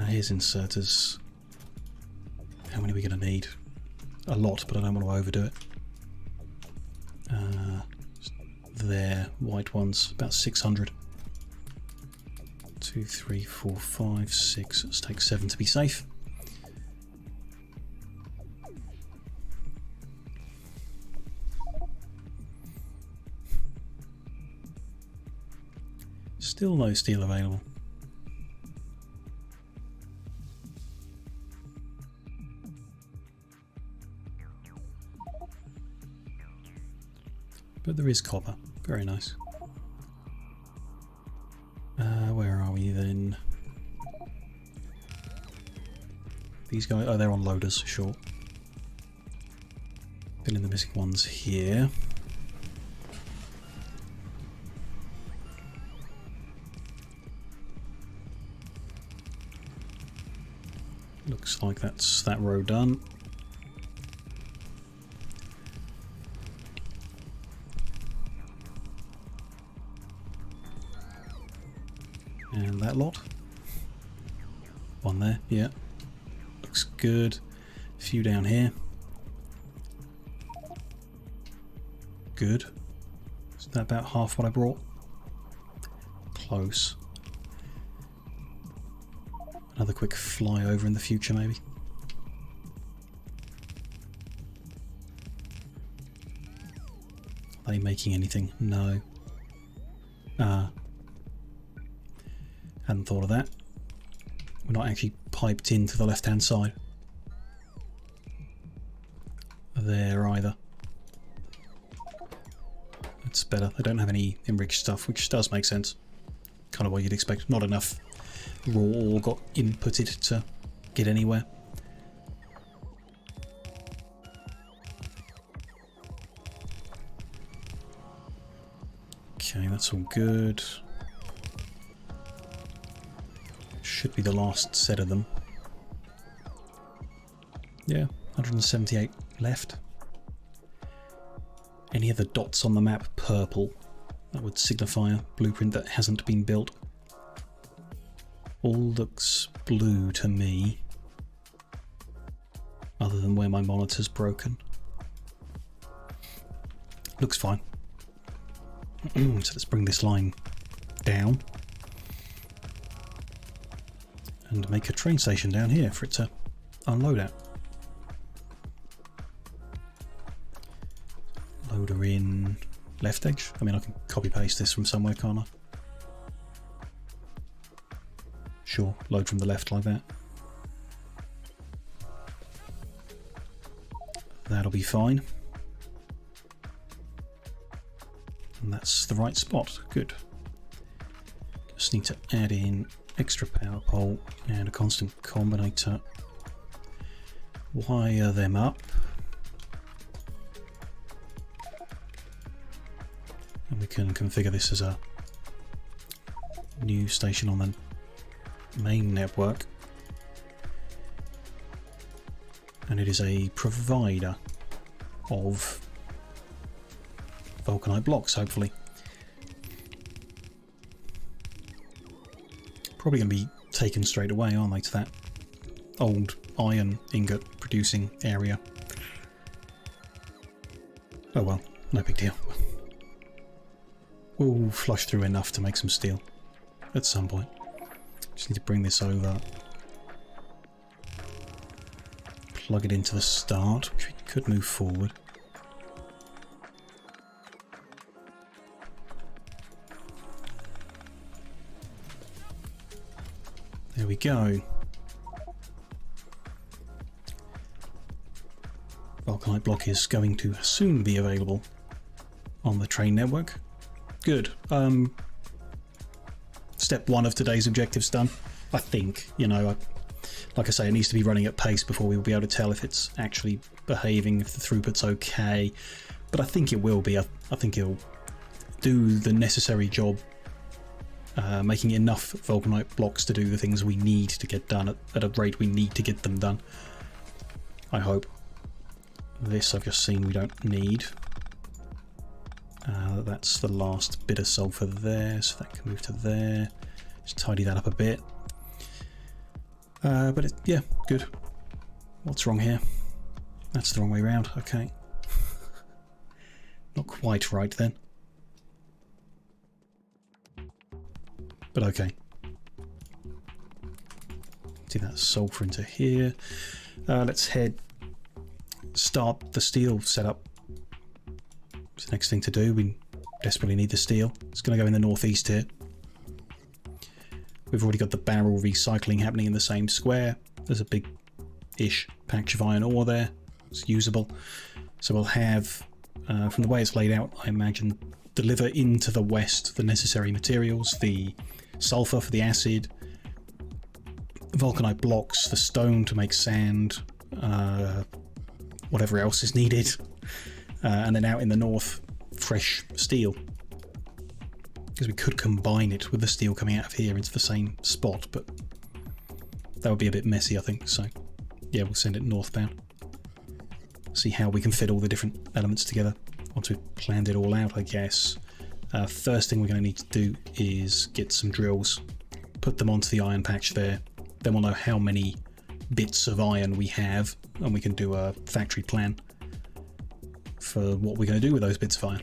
Here's inserters. How many are we going to need? A lot, but I don't want to overdo it. There, white ones, about 600. 2, 3, 4, 5, 6. Let's take 7 to be safe. Still no steel available. But there is copper. Very nice. Where are we then? These guys, oh, they're on loaders, sure. Fill in the missing ones here. Looks like that's that row done. And that lot. One there, yeah. Looks good. A few down here. Good. Is that about half what I brought? Close. Another quick flyover in the future, maybe. Are they making anything? No. Hadn't thought of that. We're not actually piped into the left-hand side there either. That's better. They don't have any enriched stuff, which does make sense. Kind of what you'd expect. Not enough raw ore got inputted to get anywhere. Okay, that's all good. Should be the last set of them. Yeah, 178 left. Any of the dots on the map purple? That would signify a blueprint that hasn't been built. All looks blue to me, other than where my monitor's broken. Looks fine. So let's bring this line down and make a train station down here for it to unload at. Loader in left edge. I mean, I can copy paste this from somewhere, can't I? Sure, load from the left like that. That'll be fine. And that's the right spot. Good. Just need to add in extra power pole and a constant combinator. Wire them up. And we can configure this as a new station on the main network. And it is a provider of vulcanite blocks, hopefully. Probably going to be taken straight away, aren't they, to that old iron ingot producing area. Oh well, no big deal. We'll flush through enough to make some steel at some point. Just need to bring this over. Plug it into the start, which we could move forward. There we go. Vulcanite block is going to soon be available on the train network. Good. Step 1 of today's objectives done. I think, you know, like I say, it needs to be running at pace before we will be able to tell if it's actually behaving, if the throughput's okay. But I think it will be. I think it'll do the necessary job, making enough vulcanite blocks to do the things we need to get done at a rate we need to get them done. I hope. This I've just seen we don't need. That's the last bit of sulfur there, so that can move to there. Just tidy that up a bit. But yeah, good. What's wrong here? That's the wrong way around. Okay. Not quite right then. But okay. Do that sulfur into here. Let's start the steel setup. It's the next thing to do. We desperately need the steel. It's going to go in the northeast here. We've already got the barrel recycling happening in the same square. There's a big-ish patch of iron ore there. It's usable. So we'll have, from the way it's laid out, I imagine, deliver into the west the necessary materials, the sulfur for the acid, vulcanite blocks, the stone to make sand, whatever else is needed, and then out in the north, fresh steel. Because we could combine it with the steel coming out of here into the same spot, but that would be a bit messy, I think. So yeah, we'll send it northbound. See how we can fit all the different elements together once we've planned it all out, I guess. First thing we're going to need to do is get some drills, put them onto the iron patch there. Then we'll know how many bits of iron we have, and we can do a factory plan for what we're going to do with those bits of iron.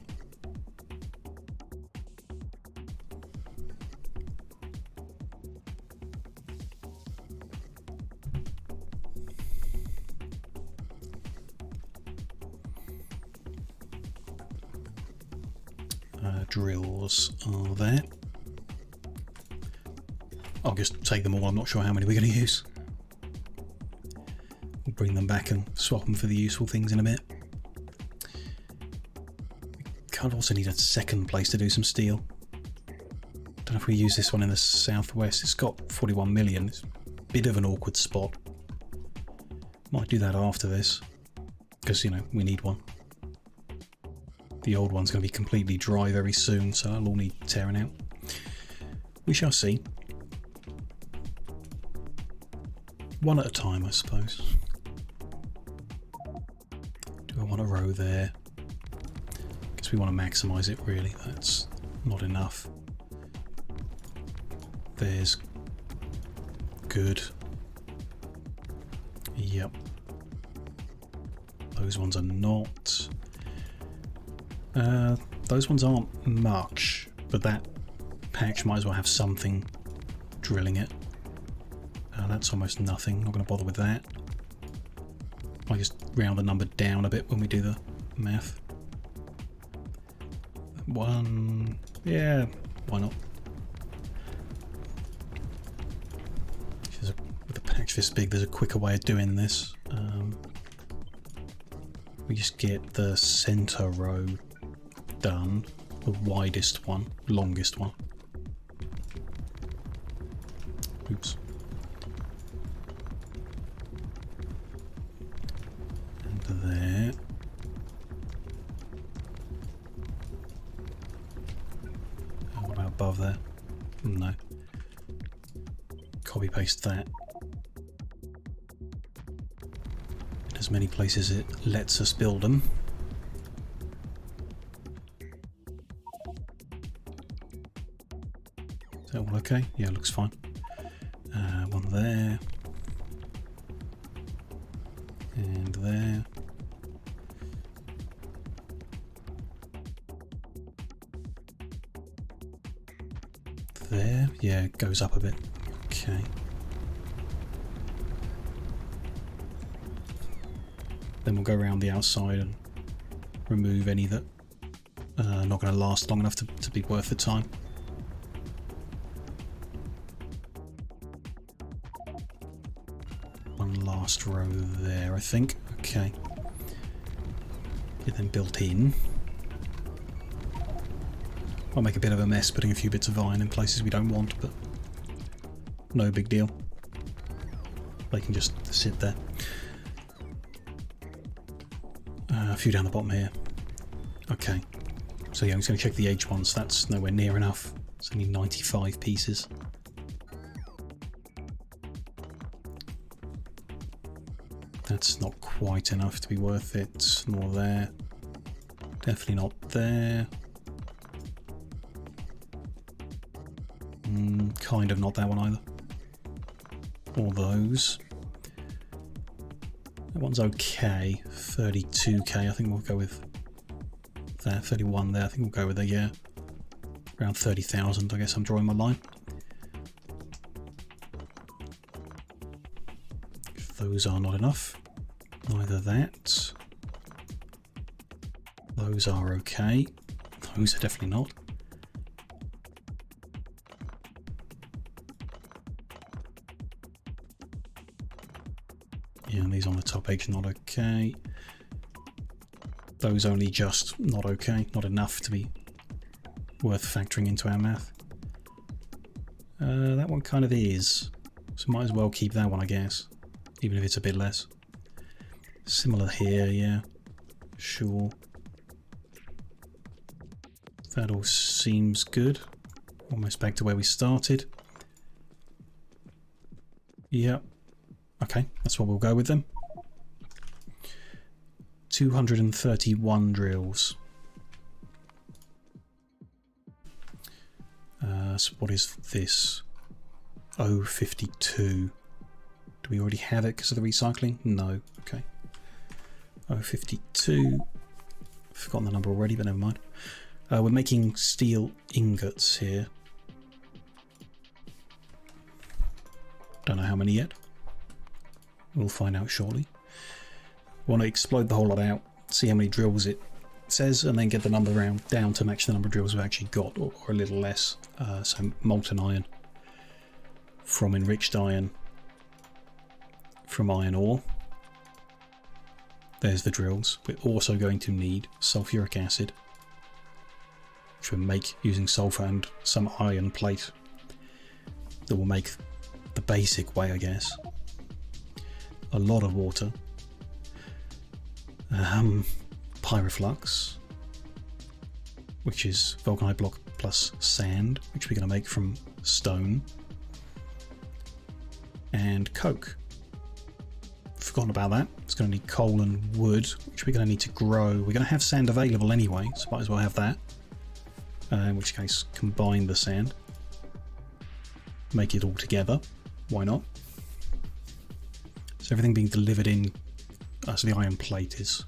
Drills are there. I'll just take them all. I'm not sure how many we're going to use. We'll bring them back and swap them for the useful things in a bit. We kind of also need a second place to do some steel. Don't know if we use this one in the southwest. It's got 41 million. It's a bit of an awkward spot. Might do that after this, because, you know, we need one. The old one's going to be completely dry very soon, so that'll all need tearing out. We shall see. One at a time, I suppose. Do I want a row there? Because we want to maximise it, really. That's not enough. There's good. Yep. Those ones are not. Those ones aren't much, but that patch might as well have something drilling it. That's almost nothing. Not going to bother with that. I just round the number down a bit when we do the math. One, yeah, why not? With a patch this big, there's a quicker way of doing this. We just get the center row done, the widest one, longest one. Oops. And there. What about above there? No. copy paste that. In as many places it lets us build them. Is that all okay? Yeah, looks fine. One there. And there. There. Yeah, it goes up a bit. Okay. Then we'll go around the outside and remove any that are not going to last long enough to be worth the time. One last row there, I think. Okay. Get them built in. I'll make a bit of a mess putting a few bits of iron in places we don't want, but no big deal. They can just sit there. A few down the bottom here. Okay. So yeah, I'm just going to check the age ones. That's nowhere near enough. It's only 95 pieces. That's not quite enough to be worth it. Nor there. Definitely not there. Kind of not that one either. Or those. That one's okay. 32k, I think we'll go with that. 31 there, I think we'll go with that, yeah. Around 30,000, I guess I'm drawing my line. If those are not enough, neither that. Those are okay. Those are definitely not. Yeah, and these on the top edge not okay. Those only just not okay, not enough to be worth factoring into our math. That one kind of is, so might as well keep that one, I guess, even if it's a bit less. Similar here, yeah, sure. That all seems good. Almost back to where we started. Yep. Okay, that's what we'll go with them. 231 drills. So what is this? 052. Do we already have it because of the recycling? No. Okay. 052. I've forgotten the number already, but never mind. We're making steel ingots here. Don't know how many yet. We'll find out shortly. Want to explode the whole lot out, see how many drills it says, and then get the number down to match the number of drills we've actually got, or a little less. So molten iron from enriched iron from iron ore. There's the drills. We're also going to need sulfuric acid, which we'll make using sulfur and some iron plate that will make the basic way, I guess. A lot of water. Pyroflux, which is vulcanite block plus sand, which we're going to make from stone. And coke. Forgotten about that. It's going to need coal and wood, which we're going to need to grow. We're going to have sand available anyway, so might as well have that. In which case, combine the sand. Make it all together. Why not? So everything being delivered in, so the iron plate is,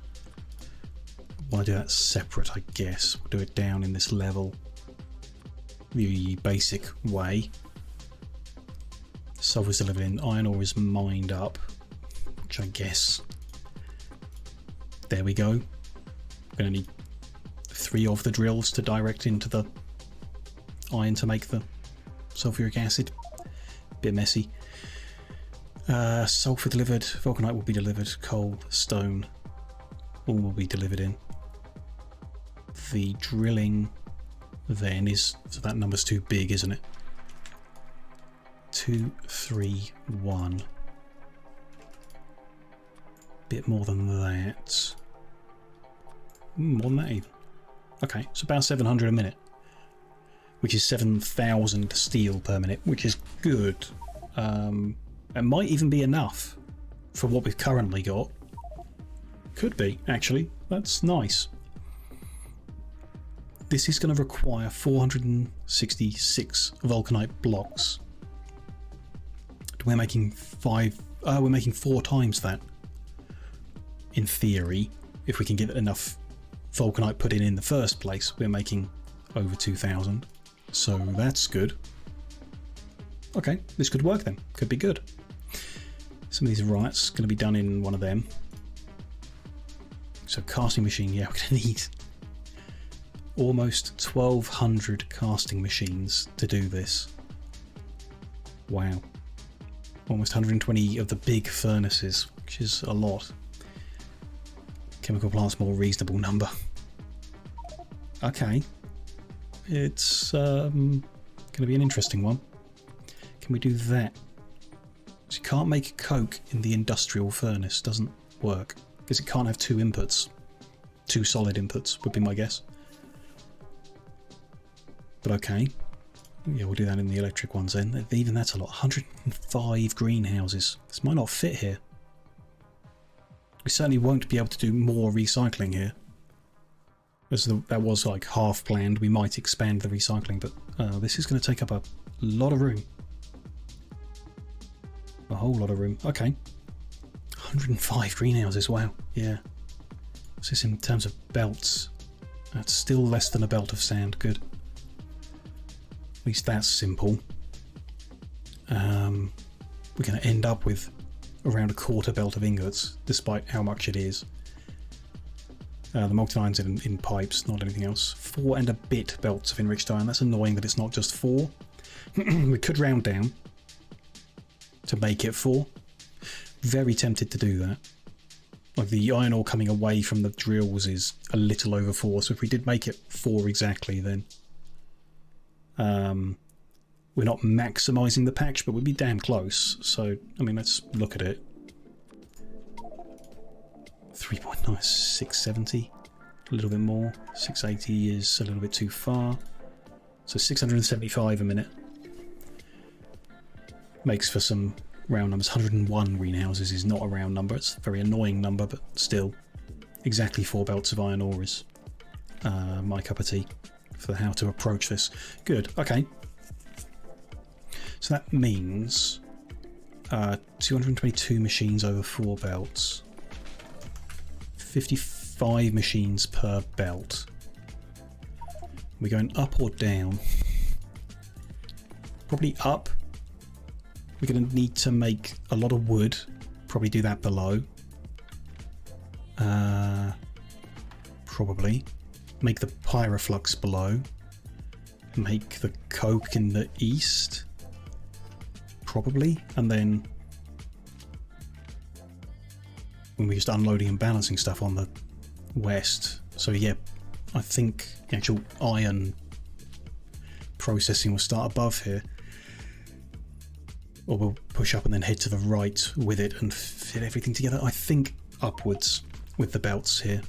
I want to do that separate, I guess. We'll do it down in this level, the basic way. Sulfur is delivered in, iron ore is mined up, which I guess, there we go. We're going to need 3 of the drills to direct into the iron to make the sulfuric acid. Bit messy. Sulfur delivered, vulcanite will be delivered, coal, stone, all will be delivered in. The drilling then is, so that number's too big, isn't it? 2, 3, 1. Bit more than that. More than that even. Okay, it's about 700 a minute, which is 7,000 steel per minute, which is good. It might even be enough for what we've currently got. Could be, actually. That's nice. This is going to require 466 vulcanite blocks. We're making we're making 4 times that. In theory, if we can get enough vulcanite put in the first place, we're making over 2,000. So that's good. Okay, this could work then. Could be good. Some of these riots going to be done in one of them. So casting machine, yeah, we're going to need almost 1,200 casting machines to do this. Wow. Almost 120 of the big furnaces, which is a lot. Chemical plant's more reasonable number. Okay. It's going to be an interesting one. Can we do that? So you can't make coke in the industrial furnace. Doesn't work. Because it can't have 2 inputs. 2 solid inputs would be my guess. But okay. Yeah, we'll do that in the electric ones then. Even that's a lot. 105 greenhouses. This might not fit here. We certainly won't be able to do more recycling here. As that was like half planned. We might expand the recycling, but this is going to take up a lot of room. A whole lot of room. Okay. 105 greenhouses. Wow. Yeah. What's this in terms of belts? That's still less than a belt of sand. Good. At least that's simple. We're going to end up with around a quarter belt of ingots, despite how much it is. The multi-iron's in pipes, not anything else. 4 and a bit belts of enriched iron. That's annoying that it's not just 4. We could round down to make it 4. Very tempted to do that. Like the iron ore coming away from the drills is a little over 4, so if we did make it 4 exactly, then we're not maximising the patch, but we'd be damn close. So, I mean, let's look at it. 3.9, 670, a little bit more. 680 is a little bit too far. So 675 a minute. Makes for some round numbers. 101 greenhouses is not a round number. It's a very annoying number, but still. Exactly 4 belts of iron ore is my cup of tea for how to approach this. Good, okay. So that means 222 machines over 4 belts. 55 machines per belt. We're going up or down? Probably up. We're going to need to make a lot of wood. Probably do that below. Probably. Make the pyroflux below. Make the coke in the east. Probably. And then when we're just unloading and balancing stuff on the west. So yeah, I think the actual iron processing will start above here. Or we'll push up and then head to the right with it and fit everything together. I think upwards with the belts here.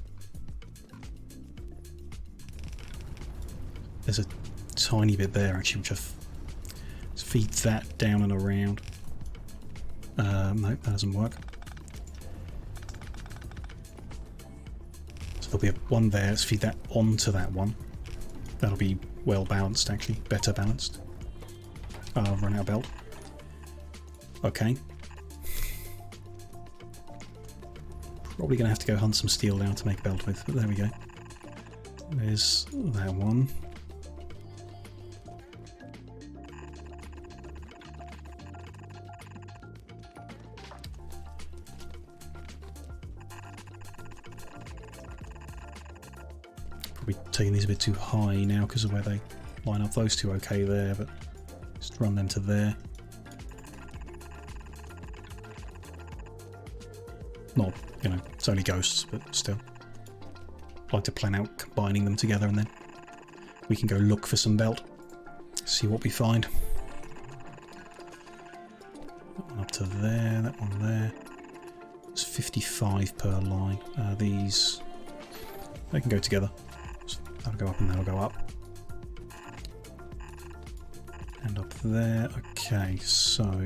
There's a tiny bit there actually, which let's feed that down and around. No, that doesn't work. So there'll be one there. Let's feed that onto that one. That'll be well balanced actually, better balanced. Run out of belt. Okay. Probably going to have to go hunt some steel down to make a belt with, but there we go. There's that one. Probably taking these a bit too high now because of where they line up. Those two okay there, but just run them to there. Not, you know, it's only ghosts, but still. I'd like to plan out combining them together and then we can go look for some belt. See what we find. That one up to there, that one there. It's 55 per line. These, they can go together. So that'll go up and that'll go up. And up there. Okay, so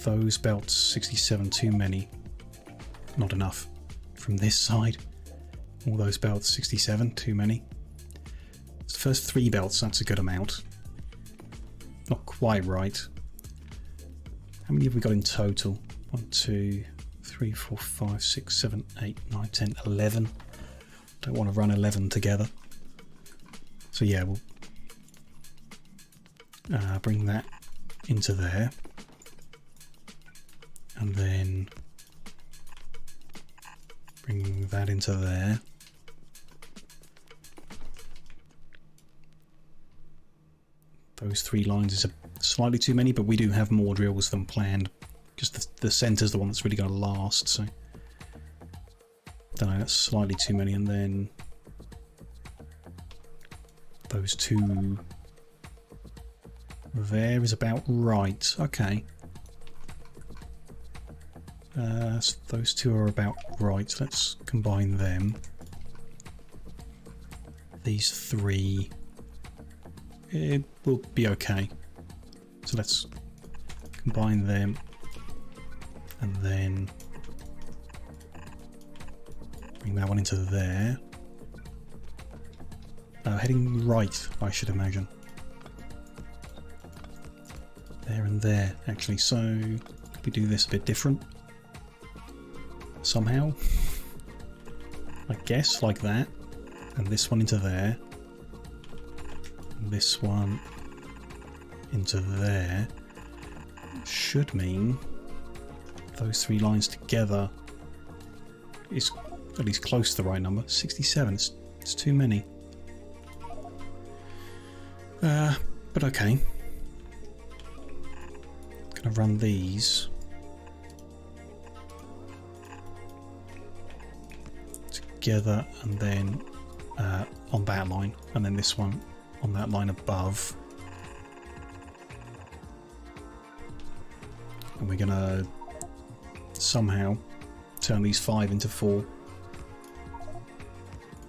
those belts, 67, too many. Not enough. From this side, all those belts, 67, too many. It's the first 3 belts, that's a good amount. Not quite right. How many have we got in total? 1, 2, 3, 4, 5, 6, 7, 8, 9, 10, 11. Don't want to run 11 together. So yeah, we'll bring that into there. And then bring that into there. Those 3 lines is slightly too many, but we do have more drills than planned. Just the centre's the one that's really going to last, so don't know, that's slightly too many. And then those 2 there is about right. Okay. So those 2 are about right. Let's combine them. These 3, it will be okay. So let's combine them and then bring that one into there. Heading right, I should imagine. There and there, actually. So could we do this a bit different? Somehow, I guess, like that, and this one into there, and this one into there. Should mean those 3 lines together is at least close to the right number. 67, it's too many. But okay. Gonna run these together and then on that line, and then this one on that line above. And we're gonna somehow turn these 5 into 4. I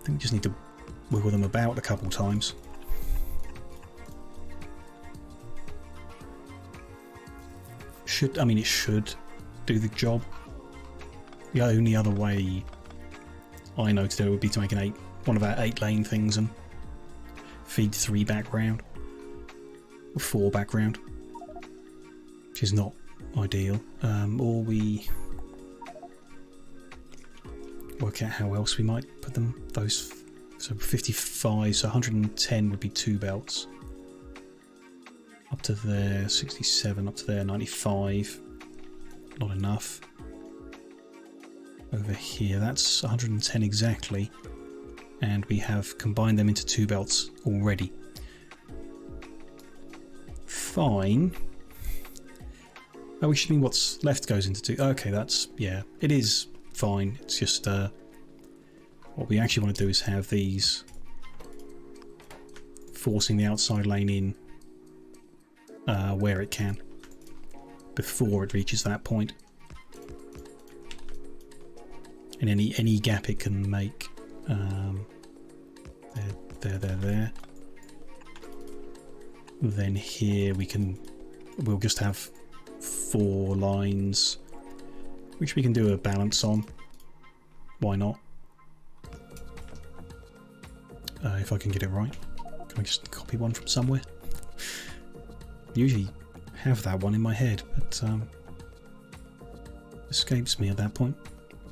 think we just need to wiggle them about a couple times. It should do the job. The only other way I know to do it would be to make one of our 8-lane things and feed 3 background or 4 background, which is not ideal. Or we work out how else we might put them. Those, so 55, so 110 would be 2 belts. Up to there, 67, up to there, 95. Not enough. Over here, that's 110 exactly. And we have combined them into 2 belts already. Fine. Oh, we should mean what's left goes into 2. Okay, that's, yeah, it is fine. It's just, what we actually want to do is have these forcing the outside lane in where it can, before it reaches that point. And any gap it can make, there. Then here we'll just have 4 lines, which we can do a balance on. Why not? If I can get it right. Can I just copy one from somewhere? Usually have that one in my head, but escapes me at that point.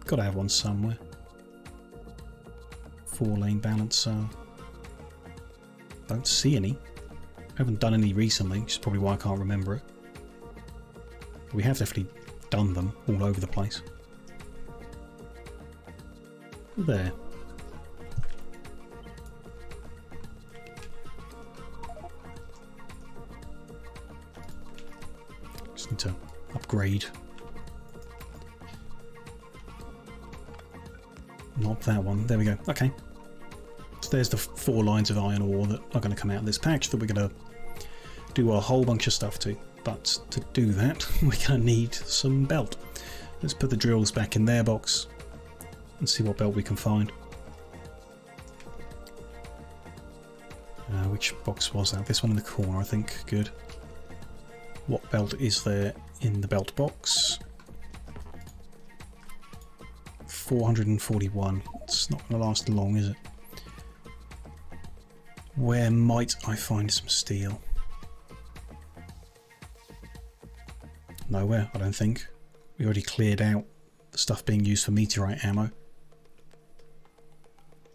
Gotta have one somewhere. 4-lane balancer. Don't see any. Haven't done any recently, which is probably why I can't remember it. But we have definitely done them all over the place. There. Just need to upgrade. Not that one. There we go. Okay. So there's the 4 lines of iron ore that are going to come out of this patch that we're going to do a whole bunch of stuff to. But to do that, we're going to need some belt. Let's put the drills back in their box and see what belt we can find. Which box was that? This one in the corner, I think. Good. What belt is there in the belt box. 441. It's not going to last long, is it? Where might I find some steel? Nowhere, I don't think. We already cleared out the stuff being used for meteorite ammo.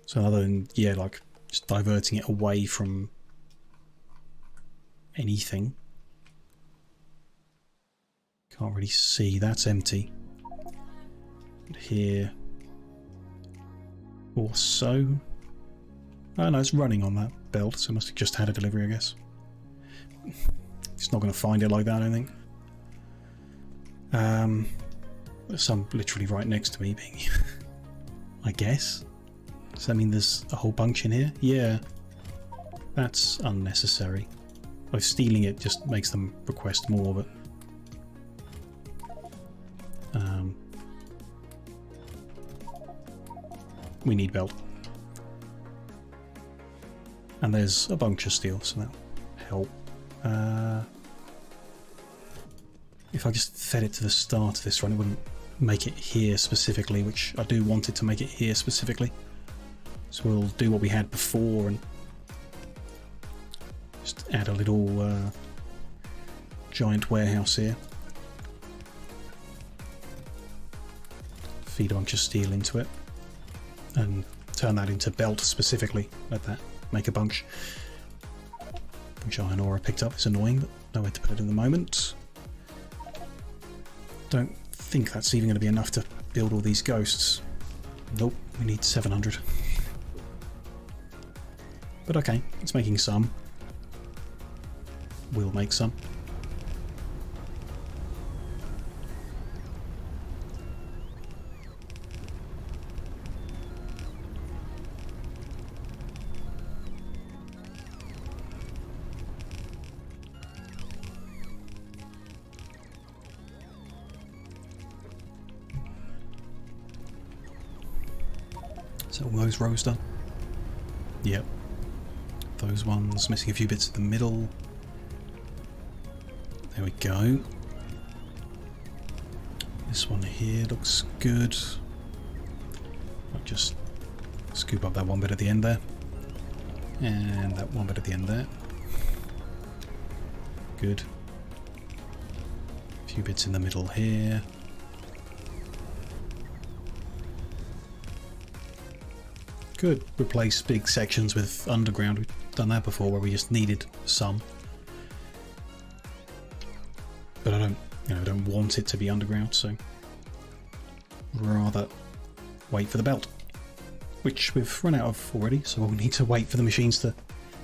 So other than, yeah, like just diverting it away from anything. Can't really see. That's empty. But here also. Oh no, it's running on that belt, so it must have just had a delivery, I guess. It's not going to find it like that, I don't think. There's some literally right next to me being I guess. Does that mean there's a whole bunch in here? Yeah. That's unnecessary. Like, stealing it just makes them request more, but we need belt. And there's a bunch of steel, so that'll help. If I just fed it to the start of this run, it wouldn't make it here specifically, which I do want it to make it here specifically. So we'll do what we had before and just add a little giant warehouse here. Feed a bunch of steel into it and turn that into belt specifically. Let that make a bunch. Which iron ore I picked up is annoying, but nowhere to put it in the moment. Don't think that's even going to be enough to build all these ghosts. Nope, we need 700. But okay, it's making some. We'll make some. So all those rows done? Yep. Those ones missing a few bits in the middle. There we go. This one here looks good. I'll just scoop up that one bit at the end there. And that one bit at the end there. Good. A few bits in the middle here. Could replace big sections with underground. We've done that before where we just needed some. But I don't want it to be underground, so rather wait for the belt. Which we've run out of already, so we'll need to wait for the machines to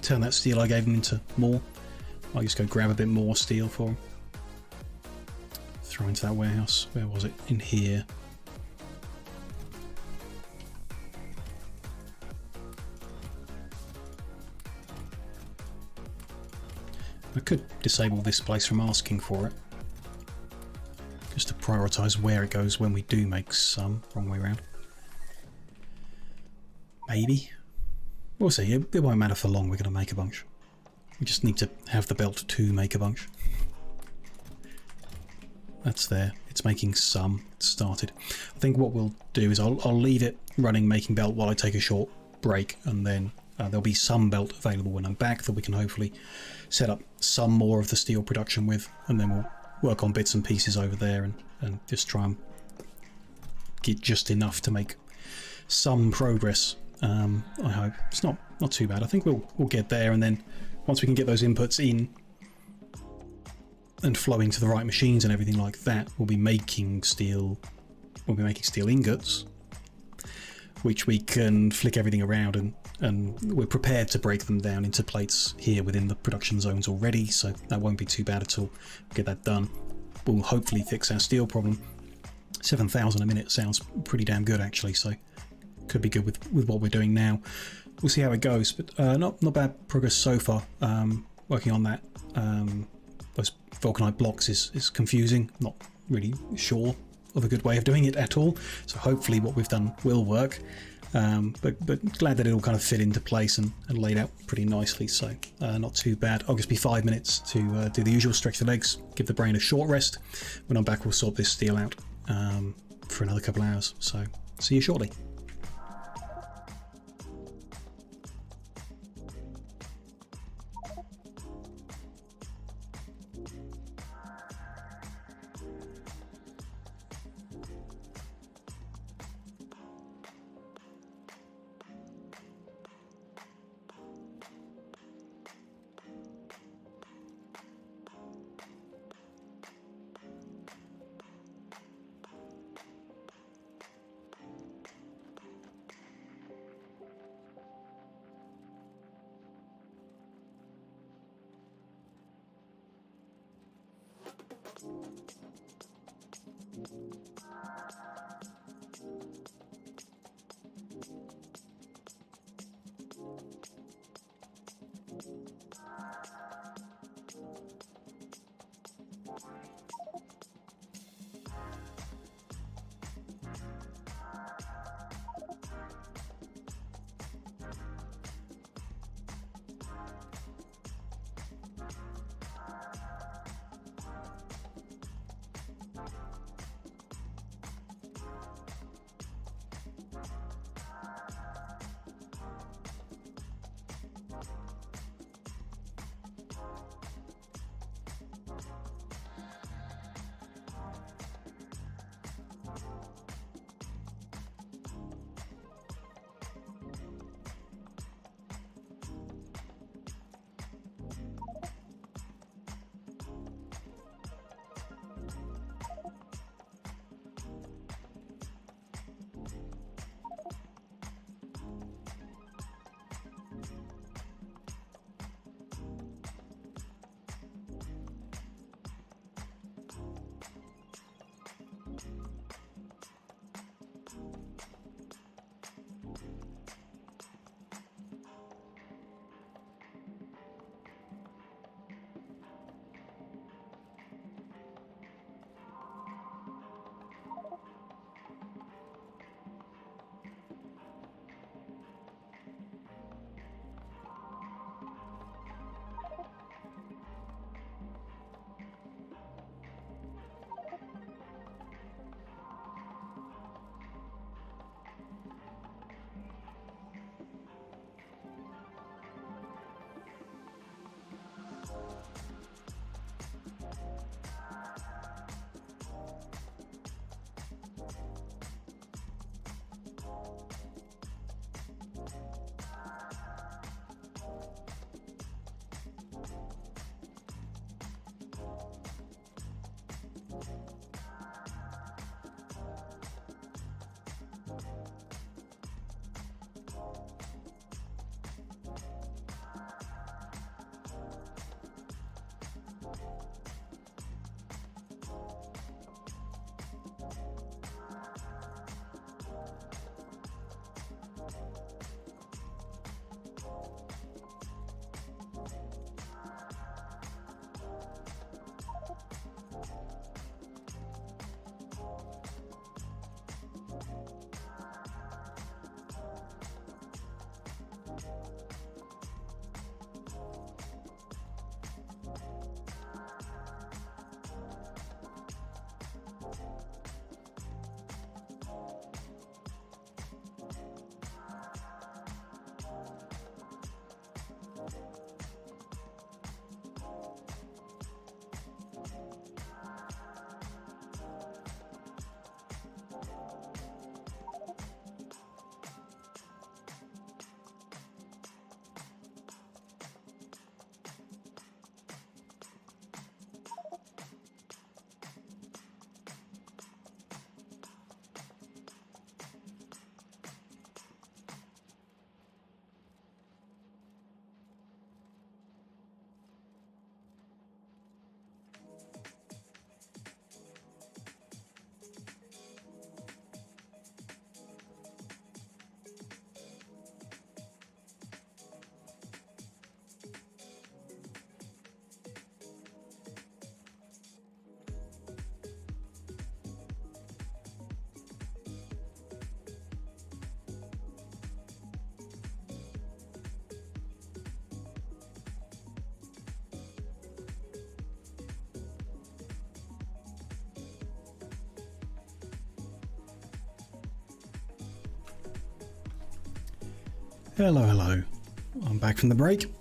turn that steel I gave them into more. I'll just go grab a bit more steel for them. Throw into that warehouse. Where was it? In here. I could disable this place from asking for it, just to prioritise where it goes when we do make some. Wrong way around. Maybe. We'll see. It won't matter for long. We're going to make a bunch. We just need to have the belt to make a bunch. That's there. It's making some. It's started. I think what we'll do is I'll leave it running, making belt while I take a short break, and then there'll be some belt available when I'm back that we can hopefully set up some more of the steel production with, and then we'll work on bits and pieces over there and just try and get just enough to make some progress. I hope it's not too bad. I think we'll get there, and then once we can get those inputs in and flowing to the right machines and everything like that, we'll be making steel. We'll be making steel ingots, which we can flick everything around, and we're prepared to break them down into plates here within the production zones already, so that won't be too bad at all. We'll get that done. We'll hopefully fix our steel problem. 7,000 a minute sounds pretty damn good actually, so could be good with what we're doing now. We'll see how it goes, but not bad progress so far. Working on that. Those vulcanite blocks is confusing. Not really sure of a good way of doing it at all. So hopefully what we've done will work. But glad that it all kind of fit into place and laid out pretty nicely. So not too bad. I'll just be 5 minutes to do the usual, stretch the legs, give the brain a short rest. When I'm back, we'll sort this steel out for another couple of hours. So see you shortly. Hello, hello. I'm back from the break.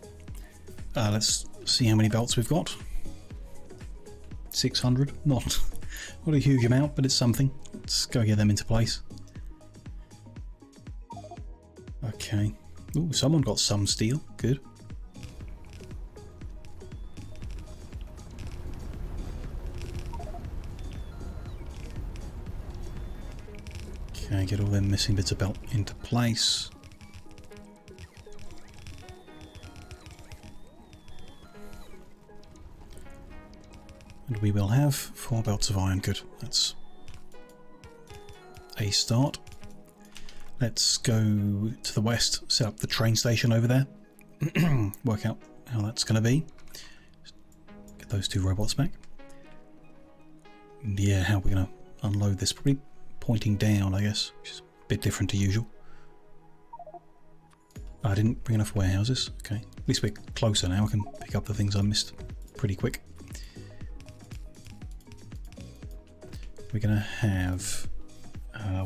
Let's see how many belts we've got. 600. Not a huge amount, but it's something. Let's go get them into place. Okay. Ooh, someone got some steel. Good. Okay, get all them missing bits of belt into place. And we will have 4 belts of iron. Good. That's a start. Let's go to the west, set up the train station over there. Work out how that's going to be. Get those 2 robots back. And yeah, how are we going to unload this? Probably pointing down, I guess, which is a bit different to usual. I didn't bring enough warehouses. Okay, at least we're closer now. I can pick up the things I missed pretty quick. We're going to have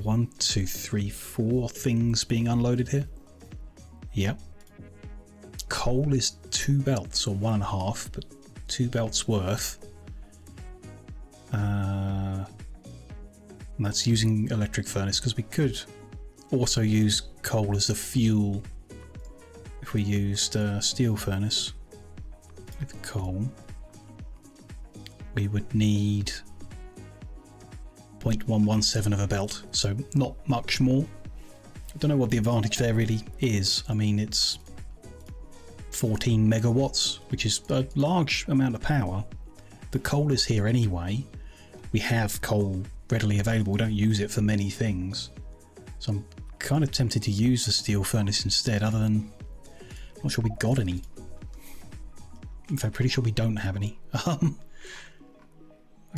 1, 2, 3, 4 things being unloaded here. Yep. Coal is 2 belts, or 1.5, but 2 belts worth. And that's using electric furnace, because we could also use coal as the fuel if we used steel furnace with coal. We would need 0.117 of a belt, so not much more. I don't know what the advantage there really is. I mean, it's 14 megawatts, which is a large amount of power. The coal is here anyway. We have coal readily available. We don't use it for many things. So I'm kind of tempted to use the steel furnace instead, other than I'm not sure we got any. In fact, pretty sure we don't have any. I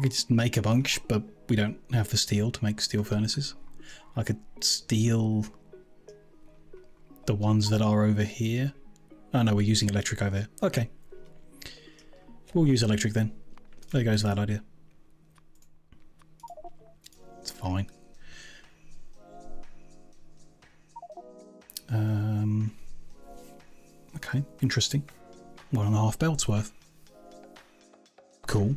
could just make a bunch, but we don't have the steel to make steel furnaces. I could steal the ones that are over here. Oh no, we're using electric over here. Okay. We'll use electric then. There goes that idea. It's fine. Okay, interesting. 1.5 belts worth. Cool.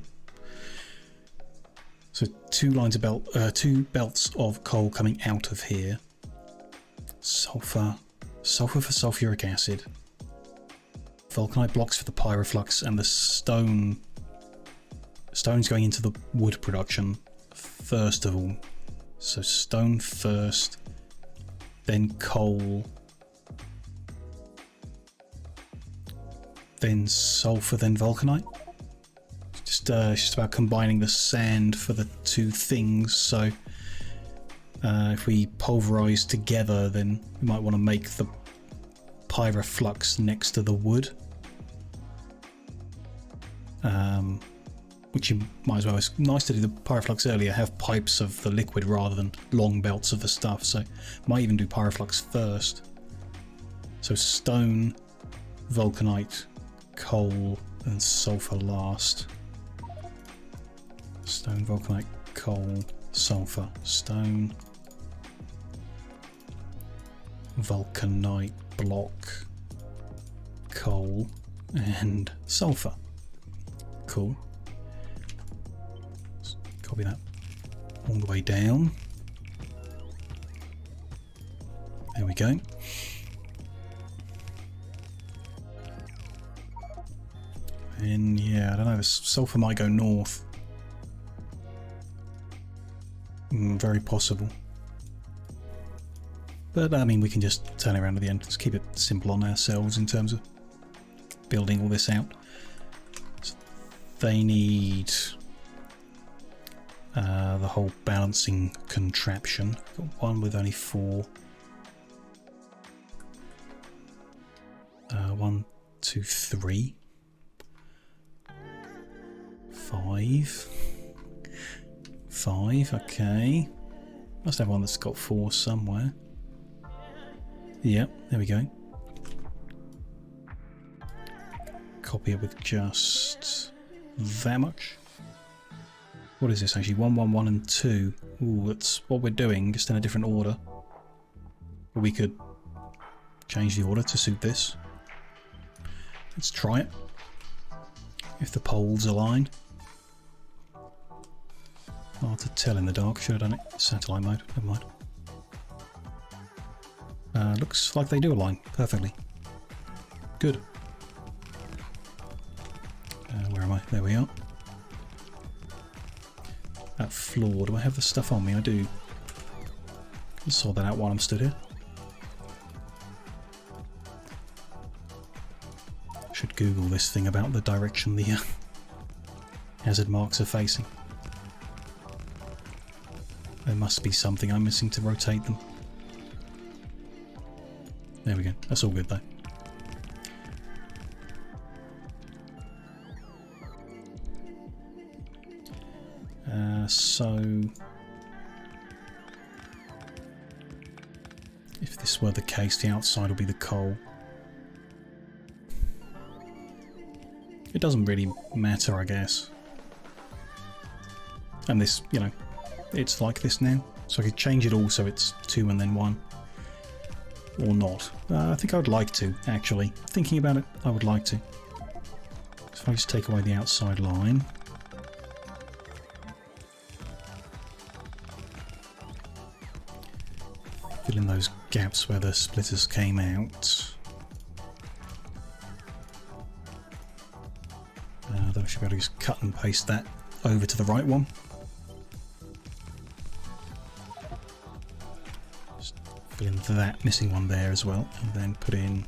So 2 lines of belt, 2 belts of coal coming out of here. Sulfur for sulfuric acid. Vulcanite blocks for the pyroflux, and the stone's going into the wood production first of all. So stone first, then coal, then sulfur, then vulcanite. It's just about combining the sand for the 2 things. So if we pulverize together, then we might want to make the pyroflux next to the wood. Which you might as well. It's nice to do the pyroflux earlier, have pipes of the liquid rather than long belts of the stuff. So might even do pyroflux first. So stone, vulcanite, coal, and sulfur last. Stone, vulcanite, coal, sulfur, stone, vulcanite block, coal, and sulfur. Cool. Let's copy that all the way down. There we go. And yeah, I don't know, the sulfur might go north. Very possible. But I mean, we can just turn it around at the end. Let's keep it simple on ourselves in terms of building all this out. So they need the whole balancing contraption. Got one with only 4. 1, 2, 3, 5. 5, okay. Must have one that's got 4 somewhere. Yep, there we go. Copy it with just that much. What is this actually? 1, 1, 1 and 2. Ooh, that's what we're doing, just in a different order. But we could change the order to suit this. Let's try it. If the poles align. Hard to tell in the dark. Should have done it satellite mode. Never mind. Looks like they do align perfectly. Good. Where am I? There we are. That floor. Do I have the stuff on me? I do. Can sort that out while I'm stood here. Should Google this thing about the direction the hazard marks are facing. There must be something I'm missing to rotate them. There we go. That's all good though. So if this were the case, the outside will be the coal. It doesn't really matter, I guess. And this, you know, it's like this now. So I could change it all so it's 2 and then 1. Or not. I think I would like to, actually. Thinking about it, I would like to. So if I just take away the outside line. Fill in those gaps where the splitters came out. Then I should be able to just cut and paste that over to the right one. Just fill in that missing one there as well, and then put in...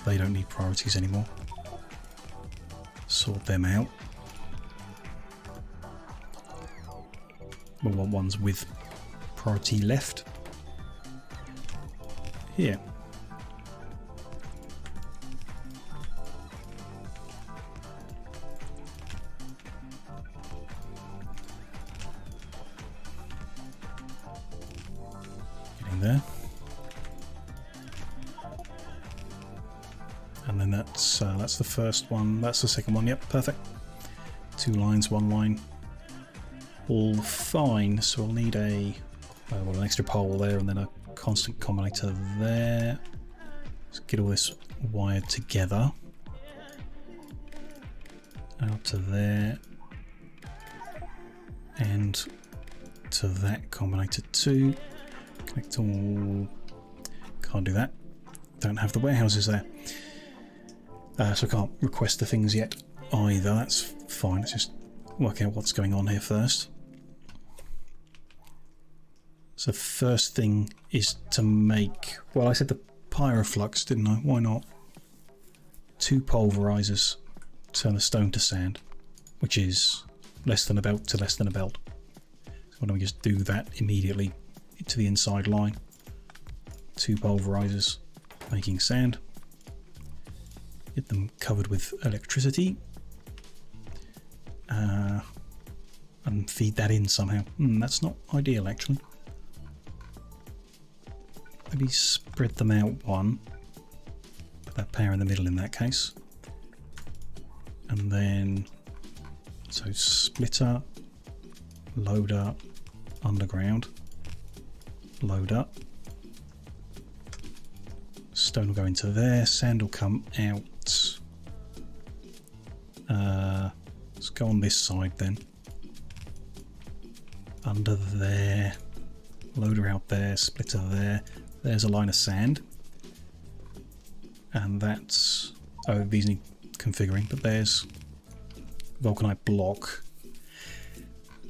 They don't need priorities anymore. Sort them out. We'll want ones with priority left. Here. Getting there. And then that's the first one. That's the second one. Yep, perfect. 2 lines, 1 line. All fine. So we'll need a well, an extra pole there, and then a constant combinator there. Let's get all this wired together. Out to there. And to that combinator too. Connect all... Can't do that. Don't have the warehouses there. So I can't request the things yet either. That's fine. Let's just work out what's going on here first. So first thing is to make... Well, I said the pyroflux, didn't I? Why not? 2 pulverizers turn the stone to sand, which is less than a belt to less than a belt. So why don't we just do that immediately to the inside line? 2 pulverizers making sand. Get them covered with electricity. And feed that in somehow. That's not ideal, actually. Maybe spread them out 1. Put that power in the middle in that case. And then... So splitter, loader, underground, loader. Stone will go into there, sand will come out. Let's go on this side then. Under there, loader out there, splitter there. There's a line of sand. And that's... Oh, these need configuring, but there's vulcanite block.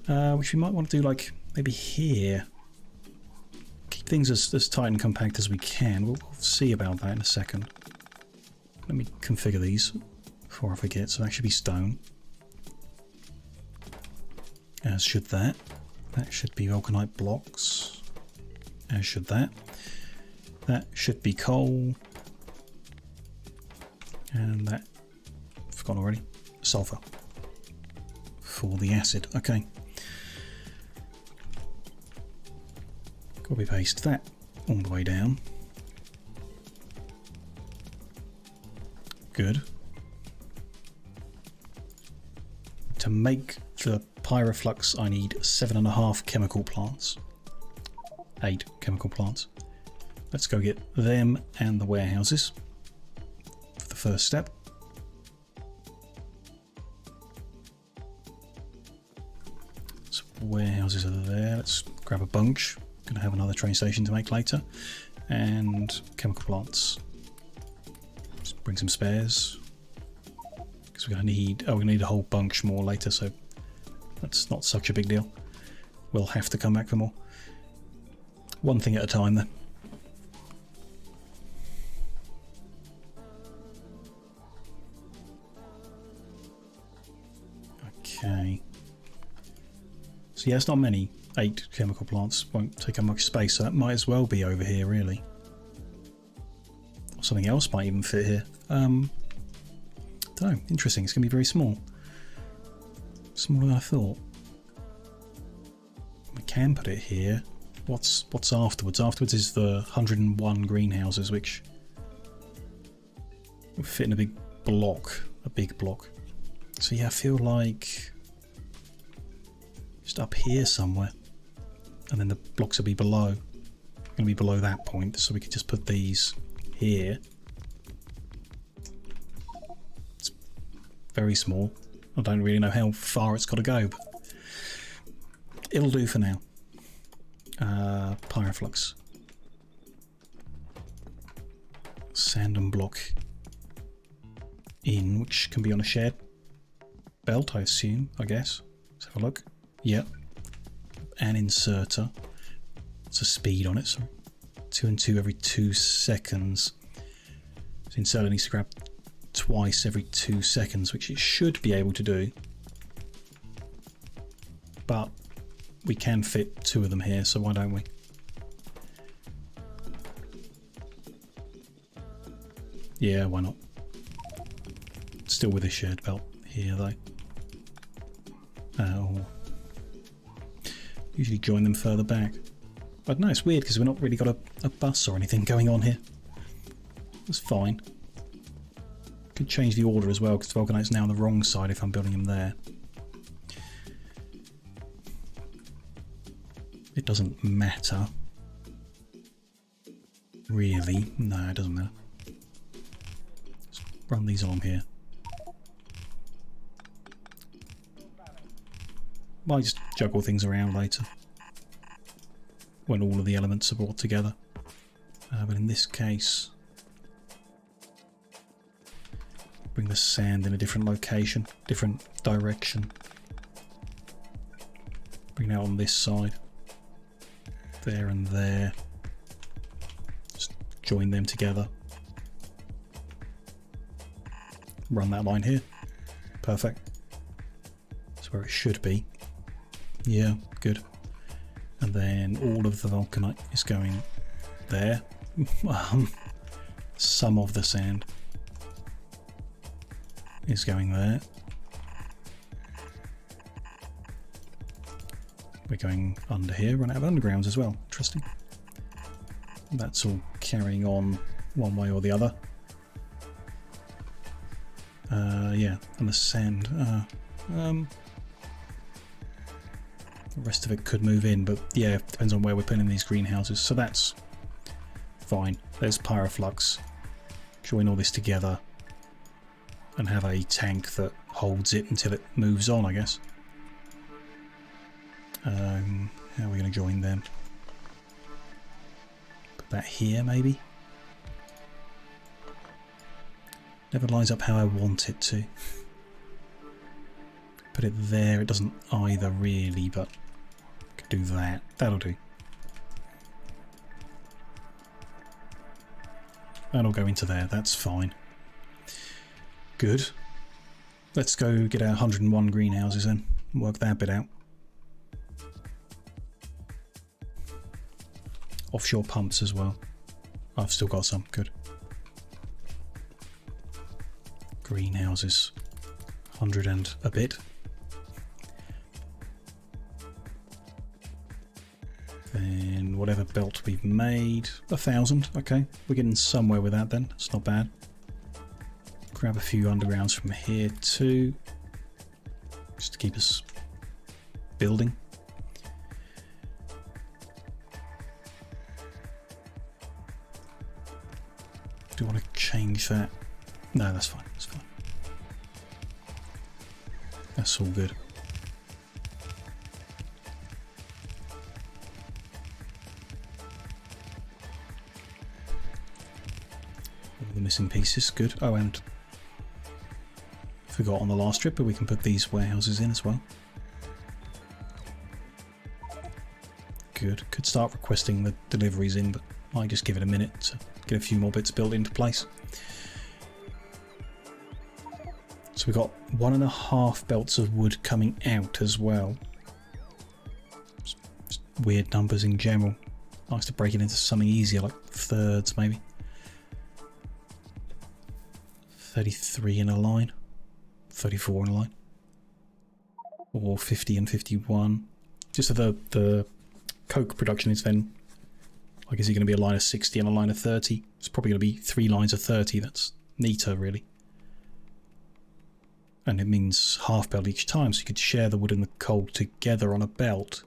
Which we might want to do like maybe here. Keep things as tight and compact as we can. We'll see about that in a second. Let me configure these before I forget. So that should be stone. As should that. That should be vulcanite blocks. As should that. That should be coal. And that, I've forgotten already, sulfur. For the acid, okay. Copy paste that all the way down. Good. To make the pyroflux I need 7.5 chemical plants. 8 chemical plants. let's go get them and the warehouses for the first step. So warehouses are there. Let's grab a bunch. Going to have another train station to make later. And chemical plants. Just bring some spares. Because we're going to need, we're going to need a whole bunch more later, so that's not such a big deal. We'll have to come back for more. One thing at a time then. Okay. So yeah, it's not many. 8 chemical plants won't take up much space, so that might as well be over here really. Or something else might even fit here. Don't know, interesting, it's going to be very small. Smaller than I thought. We can put it here. What's afterwards? Afterwards is the 101 greenhouses, which will fit in a big block. So yeah, I feel like just up here somewhere. And then the blocks will be below. Going to be below that point, so we could just put these here. It's very small. I don't really know how far it's got to go, but it'll do for now. Pyroflux. Sand and block in, which can be on a shared belt, I assume, I guess. Let's have a look. Yep. An inserter. It's a speed on it, so 2 and 2 every 2 seconds. So inserter needs to grab twice every 2 seconds, which it should be able to do. But we can fit 2 of them here, so why don't we? Yeah, why not? Still with a shared belt here though. Usually join them further back. I don't know, it's weird because we've not really got a bus or anything going on here. That's fine. Could change the order as well because Vulcanite's now on the wrong side if I'm building him there. It doesn't matter. Really? No, it doesn't matter. Let's run these on here. Might just juggle things around later when all of the elements are brought together. But in this case, bring the sand in a different location, different direction. Bring it out on this side. There and there. Just join them together. Run that line here. Perfect. That's where it should be. Yeah, good. And then all of the vulcanite is going there. Some of the sand is going there. We're going under here, run out of undergrounds as well. Interesting. That's all carrying on one way or the other. Yeah, and the sand. The rest of it could move in, but yeah, it depends on where we're putting in these greenhouses. So that's fine. There's Pyroflux. Join all this together and have a tank that holds it until it moves on, I guess. How are we going to join them? Put that here, maybe? Never lines up how I want it to. Put it there, it doesn't either really, but could do that. That'll do. That'll go into there, that's fine. Good. Let's go get our 101 greenhouses then. Work that bit out. Offshore pumps as well. I've still got some, good. Greenhouses. 100 and a bit. Then whatever belt we've made, 1,000, okay. We're getting somewhere with that then, it's not bad. Grab a few undergrounds from here too, just to keep us building. Do you want to change that? No, that's fine. That's fine. That's all good. All the missing pieces, good. Oh, and forgot on the last trip, but we can put these warehouses in as well. Good. Could start requesting the deliveries in, but might just give it a minute to get a few more bits built into place. So we've got 1.5 belts of wood coming out as well. Just weird numbers in general. Nice to break it into something easier, like thirds maybe. 33 in a line. 34 in a line. Or 50 and 51. Just so the coke production is then, like, is it going to be a line of 60 and a line of 30? It's probably going to be 3 lines of 30. That's neater, really. And it means half belt each time, so you could share the wood and the coal together on a belt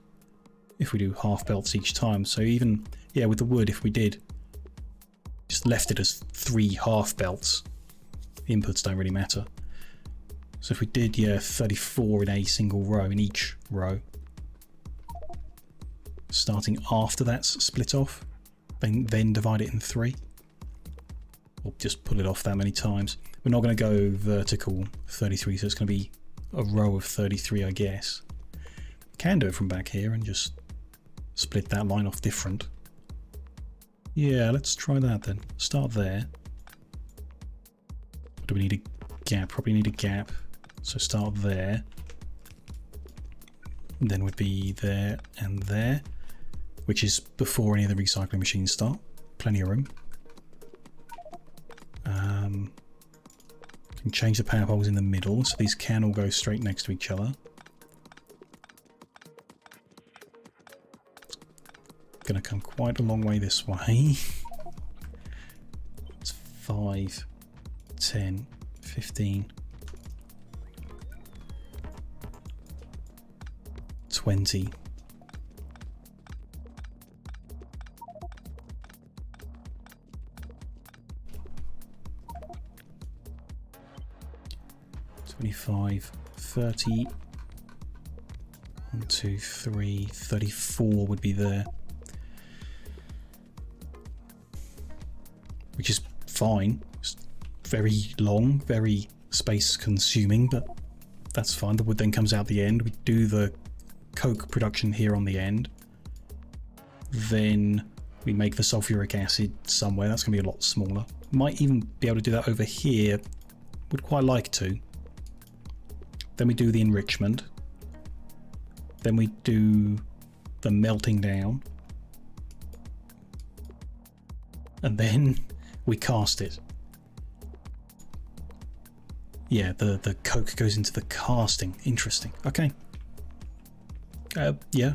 if we do half belts each time. So even, yeah, with the wood, if we did just left it as 3 half belts, inputs don't really matter. So if we did, yeah, 34 in a single row, in each row, starting after that's split off, then divide it in 3, or just pull it off that many times. We're not going to go vertical 33, so it's going to be a row of 33, I guess. Can do it from back here and just split that line off different. Yeah, let's try that then. Start there. Do we need a gap? Probably need a gap. So start there. And then would be there and there, which is before any of the recycling machines start. Plenty of room. Can change the power poles in the middle, so these can all go straight next to each other. Gonna come quite a long way this way. It's 5, 10, 15, 20. $25, 30, 1, 2, 3, 34 would be there. Which is fine. It's very long, very space consuming, but that's fine. The wood then comes out the end. We do the coke production here on the end. Then we make the sulfuric acid somewhere. That's going to be a lot smaller. Might even be able to do that over here. Would quite like to. Then we do the enrichment. Then we do the melting down. And then we cast it. Yeah, the coke goes into the casting. Interesting. Okay. Yeah.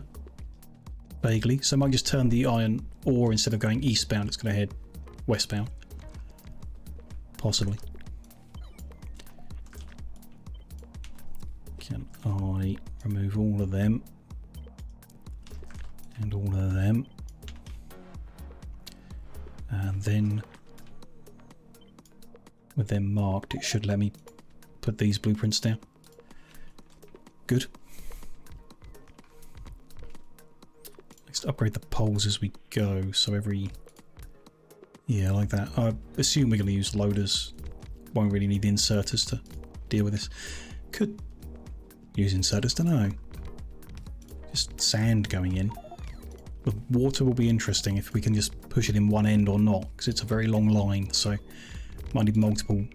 Vaguely. So I might just turn the iron ore, instead of going eastbound, it's going to head westbound. Possibly. Can I remove all of them? And all of them. And then, with them marked, it should let me put these blueprints down. Good. Next, upgrade the poles as we go, so every... Yeah, like that. I assume we're going to use loaders. Won't really need the inserters to deal with this. Could use inserters, don't know. Just sand going in. The water will be interesting if we can just push it in one end or not, because it's a very long line, so might need multiple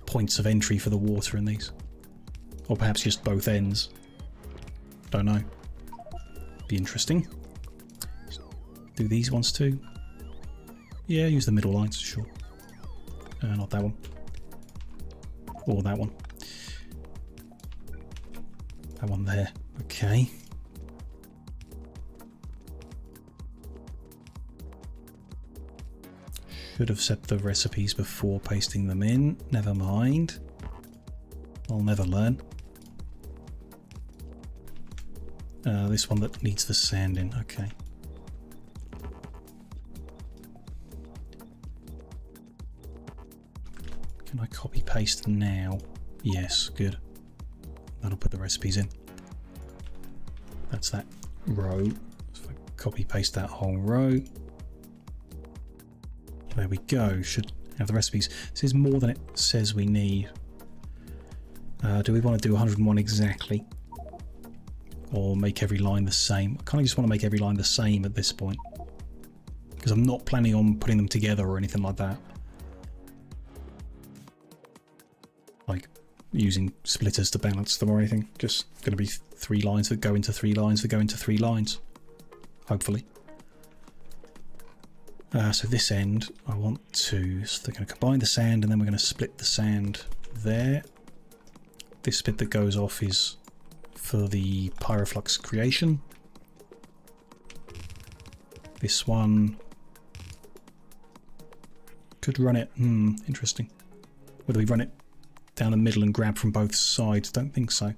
points of entry for the water in these. Or perhaps just both ends. Don't know. Be interesting. Do these ones too? Yeah, use the middle lines, sure. Not that one. Or that one. That one there. Okay. Should have set the recipes before pasting them in. Never mind. I'll never learn. This one that needs the sand in. Okay. Can I copy paste now? Yes, good. That'll put the recipes in. That's that row. So if I copy paste that whole row. There we go. Should have the recipes. This is more than it says we need. Do we want to do 101 exactly? Or make every line the same? I kind of just want to make every line the same at this point. Because I'm not planning on putting them together or anything like that. Like using splitters to balance them or anything. Just going to be 3 lines that go into 3 lines that go into 3 lines. Hopefully. So this end, I want to... So they're going to combine the sand and then we're going to split the sand there. This bit that goes off is for the pyroflux creation. This one could run it. Interesting. Whether we run it down the middle and grab from both sides, don't think so.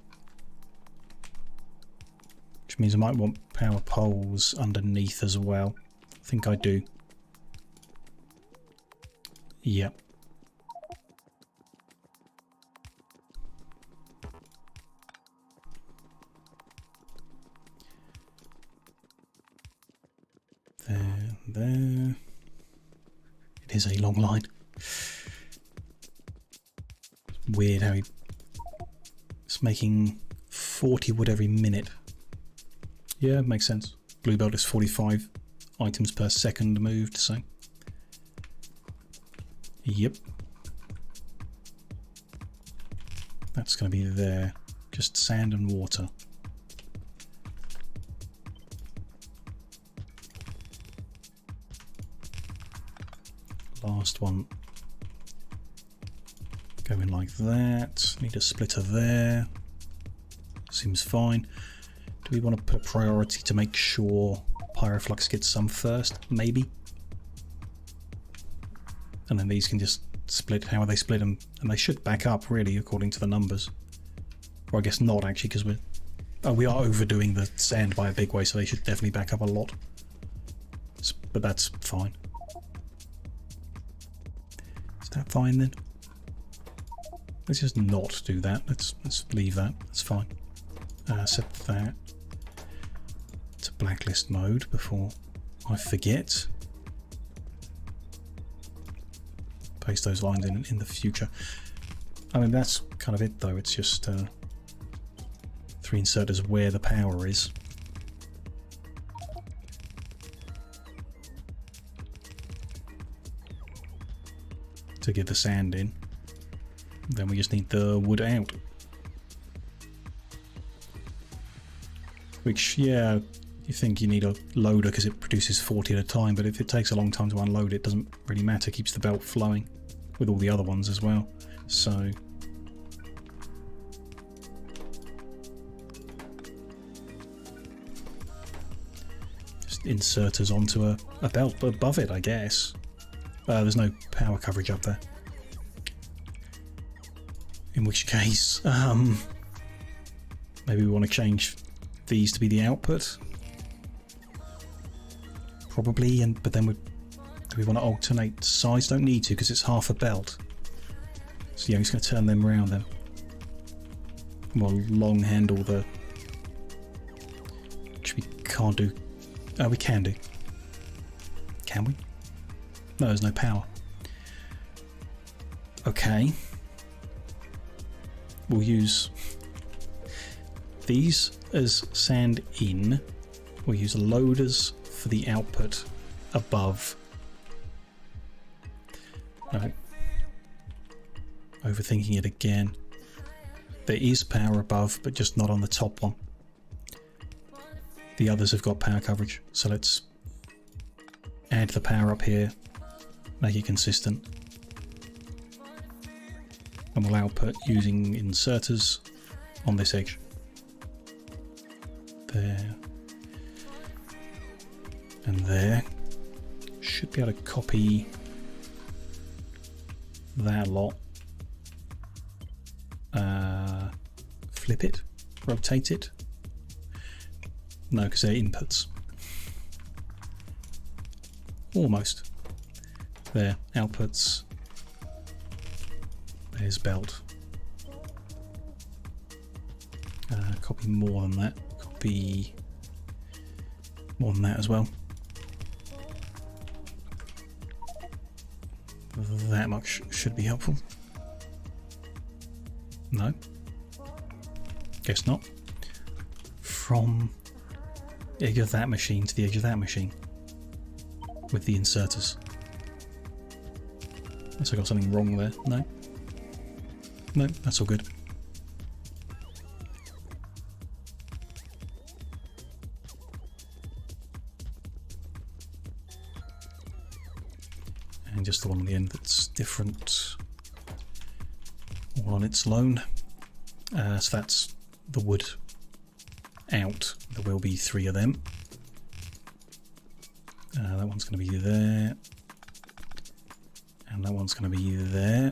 Which means I might want power poles underneath as well. I think I do. Yep. There. It is a long line. It's weird how it's making 40 wood every minute. Yeah, makes sense. Blue belt is 45 items per second moved, so. Yep. That's going to be there. Just sand and water. Last one going like that. Need a splitter there. Seems fine. Do we want to put a priority to make sure pyroflux gets some first? Maybe. And then these can just split. How they split them? And they should back up really according to the numbers. Or I guess not actually because we are overdoing the sand by a big way, so they should definitely back up a lot. But that's fine. Is that fine then? Let's just not do that. Let's leave that. That's fine. Set that to blacklist mode before I forget. Paste those lines in the future. I mean, that's kind of it though. It's just 3 inserters where the power is. To get the sand in. Then we just need the wood out. Which, yeah, you think you need a loader because it produces 40 at a time, but if it takes a long time to unload it doesn't really matter. It keeps the belt flowing with all the other ones as well. So just inserters onto a belt above it, I guess. There's no power coverage up there. In which case, maybe we want to change these to be the output. Probably, but then do we want to alternate size? Don't need to because it's half a belt. So yeah, I'm just going to turn them around then. We'll long handle the... Which we can't do. Oh, we can do. Can we? No, there's no power. Okay. We'll use these as sand in. We'll use loaders for the output above. No. Overthinking it again. There is power above, but just not on the top one. The others have got power coverage, so let's add the power up here, make it consistent. And we'll output using inserters on this edge. There. And there. Should be able to copy that lot. Flip it. Rotate it. No, because they're inputs. Almost. There. Outputs. There's belt. Copy more than that. Copy more than that as well. That much should be helpful. No. Guess not. From the edge of that machine to the edge of that machine. With the inserters. Unless I got something wrong there. No. No, that's all good. And just the one on the end that's different. All on its own. So that's the wood out. There will be 3 of them. That one's going to be there. And that one's going to be there.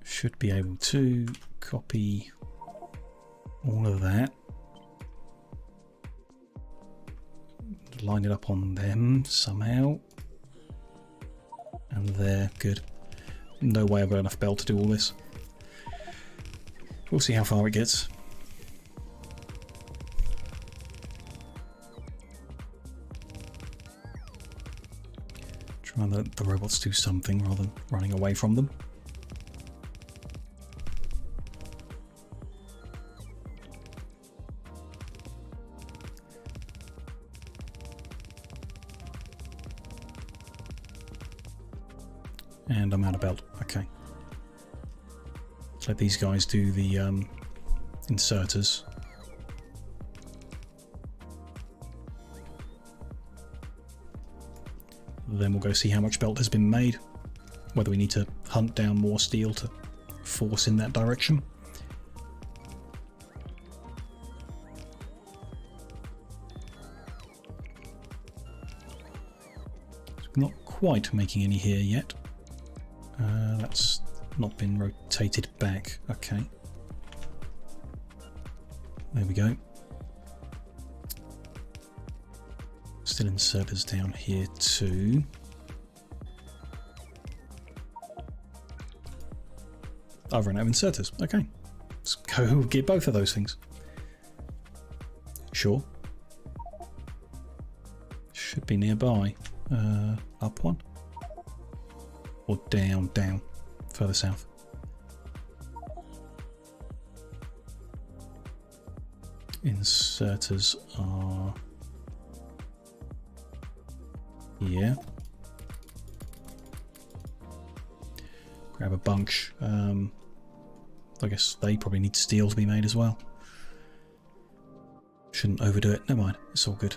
Should be able to copy all of that. Line it up on them somehow. And there, good. No way I've got enough belt to do all this. We'll see how far it gets. Try and let the robots do something rather than running away from them. And I'm out of belt. Okay. Let these guys do the inserters. Then we'll go see how much belt has been made. Whether we need to hunt down more steel to force in that direction. Not quite making any here yet. That's not been rotated back. Okay. There we go. Still inserters down here too. I've run out of inserters. Okay. Let's go get both of those things. Sure. Should be nearby. Up one. Or down, down. Further south. Inserters are... yeah. Grab a bunch. I guess they probably need steel to be made as well. Shouldn't overdo it. Never mind. It's all good.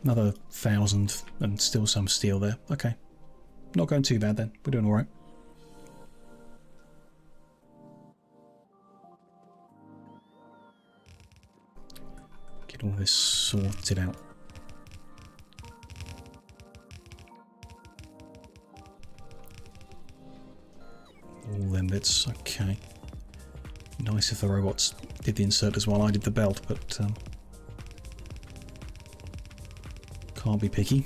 Another 1,000 and still some steel there. Okay. Not going too bad then. We're doing alright. Get all this sorted out. All them bits. Okay. Nice if the robots did the inserters while I did the belt, but can't be picky.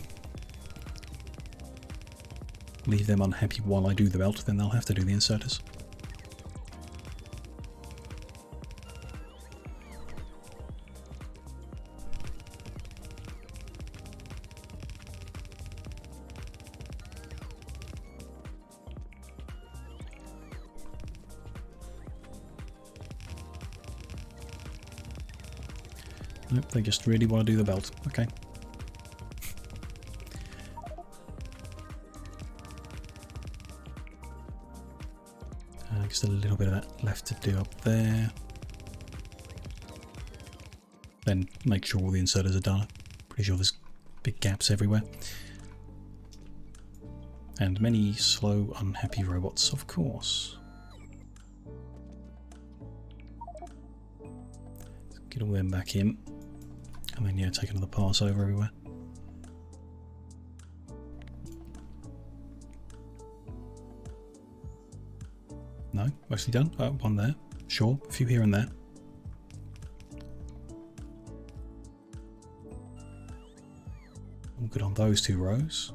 Leave them unhappy while I do the belt, then they'll have to do the inserters. Nope, they just really want to do the belt. Okay. Just a little bit of that left to do up there. Then make sure all the inserters are done. Pretty sure there's big gaps everywhere. And many slow, unhappy robots, of course. Get all them back in. And then, yeah, take another pass over everywhere. No, mostly done. One there. Sure, a few here and there. All good on those 2 rows.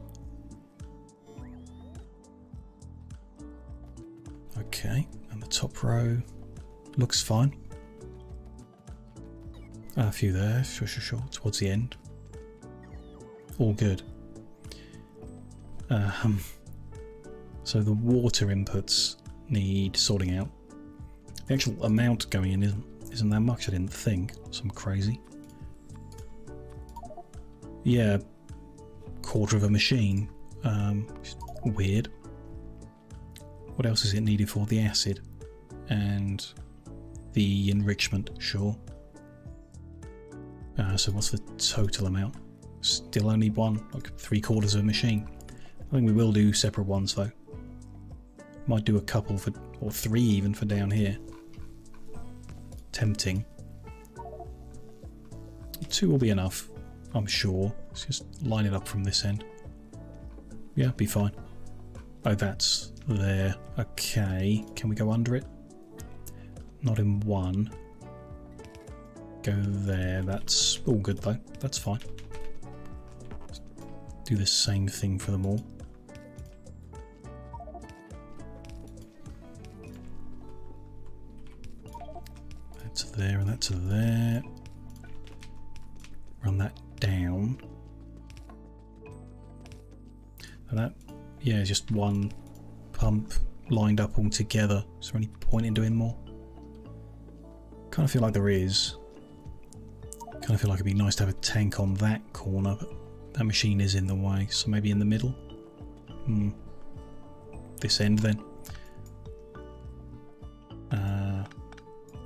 Okay, and the top row looks fine. A few there, sure, towards the end. All good. So the water inputs need sorting out. The actual amount going in isn't that much, I didn't think. Some crazy. Yeah, quarter of a machine. Weird. What else is it needed for? The acid and the enrichment, sure. So what's the total amount? Still only one, like 3/4 of a machine. I think we will do separate ones though. Might do a couple for, or 3 even for down here. Tempting. 2 will be enough, I'm sure. Let's just line it up from this end. Yeah, be fine. Oh, that's there. Okay, can we go under it? Not in one. Go there. That's all good though. That's fine. Do the same thing for them all. That's there and that's there. Run that down. And that, yeah, just one pump lined up all together. Is there any point in doing more? Kind of feel like there is. Kind of feel like it'd be nice to have a tank on that corner, but that machine is in the way, so maybe in the middle. This end then.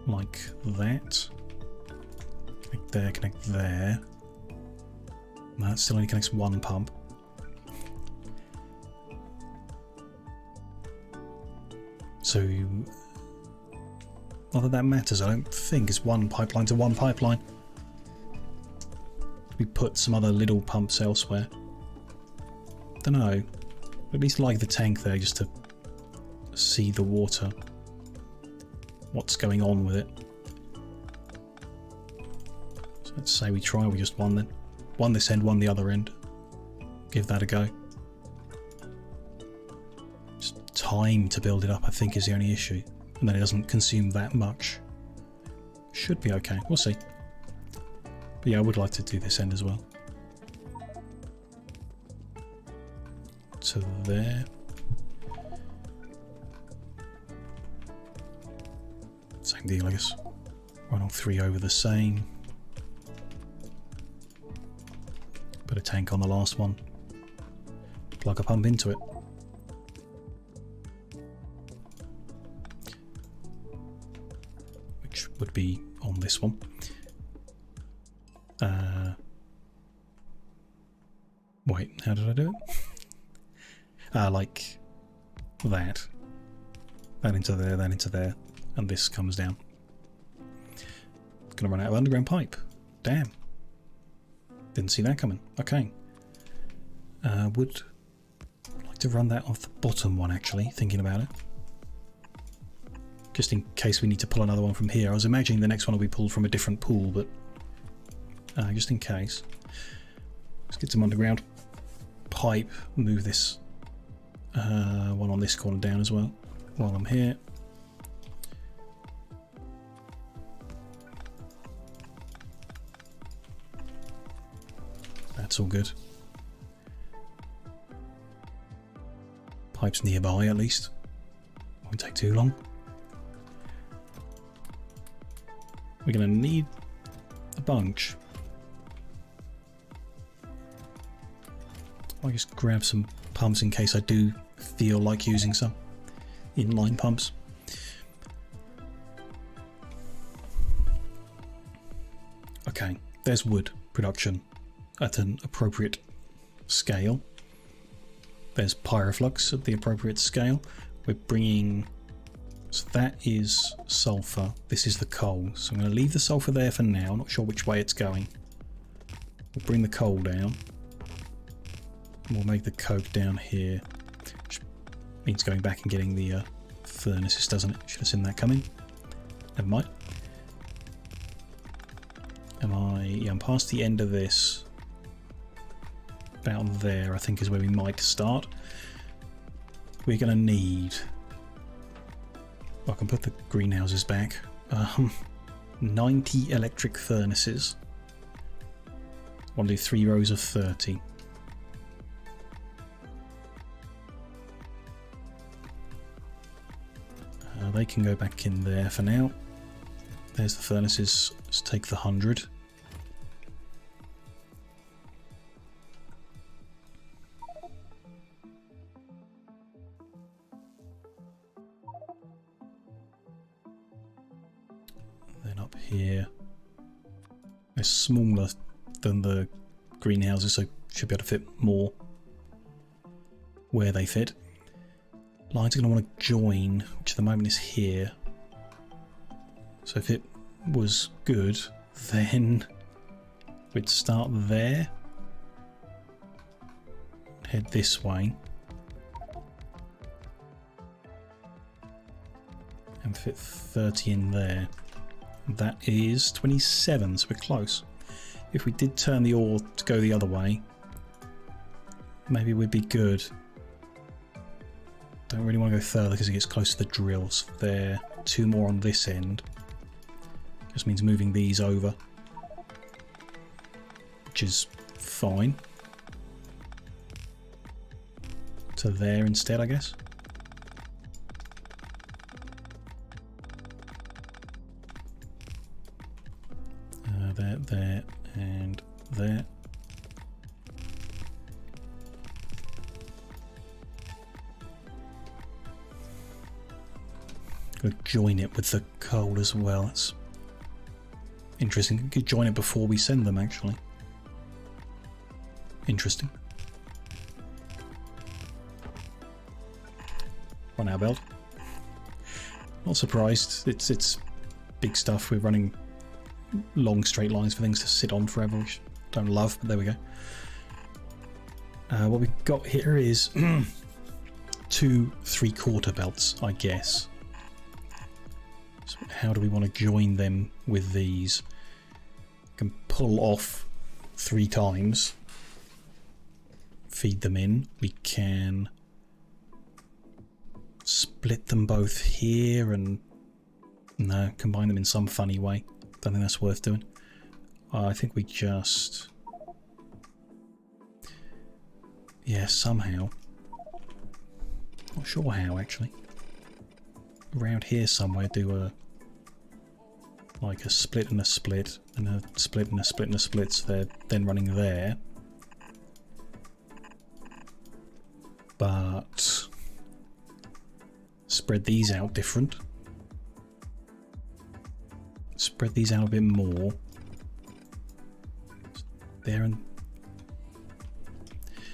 Like that. Connect there, connect there. No, that still only connects one pump. So, not that matters, I don't think. It's one pipeline to one pipeline. We put some other little pumps elsewhere. Don't know. At least like the tank there just to see the water. What's going on with it. So let's say we try with just one then. One this end, one the other end. Give that a go. Just time to build it up I think is the only issue. And then it doesn't consume that much. Should be okay. We'll see. But yeah, I would like to do this end as well. To there. Same deal, I guess. Run all 3 over the same. Put a tank on the last one. Plug a pump into it. Which would be on this one. Wait, how did I do it? Like that. That into there, and this comes down. It's gonna run out of underground pipe. Damn. Didn't see that coming. Okay. Would like to run that off the bottom one actually, thinking about it. Just in case we need to pull another one from here. I was imagining the next one will be pulled from a different pool, but just in case. Let's get some underground pipe. Move this one on this corner down as well while I'm here. That's all good. Pipes nearby at least. Won't take too long. We're going to need a bunch. I'll just grab some pumps in case I do feel like using some inline pumps. Okay, there's wood production at an appropriate scale. There's pyroflux at the appropriate scale. We're bringing, so that is sulfur, this is the coal. So I'm going to leave the sulfur there for now, not sure which way it's going. We'll bring the coal down. And we'll make the coke down here, which means going back and getting the furnaces, doesn't it? Should have seen that coming. Never mind. Yeah, I'm past the end of this. About there, I think, is where we might start. We're going to need I can put the greenhouses back. 90 electric furnaces. I want to do 3 rows of 30. They can go back in there for now. There's the furnaces. Let's take the 100. Then up here, they're smaller than the greenhouses, so should be able to fit more where they fit. Lines are going to want to join, which at the moment is here. So if it was good, then we'd start there, head this way, and fit 30 in there. That is 27, so we're close. If we did turn the ore to go the other way, maybe we'd be good. Don't really want to go further because it gets close to the drills. There, 2 more on this end. Just means moving these over, which is fine. To there instead, I guess. There, and there. Could join it with the coal as well. That's interesting. Could join it before we send them, actually. Interesting. Run our belt. Not surprised. It's big stuff. We're running long straight lines for things to sit on forever, which I don't love, but there we go. What we've got here is 2 3/4 belts, I guess. So how do we want to join them with these? Can pull off 3 times, feed them in. We can split them both here and no, combine them in some funny way. Don't think that's worth doing. I think we just, yeah, somehow, not sure how actually, around here somewhere do a like a split and a split and a split and a split and a split, so they're then running there. But spread these out different. Spread these out a bit more. There, and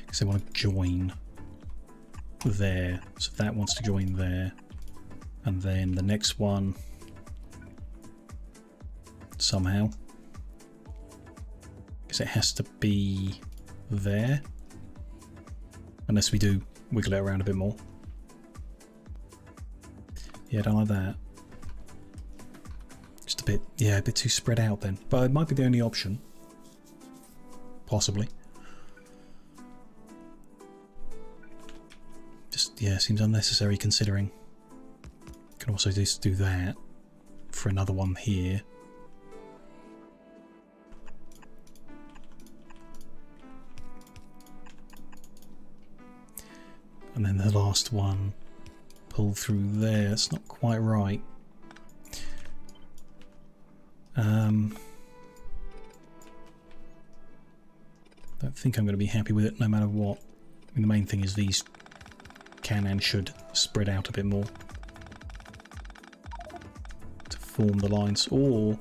because they want to join there, so that wants to join there, and then the next one somehow, because it has to be there, unless we do wiggle it around a bit more. Yeah, I don't like that. Just a bit, yeah, a bit too spread out then. But it might be the only option. Possibly. Just, yeah, seems unnecessary considering. Can also just do that for another one here. And then the last one, pull through there. It's not quite right. Don't think I'm going to be happy with it no matter what. I mean, the main thing is these can and should spread out a bit more to form the lines, or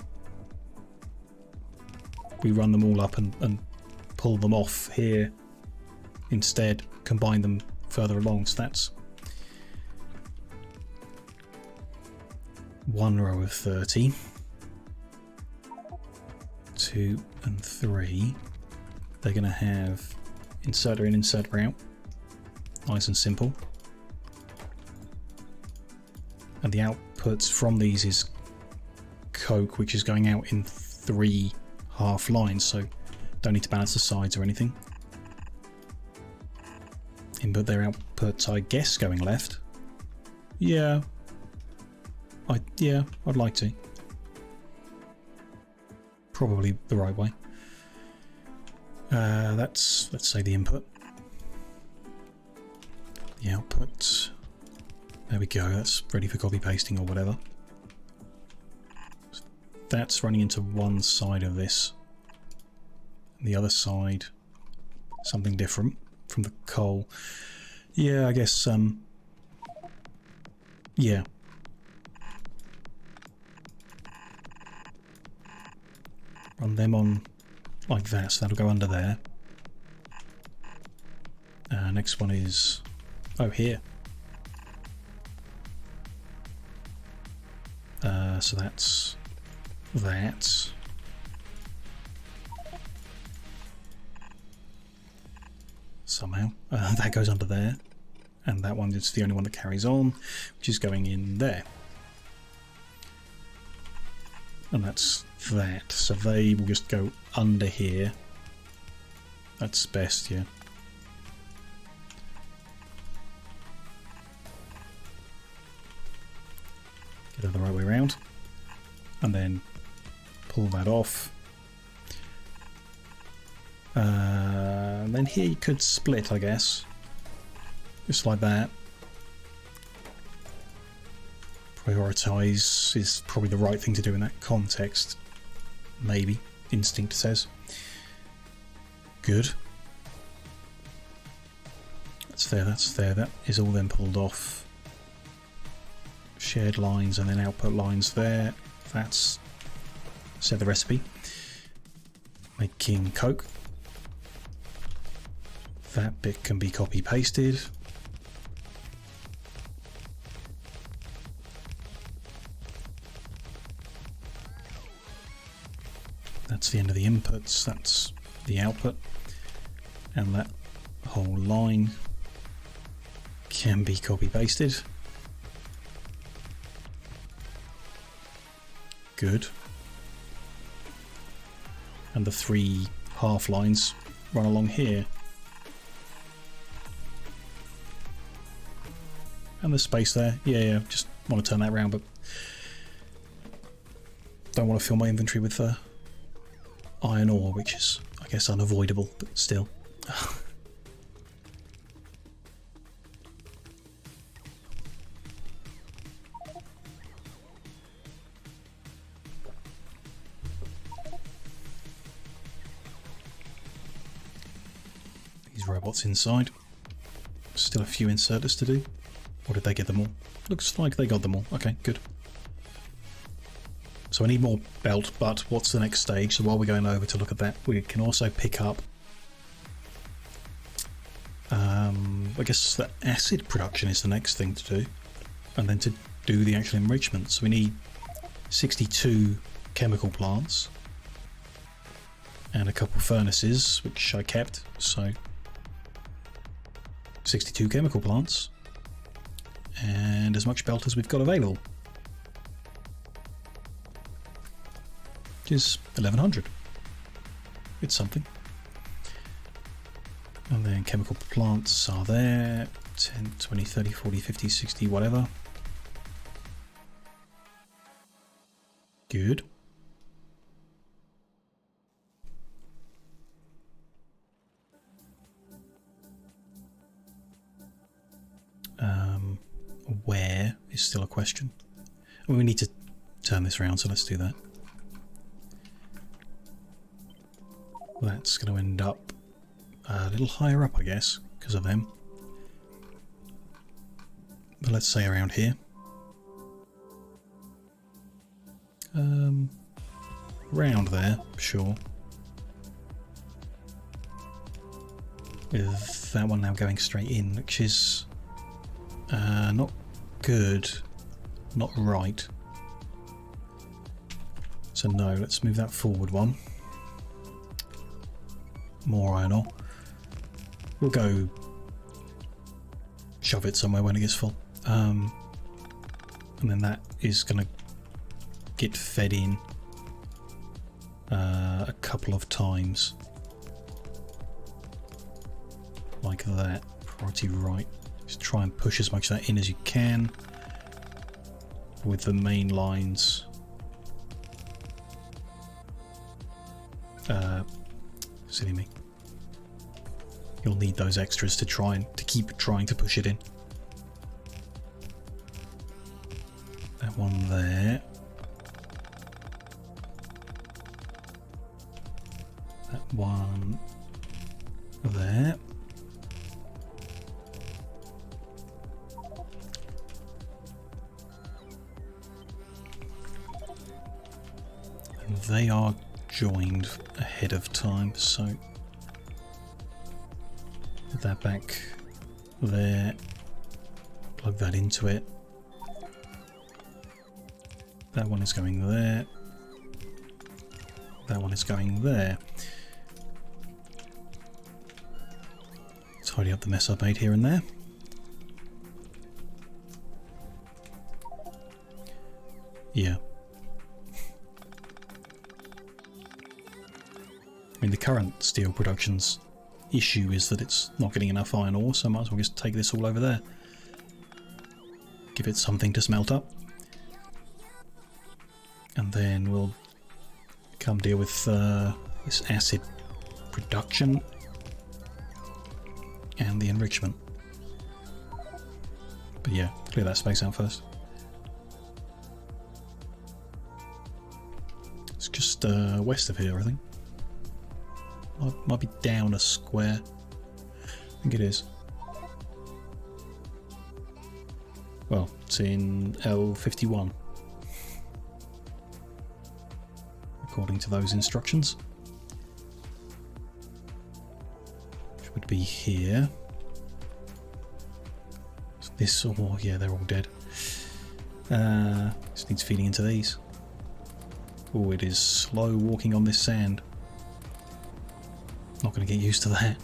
we run them all up and pull them off here instead, combine them further along. So that's 1 row of 30, 2 and 3. They're going to have inserter in, inserter out. Nice and simple. And the outputs from these is coke, which is going out in 3 half lines, so don't need to balance the sides or anything. Input their outputs, I guess, going left. Yeah. Yeah, I'd like to. Probably the right way. That's, let's say, the input. The output. There we go, that's ready for copy pasting or whatever. That's running into one side of this. The other side, something different from the coal. Yeah, I guess, yeah. Run them on like that, so that'll go under there. Next one is, oh, here. So that's that. Somehow. That goes under there. And that one is the only one that carries on, which is going in there. And that's that. So they will just go under here. That's best, yeah. Get it the right way around. And then pull that off. And then here you could split, I guess. Just like that. Prioritize is probably the right thing to do in that context. Maybe. Instinct says. Good. That's there, that's there. That is all then pulled off. Shared lines and then output lines there. That's set the recipe. Making Coke. That bit can be copy pasted. That's the end of the inputs, that's the output. And that whole line can be copy pasted. Good. And the 3 half lines run along here. And the space there. Yeah, just want to turn that around, but don't want to fill my inventory with iron ore, which is, I guess, unavoidable, but still. These robots inside. Still a few inserters to do. Or did they get them all? Looks like they got them all. Okay, good. So I need more belt, but what's the next stage? So while we're going over to look at that, we can also pick up I guess the acid production is the next thing to do, and then to do the actual enrichment. So we need 62 chemical plants and a couple furnaces, which I kept, so 62 chemical plants and as much belt as we've got available, which is 1100. It's something. And then chemical plants are there, 10, 20, 30, 40, 50, 60, whatever. Good. Where is still a question. We need to turn this around, so let's do that. That's going to end up a little higher up, I guess, because of them. But let's say around here. Around there, sure. With that one now going straight in, which is not good, not right. So no, let's move that forward one. More iron ore. We'll go shove it somewhere when it gets full. And then that is going to get fed in a couple of times. Like that. Priority right. Just try and push as much of that in as you can. with the main lines. Silly me. You'll need those extras to keep trying to push it in. That one there. That one there. And they are joined ahead of time, so put that back there, plug that into it. That one is going there. That one is going there. Tidy up the mess I've made here and there. Yeah. I mean, the current steel production's issue is that it's not getting enough iron ore, so I might as well just take this all over there. Give it something to smelt up. And then we'll come deal with this acid production and the enrichment. But yeah, clear that space out first. It's just west of here, I think. Might be down a square. I think it is. Well, it's in L51. According to those instructions. Which would be here. This, or yeah, they're all dead. Just needs feeding into these. Oh, it is slow walking on this sand. Not going to get used to that.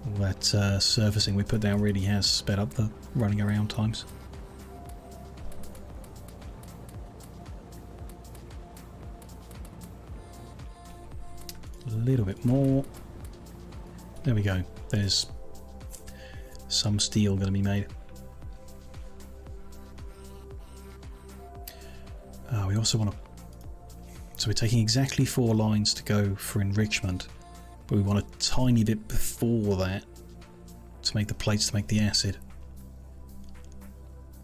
All that surfacing we put down really has sped up the running around times. A little bit more. There we go. There's some steel going to be made. We also want to... So we're taking exactly 4 lines to go for enrichment, but we want a tiny bit before that to make the plates to make the acid.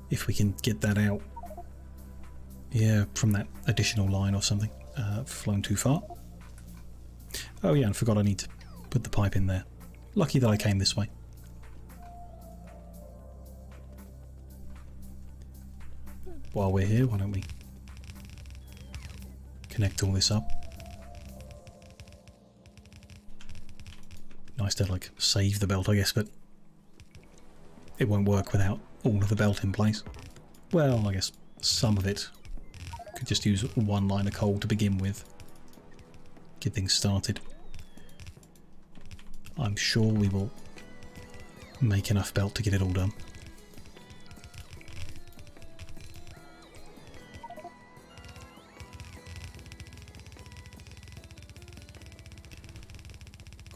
If we can get that out, yeah, from that additional line or something. Flown too far. Oh yeah, and forgot I need to put the pipe in there. Lucky that I came this way. While we're here, why don't we connect all this up? Nice to like save the belt, I guess, but it won't work without all of the belt in place. Well, I guess some of it. Could just use 1 line of coal to begin with. Get things started. I'm sure we will make enough belt to get it all done.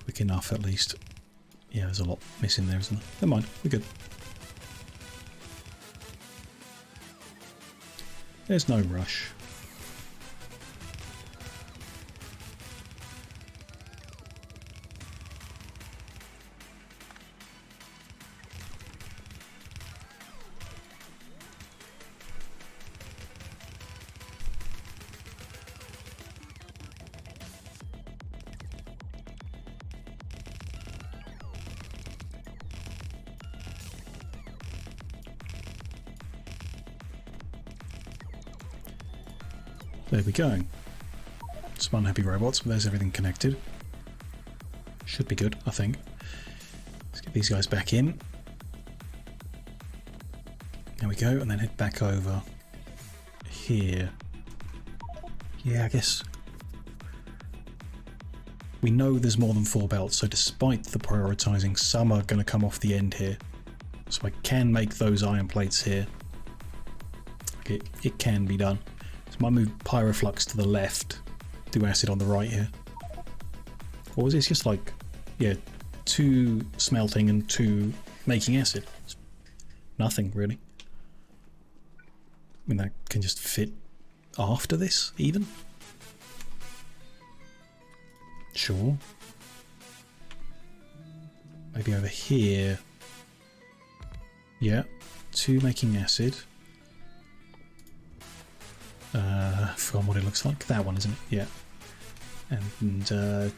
Quick enough, at least. Yeah, there's a lot missing there, isn't there? Never mind, we're good. There's no rush. There we go. Some unhappy robots, but there's everything connected. Should be good, I think. Let's get these guys back in. There we go, and then head back over here. Yeah, I guess we know there's more than 4 belts, so despite the prioritizing, some are going to come off the end here. So I can make those iron plates here. Okay, it can be done. So I might move Pyroflux to the left, do acid on the right here. Or was this just like, yeah, 2 smelting and 2 making acid? nothing really. I mean, that can just fit after this, even. Sure. Maybe over here. Yeah, 2 making acid. Forgotten what it looks like. That one, isn't it? Yeah. And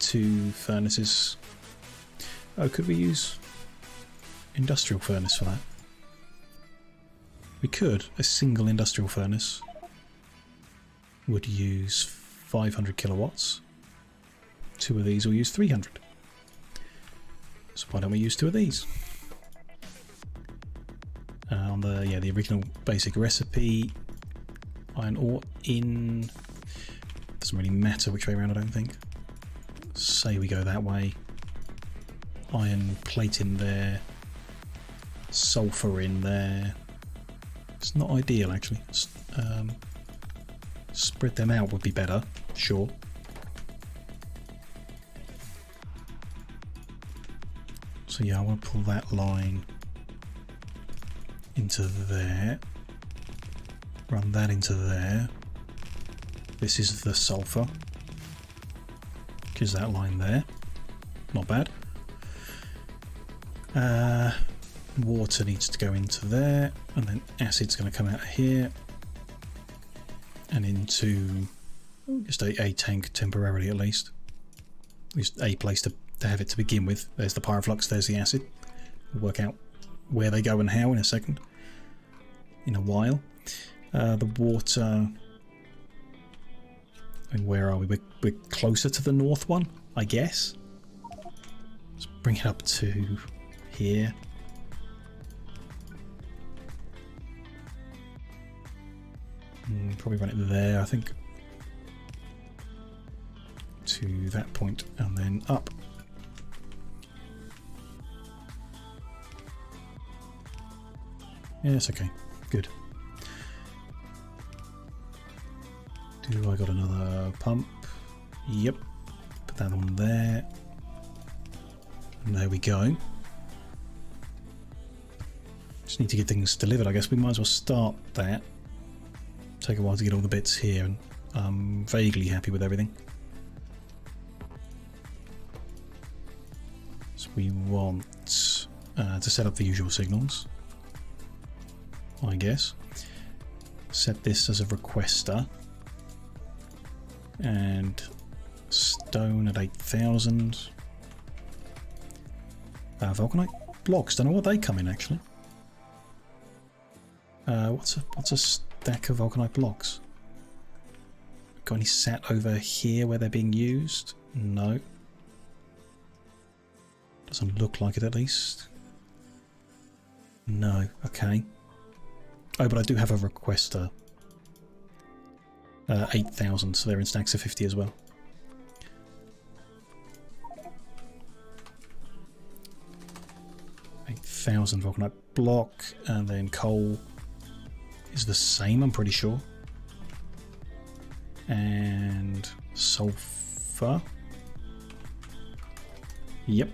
2 furnaces. Oh, could we use industrial furnace for that? We could. A single industrial furnace would use 500 kilowatts. 2 of these will use 300. So why don't we use 2 of these? On the original basic recipe, iron ore in. Doesn't really matter which way around, I don't think. Say we go that way. Iron plate in there. Sulfur in there. It's not ideal, actually. Spread them out would be better, sure. So yeah, I want to pull that line into there. Run that into there. This is the sulfur. Is that line there? Not bad. Water needs to go into there, and then acid's going to come out of here and into just a tank temporarily, at least. Just a place to have it to begin with. There's the pyroflux, there's the acid. We'll work out where they go and how in a second. In a while. The water. And where are we? We're closer to the north one, I guess. Let's bring it up to here. Probably run it there, I think. To that point and then up. Yes, okay, good. Do I got another pump? Yep. Put that on there. And there we go. Just need to get things delivered, I guess. We might as well start that. Take a while to get all the bits here, and I'm vaguely happy with everything. So we want to set up the usual signals, I guess. Set this as a requester. And stone at 8,000. Vulcanite blocks. Don't know what they come in, actually. What's a stack of vulcanite blocks? Got any sat over here where they're being used? No. Doesn't look like it, at least. No. Okay. Oh, but I do have a requester. 8,000, so they're in stacks of 50 as well. $8,000 vulcanite block, and then coal is the same, I'm pretty sure. And sulfur. Yep.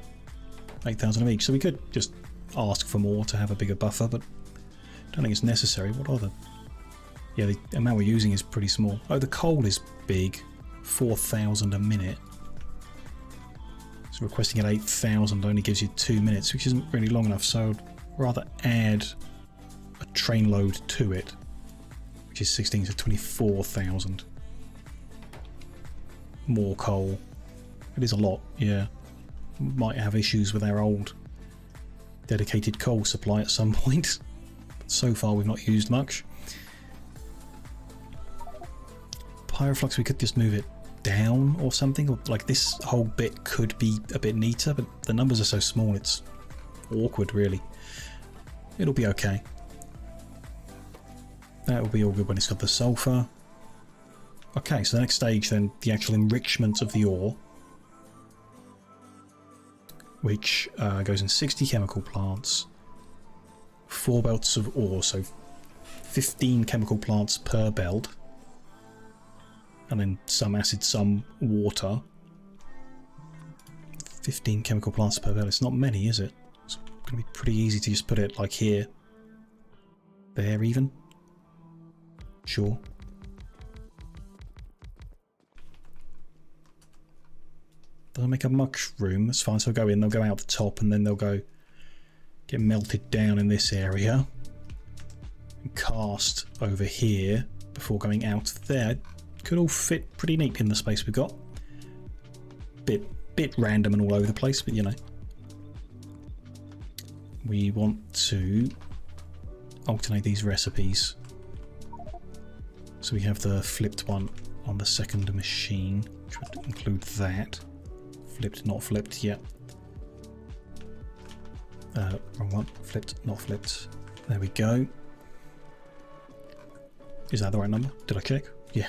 8,000 of each. So we could just ask for more to have a bigger buffer, but I don't think it's necessary. What are the... Yeah, the amount we're using is pretty small. Oh, the coal is big. 4,000 a minute. So requesting at 8,000 only gives you 2 minutes, which isn't really long enough, so I'd rather add a train load to it, which is 16 to 24,000. More coal. It is a lot, yeah. Might have issues with our old dedicated coal supply at some point. But so far we've not used much. Pyroflux, we could just move it down or something, or like this whole bit could be a bit neater, but the numbers are so small it's awkward, really. It'll be okay. That will be all good when it's got the sulfur. Okay, so the next stage then, the actual enrichment of the ore, which goes in 60 chemical plants, 4 belts of ore, so 15 chemical plants per belt, and then some acid, some water. 15 chemical plants per belt. It's not many, is it? It's going to be pretty easy to just put it like here There even. Sure. Doesn't make up much room. That's fine. So they'll go in, they'll go out the top, and then they'll go get melted down in this area and cast over here before going out there. Could all fit pretty neat in the space we've got. Bit random and all over the place, but you know. We want to alternate these recipes. So we have the flipped one on the second machine, which would include that. Flipped, not flipped, yeah. Wrong one. Flipped, not flipped. There we go. Is that the right number? Did I check? Yeah.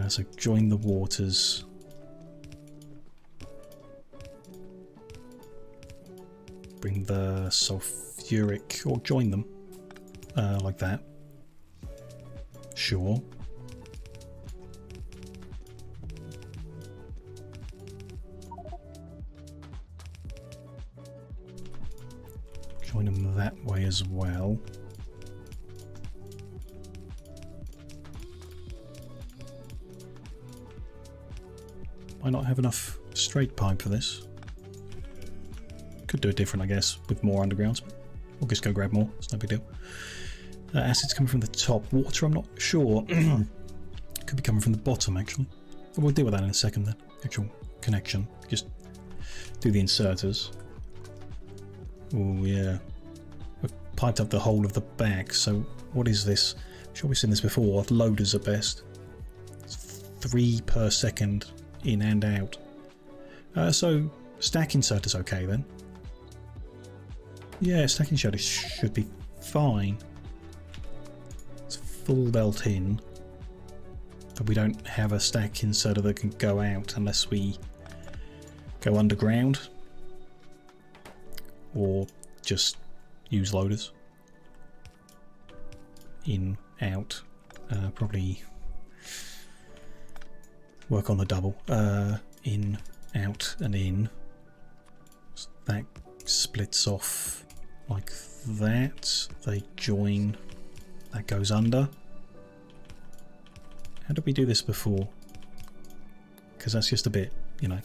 So join the waters. Bring the sulfuric, or join them, like that. Sure. Join them that way as well. Might not have enough straight pipe for this. Could do it different, I guess, with more undergrounds. We'll just go grab more. It's no big deal. Acid's coming from the top. Water, I'm not sure. Could be coming from the bottom, actually. But we'll deal with that in a second, then. Actual connection. Just do the inserters. Oh, yeah. We've piped up the whole of the back, so what is this? I'm sure we've seen this before. Loaders at best. It's 3 per second in and out. So stack inserters okay, then. Yeah, stack inserters should be fine. It's full belt in. But we don't have a stack inserter that can go out unless we go underground. Or just use loaders. In, out. Probably work on the double. In, out, and in. So that splits off like that. They join. That goes under. How did we do this before? Because that's just a bit, you know,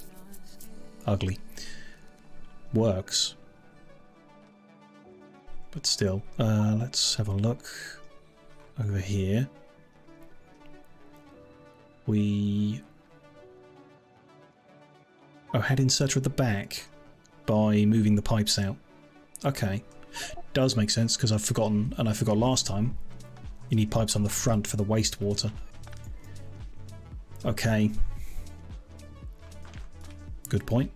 ugly. Works. But still, let's have a look over here. We had inserter at the back by moving the pipes out. Okay, does make sense because I've forgotten, and I forgot last time. You need pipes on the front for the wastewater. Okay, good point.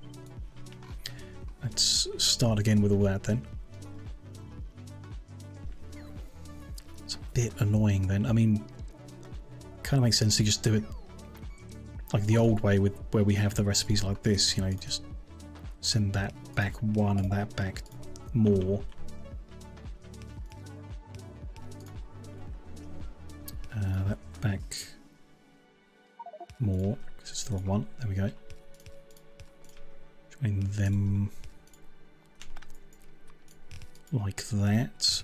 Let's start again with all that then. It's a bit annoying then. I mean, kind of makes sense to just do it like the old way, with where we have the recipes like this. You know, just send that back 1 and that back more. That back more, because it's the wrong one. There we go. Join them like that.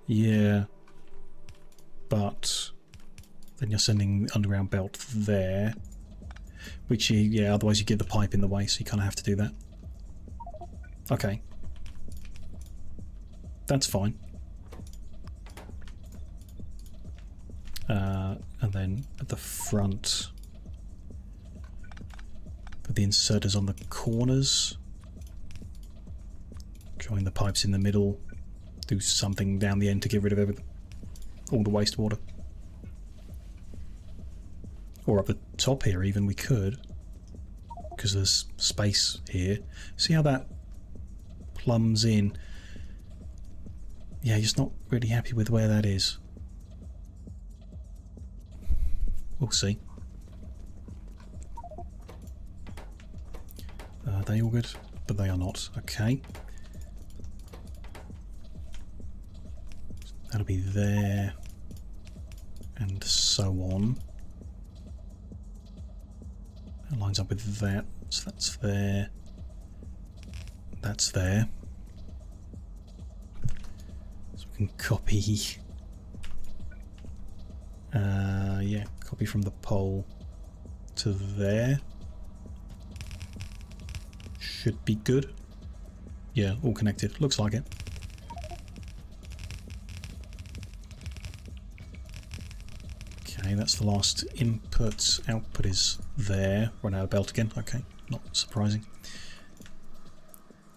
Yeah, but then you're sending the underground belt there, which yeah, otherwise you get the pipe in the way, so you kind of have to do that. Okay, that's fine. And then at the front, put the inserters on the corners, join the pipes in the middle, do something down the end to get rid of everything, all the wastewater. Or up the top here even, we could, because there's space here. See how that plumbs in? Yeah, just not really happy with where that is. We'll see. Are they all good? But they are not. Okay. That'll be there. And so on. That lines up with that. So that's there. That's there. So we can copy. Yeah, copy from the pole to there. Should be good. Yeah, all connected. Looks like it. Okay, that's the last input. Output is there. Run out of belt again. Okay, not surprising.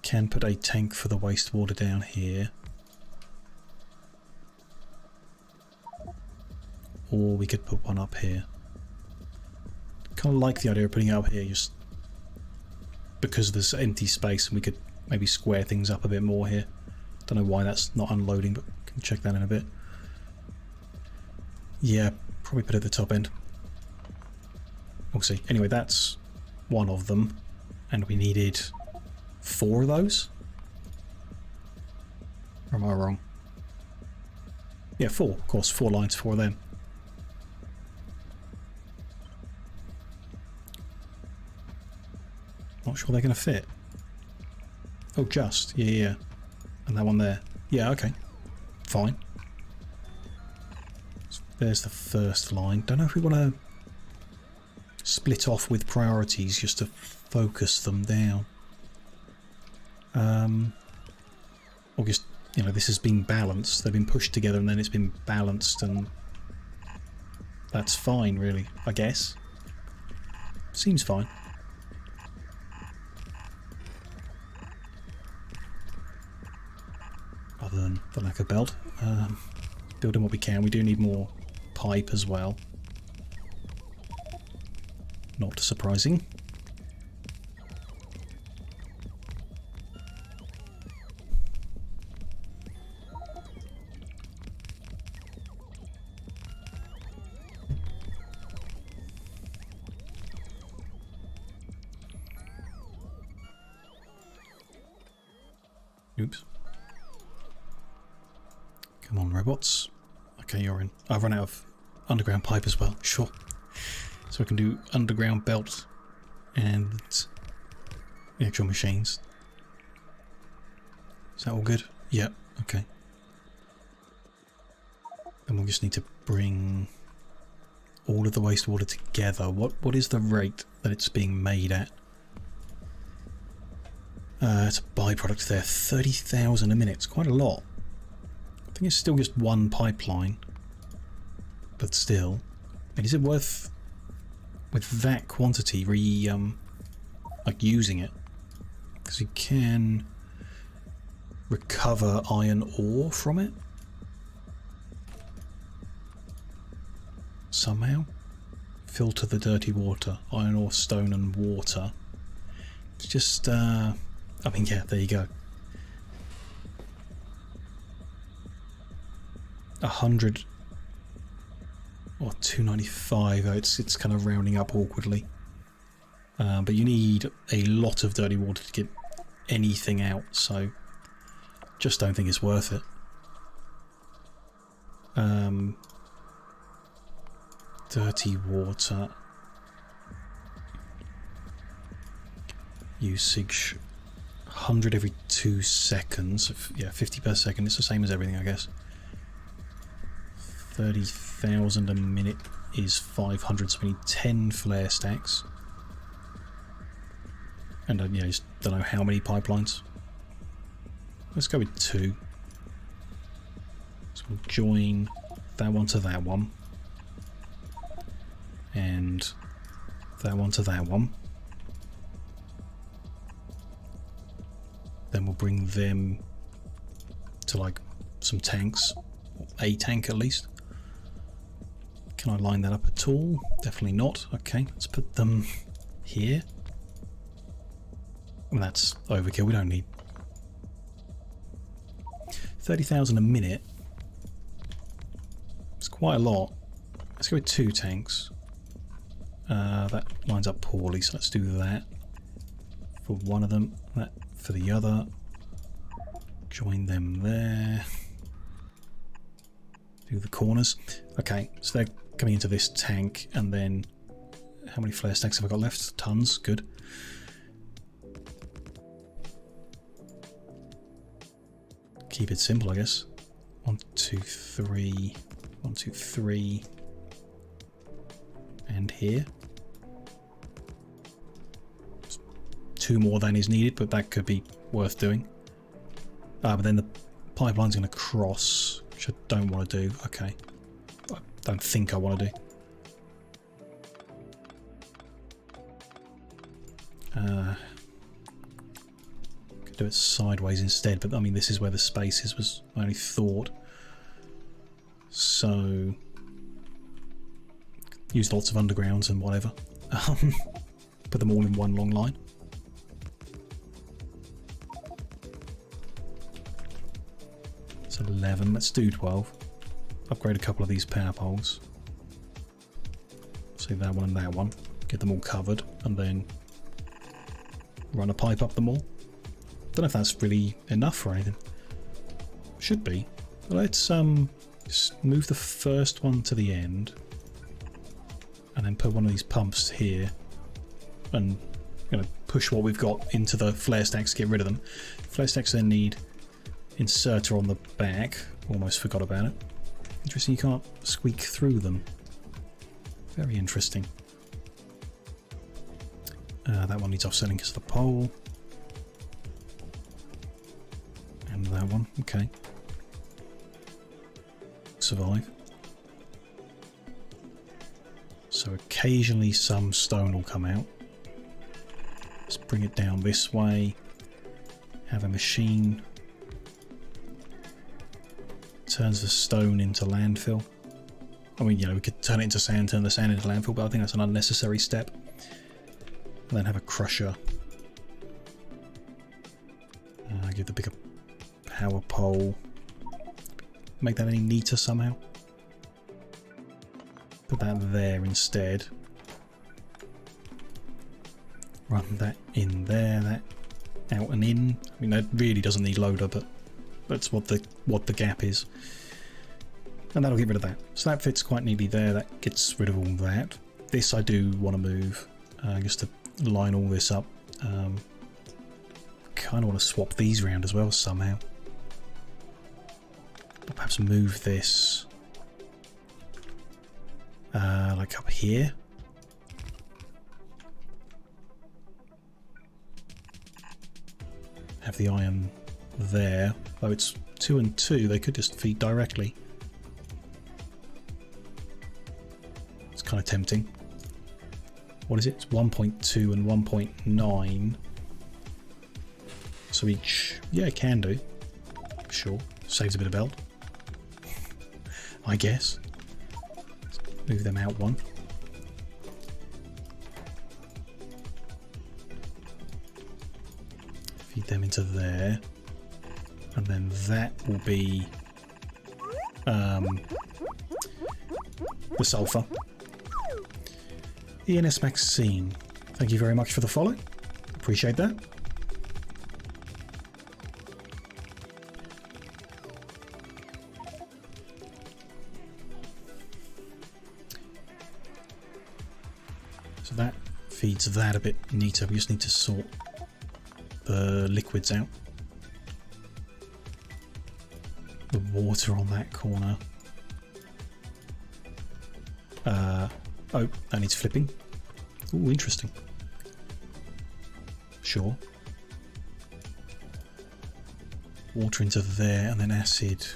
Can put a tank for the wastewater down here. Or we could put one up here. Kind of like the idea of putting it up here just because there's empty space and we could maybe square things up a bit more here. Don't know why that's not unloading, but can check that in a bit. Yeah, probably put it at the top end. We'll see. Anyway, that's one of them. And we needed 4 of those? Or am I wrong? Yeah, 4. Of course, 4 lines, 4 of them. Not sure they're going to fit. Oh, just. Yeah. And that one there. Yeah, okay. Fine. So there's the first line. Don't know if we want to split off with priorities just to focus them down. Or just, you know, this has been balanced. They've been pushed together and then it's been balanced, and that's fine, really, I guess. Seems fine. Other than the lack of belt. Building what we can. We do need more pipe as well. Not surprising. Oops. Come on, robots. Okay, you're in. I've run out of underground pipe as well. Sure. So I can do underground belt and the actual machines. Is that all good? Yep. Okay. Then we'll just need to bring all of the wastewater together. What is the rate that it's being made at? It's a byproduct there. 30,000 a minute. It's quite a lot. I think it's still just one pipeline, but still. And is it worth, with that quantity, like using it? Because you can recover iron ore from it somehow. Filter the dirty water. Iron ore, stone, and water. It's just, I mean, yeah, there you go. 100 or 295. It's kind of rounding up awkwardly. But you need a lot of dirty water to get anything out, so just don't think it's worth it. Dirty water usage 100 every 2 seconds. Yeah, 50 per second. It's the same as everything, I guess. 30,000 a minute is 500, so we need 10 flare stacks. And yeah, just don't know how many pipelines. Let's go with 2. So we'll join that one to that one. And that one to that one. Then we'll bring them to like some tanks, a tank at least. Can I line that up at all? Definitely not. Okay, let's put them here. I mean, that's overkill, we don't need 30,000 a minute. It's quite a lot. Let's go with 2 tanks. That lines up poorly, so let's do that for one of them, that for the other. Join them there. Do the corners. Okay, so they're coming into this tank, and then how many flare stacks have I got left? Tons, good. keep it simple, I guess. 1, 2, 3. 1, 2, 3. And here. 2 more than is needed, but that could be worth doing. But then the pipeline's going to cross, which I don't want to do. Okay. I don't think I want to do. Could do it sideways instead, but I mean, this is where the space is, was my only thought. So, use lots of undergrounds and whatever. Put them all in one long line. It's 11, let's do 12. Upgrade a couple of these power poles. So that one and that one. Get them all covered, and then run a pipe up them all. Don't know if that's really enough or anything. Should be. But let's just move the first one to the end, and then put one of these pumps here, and push what we've got into the flare stacks to get rid of them. Flare stacks then need inserter on the back. Almost forgot about it. Interesting, you can't squeak through them. Very interesting. That one needs offsetting because of the pole. And that one, okay. Survive. So occasionally some stone will come out. Let's bring it down this way. Have a machine. Turns the stone into landfill. I mean, we could turn it into sand, turn the sand into landfill, but I think that's an unnecessary step. And then have a crusher. Give the bigger power pole. Make that any neater somehow. Put that there instead. Run that in there, that out and in. I mean, that really doesn't need loader, but that's what the gap is. And that'll get rid of that. So that fits quite neatly there. That gets rid of all that. This I do want to move, just to line all this up. Kind of want to swap these around as well somehow. Or perhaps move this like up here. Have the iron there. Though it's 2 and 2, they could just feed directly. It's kind of tempting. What is it? It's 1.2 and 1.9. So each... yeah, it can do. Sure. Saves a bit of belt. I guess. Let's move them out one. Feed them into there. And then that will be the sulfur. ENS Maxine, thank you very much for the follow. Appreciate that. So that feeds that a bit neater. We just need to sort the liquids out. The water on that corner. Oh, that needs flipping. Ooh, interesting. Sure. Water into there and then acid.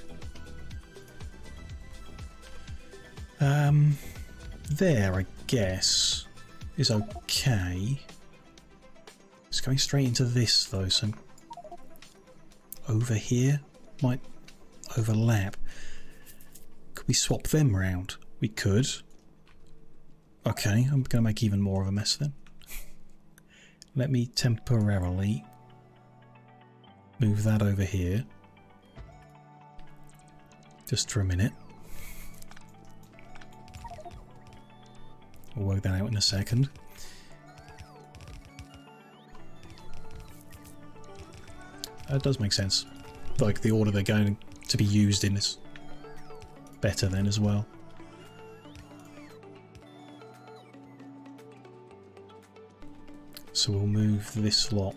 There, I guess, is okay. It's going straight into this though, so over here might overlap. Could we swap them around? We could. Okay, I'm going to make even more of a mess then. Let me temporarily move that over here. Just for a minute. We'll work that out in a second. That does make sense. Like the order they're going to be used in is better then as well. So we'll move this lot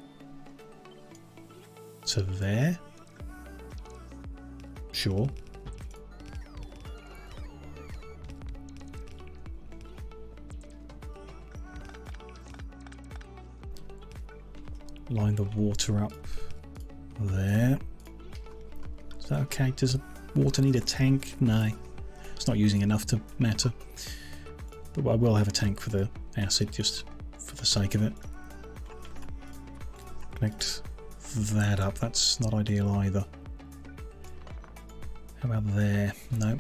to there. Sure. Line the water up there. Is that okay? Does the water need a tank? No. It's not using enough to matter. But I will have a tank for the acid just for the sake of it. Connect that up. That's not ideal either. How about there? No.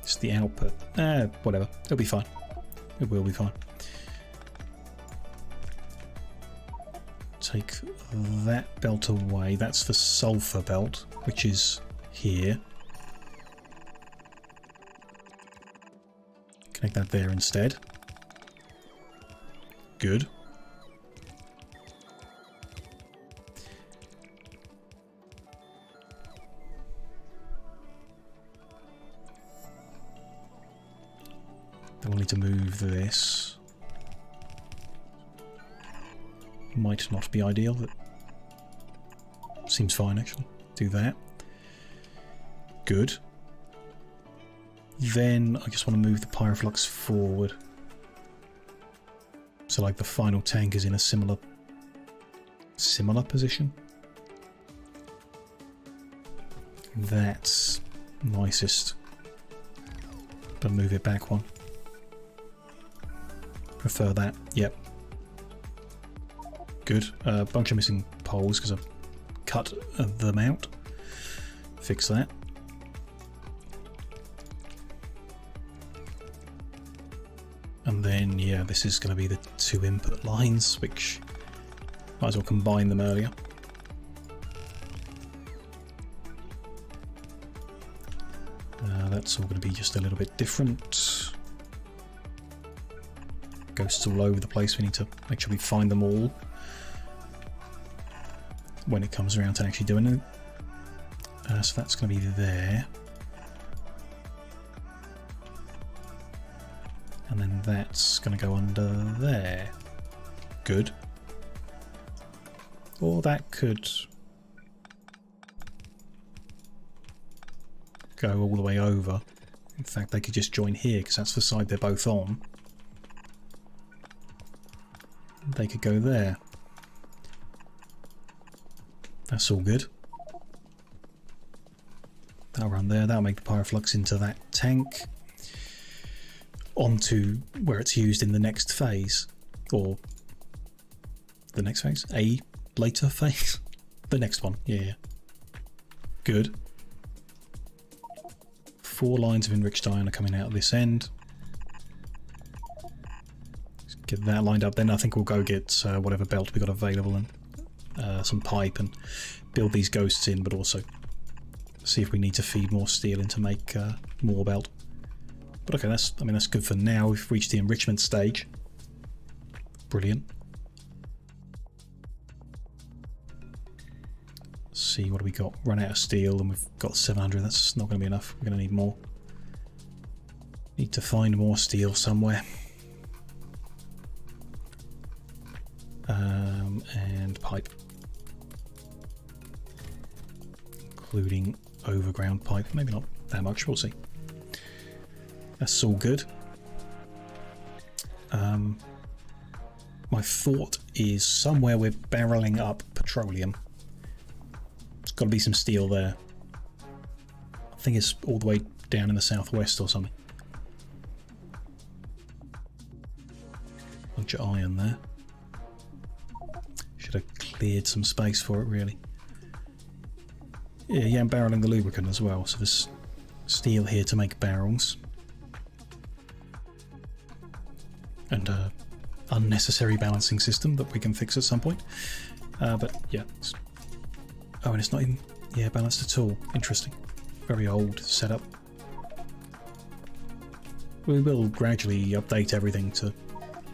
It's the output. Whatever. It'll be fine. It will be fine. Take that belt away. That's the sulfur belt, which is here. Connect that there instead. Good. Then we'll need to move this. Might not be ideal, but seems fine actually. Do that. Good. Then I just want to move the pyroflux forward. So like the final tank is in a similar position. That's nicest. But move it back one. Prefer that. Yep. Good. Bunch of missing poles because I've cut them out. Fix that. And then, yeah, this is going to be the two input lines, which might as well combine them earlier. That's all going to be just a little bit different. Ghosts all over the place. We need to make sure we find them all when it comes around to actually doing it. So that's going to be there. And then that's going to go under there. Good. Or that could go all the way over. In fact, they could just join here because that's the side they're both on. They could go there. That's all good. That'll run there. That'll make the pyroflux into that tank. Onto where it's used in the next phase. Or the next phase? A later phase? The next one. Yeah. Good. 4 lines of enriched iron are coming out of this end. Let's get that lined up. Then I think we'll go get whatever belt we got available and some pipe and build these ghosts in, but also see if we need to feed more steel in to make more belt. But okay, that's good for now. We've reached the enrichment stage. Brilliant. Let's see, what do we got? Run out of steel and we've got 700. That's not going to be enough. We're going to need more. Need to find more steel somewhere. And pipe. Including overground pipe. Maybe not that much, we'll see. That's all good. My thought is somewhere we're barreling up petroleum. There's got to be some steel there. I think it's all the way down in the southwest or something. Bunch of iron there. Should have cleared some space for it, really. Yeah, I'm barreling the lubricant as well, so there's steel here to make barrels. And an unnecessary balancing system that we can fix at some point. But yeah. Oh, and it's not even balanced at all. Interesting. Very old setup. We will gradually update everything to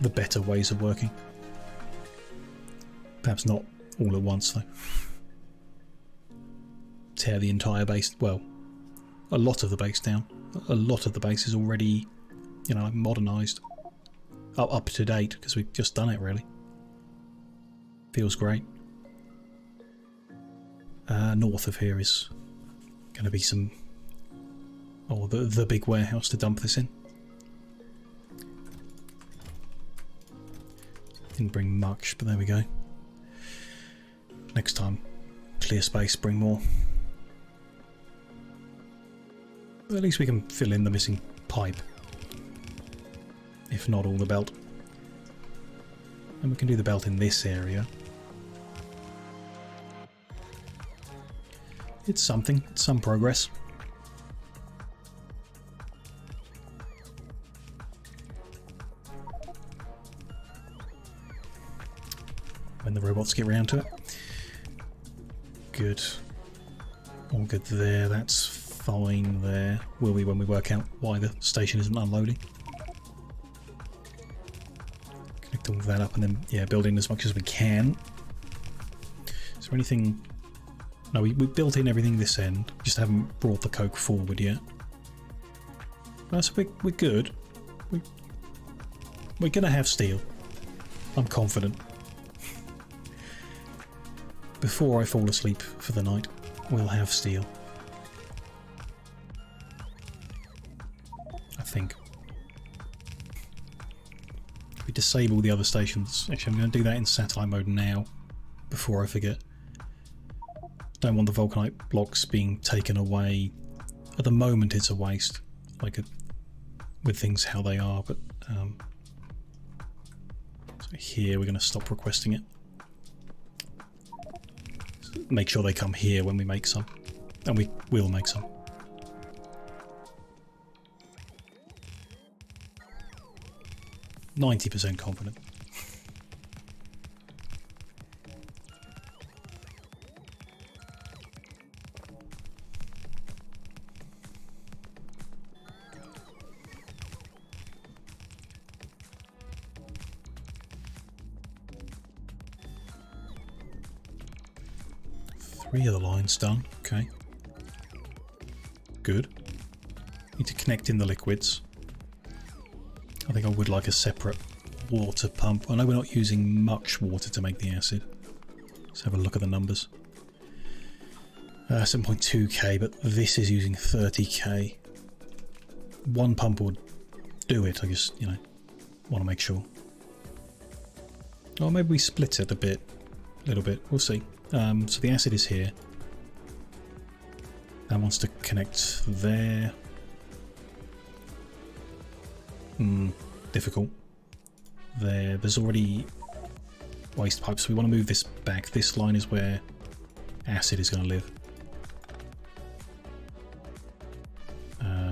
the better ways of working. Perhaps not all at once though. Tear the entire base, well, a lot of the base down. A lot of the base is already, modernised. Up to date, because we've just done it really. Feels great. North of here is going to be some... Oh, the big warehouse to dump this in. Didn't bring much, but there we go. Next time, clear space, bring more. But at least we can fill in the missing pipe. If not all the belt. And we can do the belt in this area. It's something, it's some progress. When the robots get round to it. Good. All good there, that's fine there. Will be when we work out why the station isn't unloading. Connect all that up and then, yeah, build in as much as we can. Is there anything... No, we built in everything this end, just haven't brought the coke forward yet. So we're good. We're gonna have steel. I'm confident. Before I fall asleep for the night, we'll have steel. I think. We disable the other stations. Actually, I'm going to do that in satellite mode now, before I forget. Don't want the vulcanite blocks being taken away. At the moment it's a waste, like with things how they are, but so here we're going to stop requesting it. Make sure they come here when we make some, and we will make some. %90 confident. Three of the lines done, okay. Good. Need to connect in the liquids. I think I would like a separate water pump. I know we're not using much water to make the acid. Let's have a look at the numbers. 7.2k, but this is using 30k. One pump would do it, I just, you know, want to make sure. Or maybe we split it a little bit, we'll see. So the acid is here. That wants to connect there. Difficult. There's already waste pipes, so we want to move this back. This line is where acid is going to live.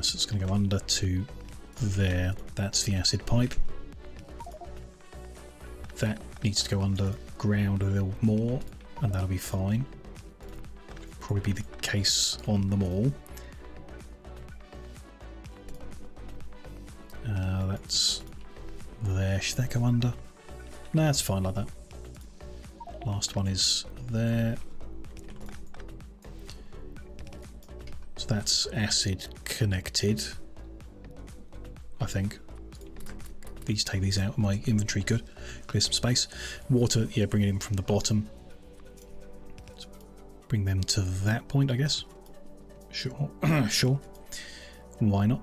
So it's going to go under to there. That's the acid pipe. That needs to go underground a little more, and that'll be fine. Probably be the case on them all. That's there. Should that go under? No, it's fine like that. Last one is there. So that's acid connected, I think. These take these out of my inventory. Good. Clear some space. Water, yeah, bring it in from the bottom. Let's bring them to that point, I guess. Sure. Sure. Why not?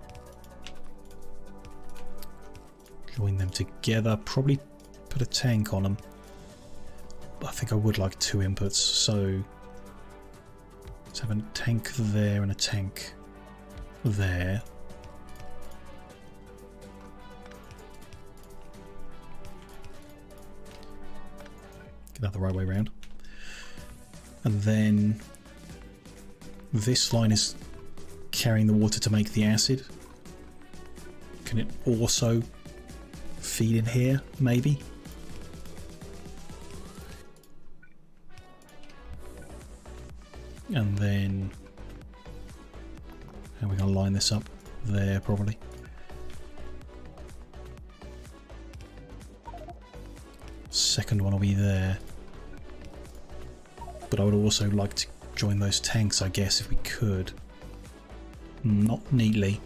Join them together. Probably put a tank on them. I think I would like two inputs, so let's have a tank there and a tank there. Get that the right way around. And then this line is carrying the water to make the acid. Can it also feed in here, maybe? And then how are we going to line this up? There, probably. Second one will be there. But I would also like to join those tanks, I guess, if we could. Not neatly.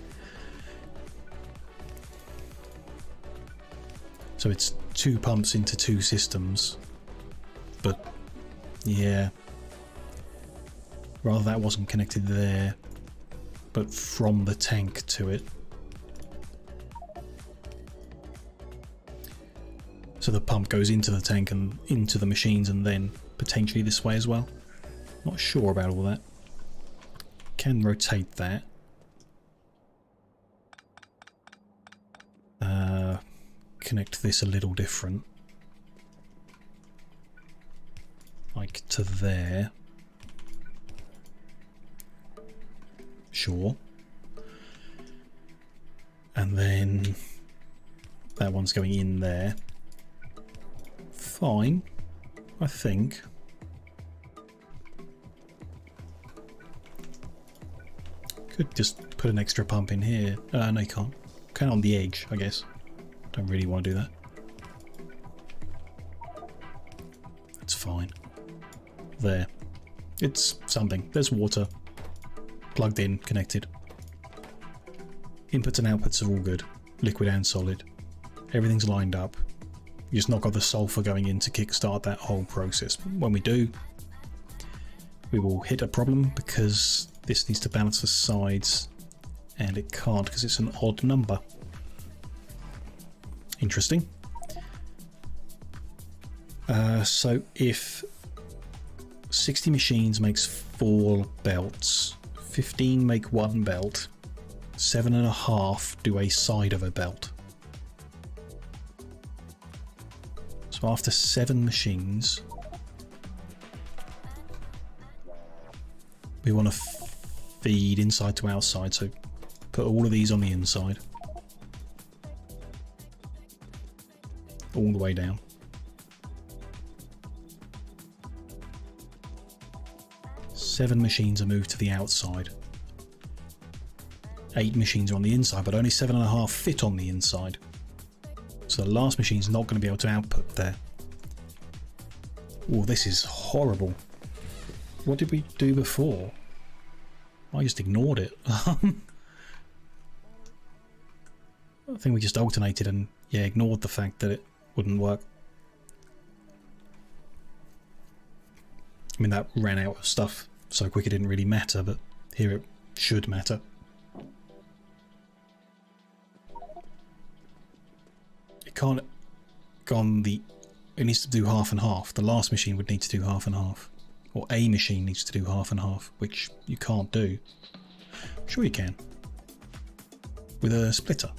So it's two pumps into two systems. But, yeah. Rather that wasn't connected there, but from the tank to it. So the pump goes into the tank and into the machines and then potentially this way as well. Not sure about all that. Can rotate that. Connect this a little different. Like to there. Sure. And then that one's going in there. Fine, I think. Could just put an extra pump in here. No, you can't. Can on the edge, I guess. Don't really want to do that. That's fine. There. It's something. There's water. Plugged in, connected. Inputs and outputs are all good. Liquid and solid. Everything's lined up. You just not got the sulfur going in to kickstart that whole process. When we do, we will hit a problem because this needs to balance the sides and it can't because it's an odd number. Interesting. So if 60 machines makes 4 belts, 15 make 1 belt, 7.5 do a side of a belt. So after 7 machines, we want to feed inside to outside, so put all of these on the inside. All the way down. Seven machines are moved to the outside. 8 machines are on the inside, but only 7.5 fit on the inside. So the last machine's not going to be able to output there. Oh, this is horrible. What did we do before? I just ignored it. I think we just alternated and, yeah, ignored the fact that it wouldn't work. I mean, that ran out of stuff so quick it didn't really matter, but here it should matter. It can't go on the... It needs to do half and half. The last machine would need to do half and half. Or a machine needs to do half and half, which you can't do. Sure you can. With a splitter.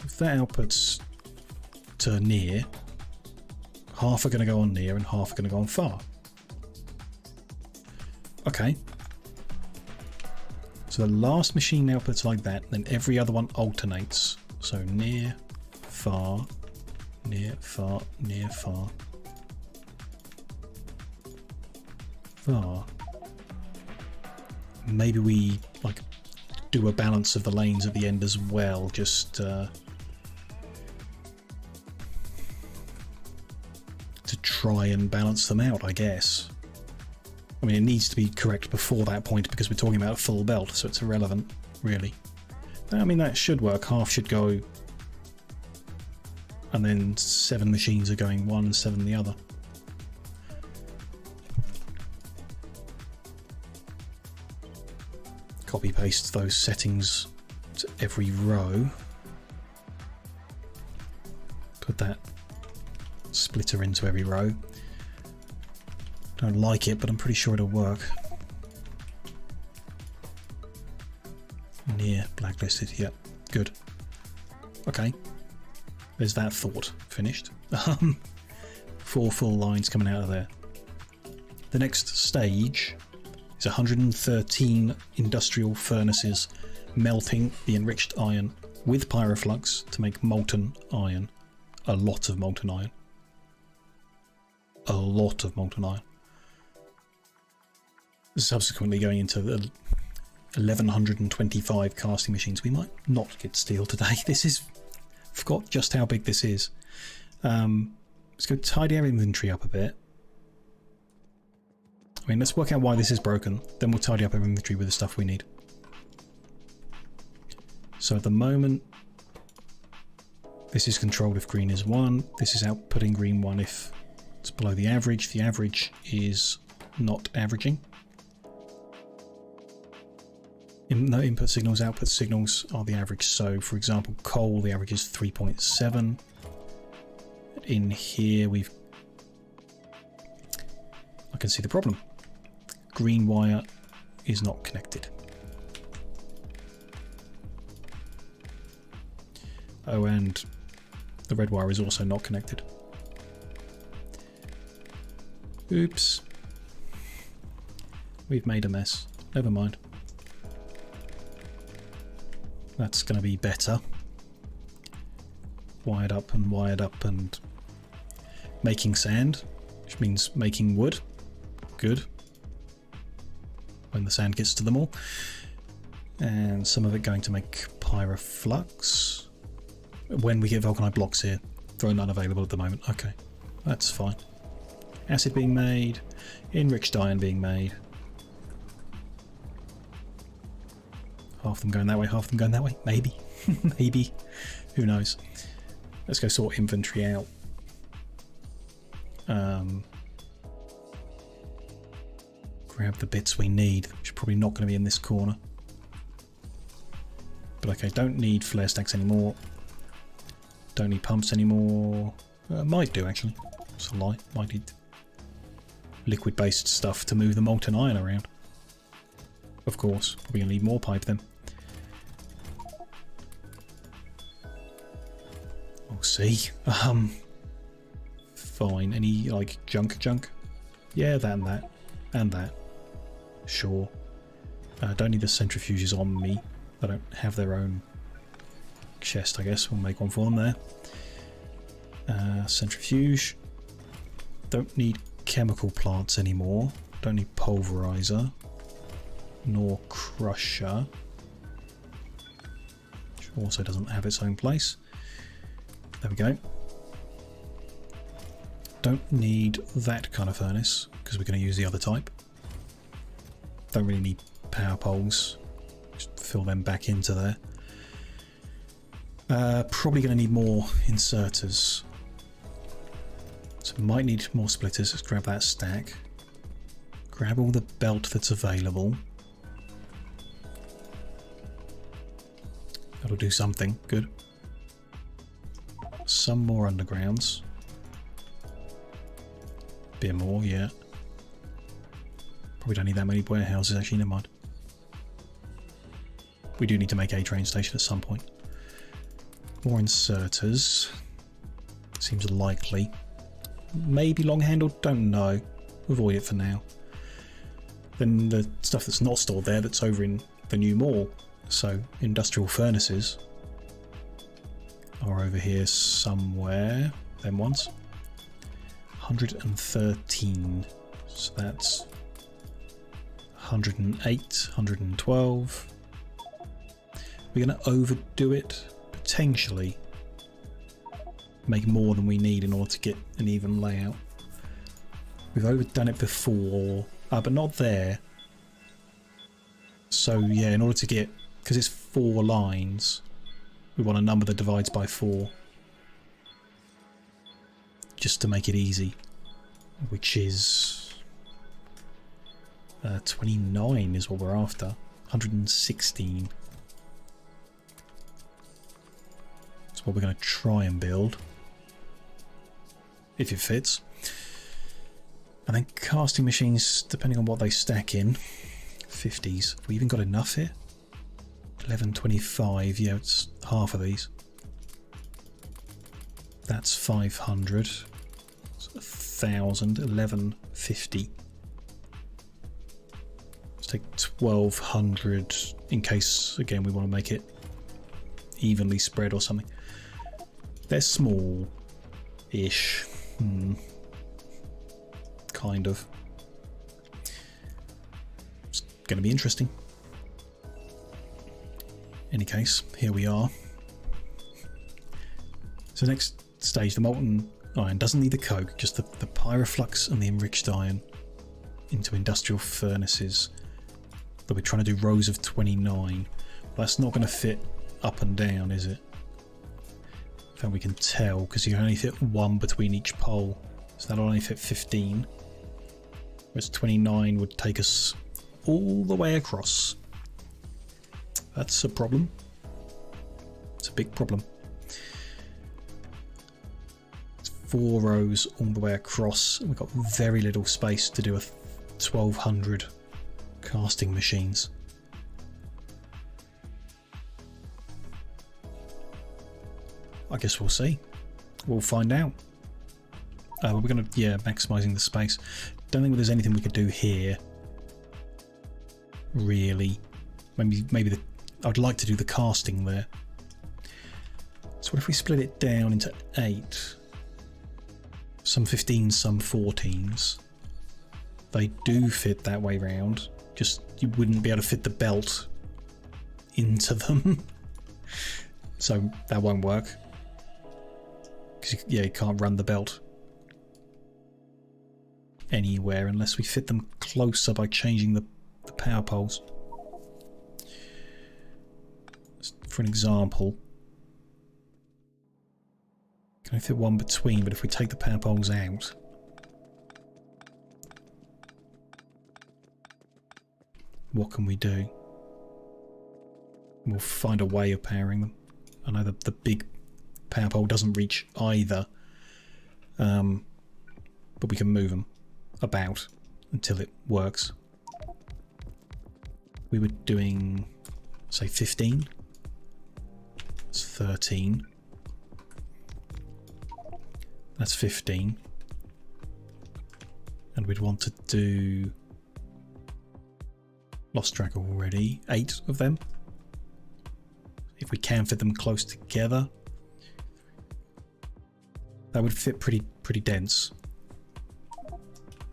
If that outputs to near, half are going to go on near and half are going to go on far. Okay. So the last machine outputs like that, then every other one alternates. So near, far, near, far, near, far. Far. Maybe we like do a balance of the lanes at the end as well, just to try and balance them out, I guess. I mean, it needs to be correct before that point because we're talking about a full belt, so it's irrelevant, really. I mean, that should work. Half should go, and then 7 machines are going one and 7 the other. Copy paste those settings to every row. Put that splitter into every row. Don't like it, but I'm pretty sure it'll work. Near blacklisted, yep, good. Okay, there's that thought finished. 4 full lines coming out of there. The next stage is 113 industrial furnaces melting the enriched iron with pyroflux to make molten iron. A lot of molten iron. A lot of molten iron. Subsequently going into the 1125 casting machines. We might not get steel today. This is... forgot just how big this is. Let's go tidy our inventory up a bit. I mean, let's work out why this is broken. Then we'll tidy up our inventory with the stuff we need. So at the moment, this is controlled if green is 1. This is outputting green 1 if it's below the average. The average is not averaging. No input signals, output signals are the average. So for example, coal, the average is 3.7. In here I can see the problem. Green wire is not connected. Oh, and the red wire is also not connected. Oops. We've made a mess. Never mind. That's going to be better. Wired up and making sand, which means making wood. Good. When the sand gets to them all. And some of it going to make pyroflux. When we get vulcanite blocks here, they're unavailable at the moment. Okay, that's fine. Acid being made, enriched iron being made. Half them going that way, half them going that way. Maybe. Maybe. Who knows? Let's go sort inventory out. Grab the bits we need, which are probably not going to be in this corner. But okay, don't need flare stacks anymore. Don't need pumps anymore. Might do, actually. It's a lie. Might need liquid-based stuff to move the molten iron around. Of course. Probably going to need more pipe then. We'll see. Fine. Any, like, junk? Yeah, that and that. And that. Sure. Don't need the centrifuges on me. They don't have their own chest, I guess. We'll make one for them there. Centrifuge. Don't need chemical plants anymore. Don't need pulverizer. Nor crusher. Which also doesn't have its own place. There we go. Don't need that kind of furnace because we're going to use the other type. Don't really need power poles. Just fill them back into there. Probably going to need more inserters. So might need more splitters. Let's grab that stack. Grab all the belt that's available. That'll do something. Good. Some more undergrounds. Bit more, yeah. Probably don't need that many warehouses, actually, never mind. We do need to make a train station at some point. More inserters. Seems likely. Maybe long-handled, don't know. Avoid it for now. Then the stuff that's not stored there, that's over in the new mall. So, industrial furnaces are over here somewhere. Them ones. 113. So that's 108, 112. We're going to overdo it, potentially. Make more than we need in order to get an even layout. We've overdone it before, but not there. So yeah, in order to get, because it's 4 lines, we want a number that divides by 4. Just to make it easy, which is 29 is what we're after. 116. That's what we're going to try and build, if it fits. And then casting machines, depending on what they stack in, 50s. Have we even got enough here? 1125, yeah, it's half of these. That's 500. It's 1,000, 1150. Let's take 1,200 in case, again, we want to make it evenly spread or something. They're small-ish. Kind of. It's going to be interesting. In any case, here we are. So next stage, the molten iron doesn't need the coke, just the pyroflux and the enriched iron into industrial furnaces. But we're trying to do rows of 29. Well, that's not going to fit up and down, is it? In fact, we can tell because you can only fit 1 between each pole, so that'll only fit 15. whereas 29 would take us all the way across. That's a problem. It's a big problem. It's 4 rows all the way across. We've got very little space to do a 1200 casting machines. I guess we'll see. We'll find out. We're going to, yeah, maximising the space. Don't think there's anything we could do here. Really. Maybe I'd like to do the casting there. So what if we split it down into 8? Some 15s, some 14s. They do fit that way round. Just you wouldn't be able to fit the belt into them. So that won't work. Because you can't run the belt anywhere unless we fit them closer by changing the power poles. For an example, can I fit one between, but if we take the power poles out, what can we do? We'll find a way of powering them. I know the big power pole doesn't reach either, but we can move them about until it works. We were doing, say, 15. That's 13. That's 15. And we'd want to do, lost track already, 8 of them. If we can fit them close together, that would fit pretty dense.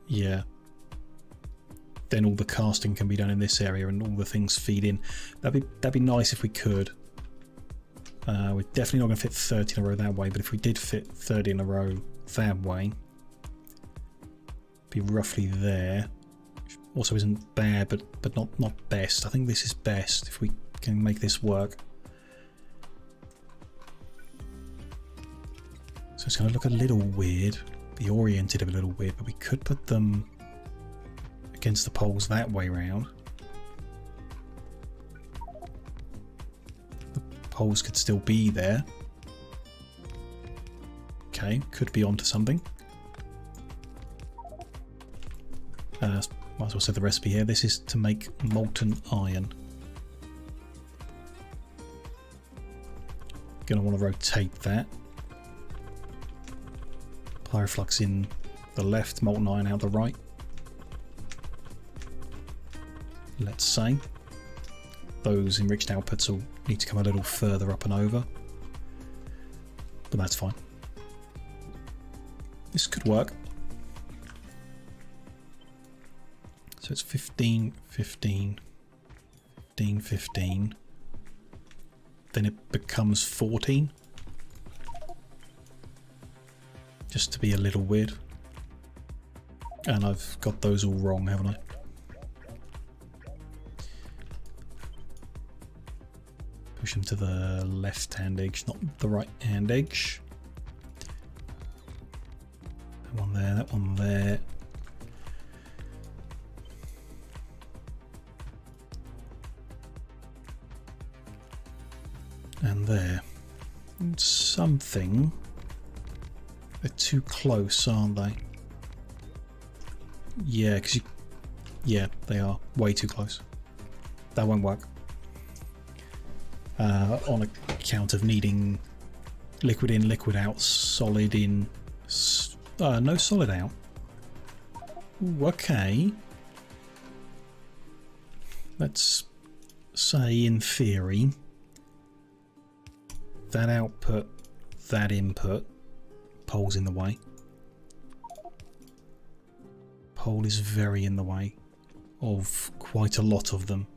Yeah. Then all the casting can be done in this area and all the things feed in. That'd be nice if we could. We're definitely not going to fit 30 in a row that way, but if we did fit 30 in a row that way, be roughly there. Also isn't bad, but not best. I think this is best if we can make this work. So it's going to look a little weird, be oriented a little weird, but we could put them against the poles that way round. The poles could still be there. Okay, could be onto something. Might as well say the recipe here. This is to make molten iron. Going to want to rotate that. Pyroflux in the left, molten iron out the right. Let's say. Those enriched outputs will need to come a little further up and over. But that's fine. This could work. So it's 15, 15, 15, 15. Then it becomes 14. Just to be a little weird. And I've got those all wrong, haven't I? Push them to the left-hand edge, not the right-hand edge. That one there, that one there. And there. And something. They're too close, aren't they? Yeah, because yeah, they are way too close. That won't work. On account of needing liquid in, liquid out, solid in. No solid out. Ooh, okay. Let's say, in theory, that output, that input, pole's in the way. Pole is very in the way of quite a lot of them.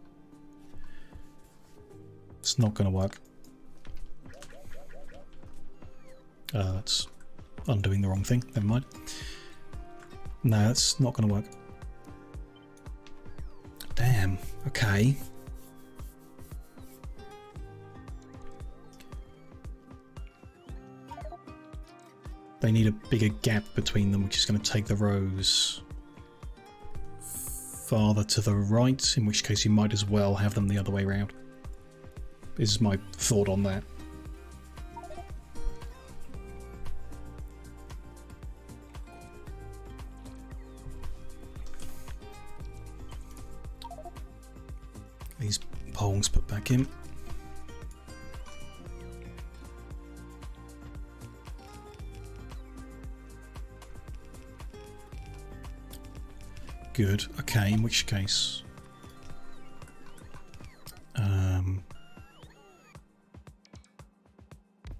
It's not going to work. That's undoing the wrong thing. Never mind. No, that's not going to work. Damn. Okay. They need a bigger gap between them, which is going to take the rows farther to the right, in which case you might as well have them the other way around. This is my thought on that. These poles put back in. Good. Okay, in which case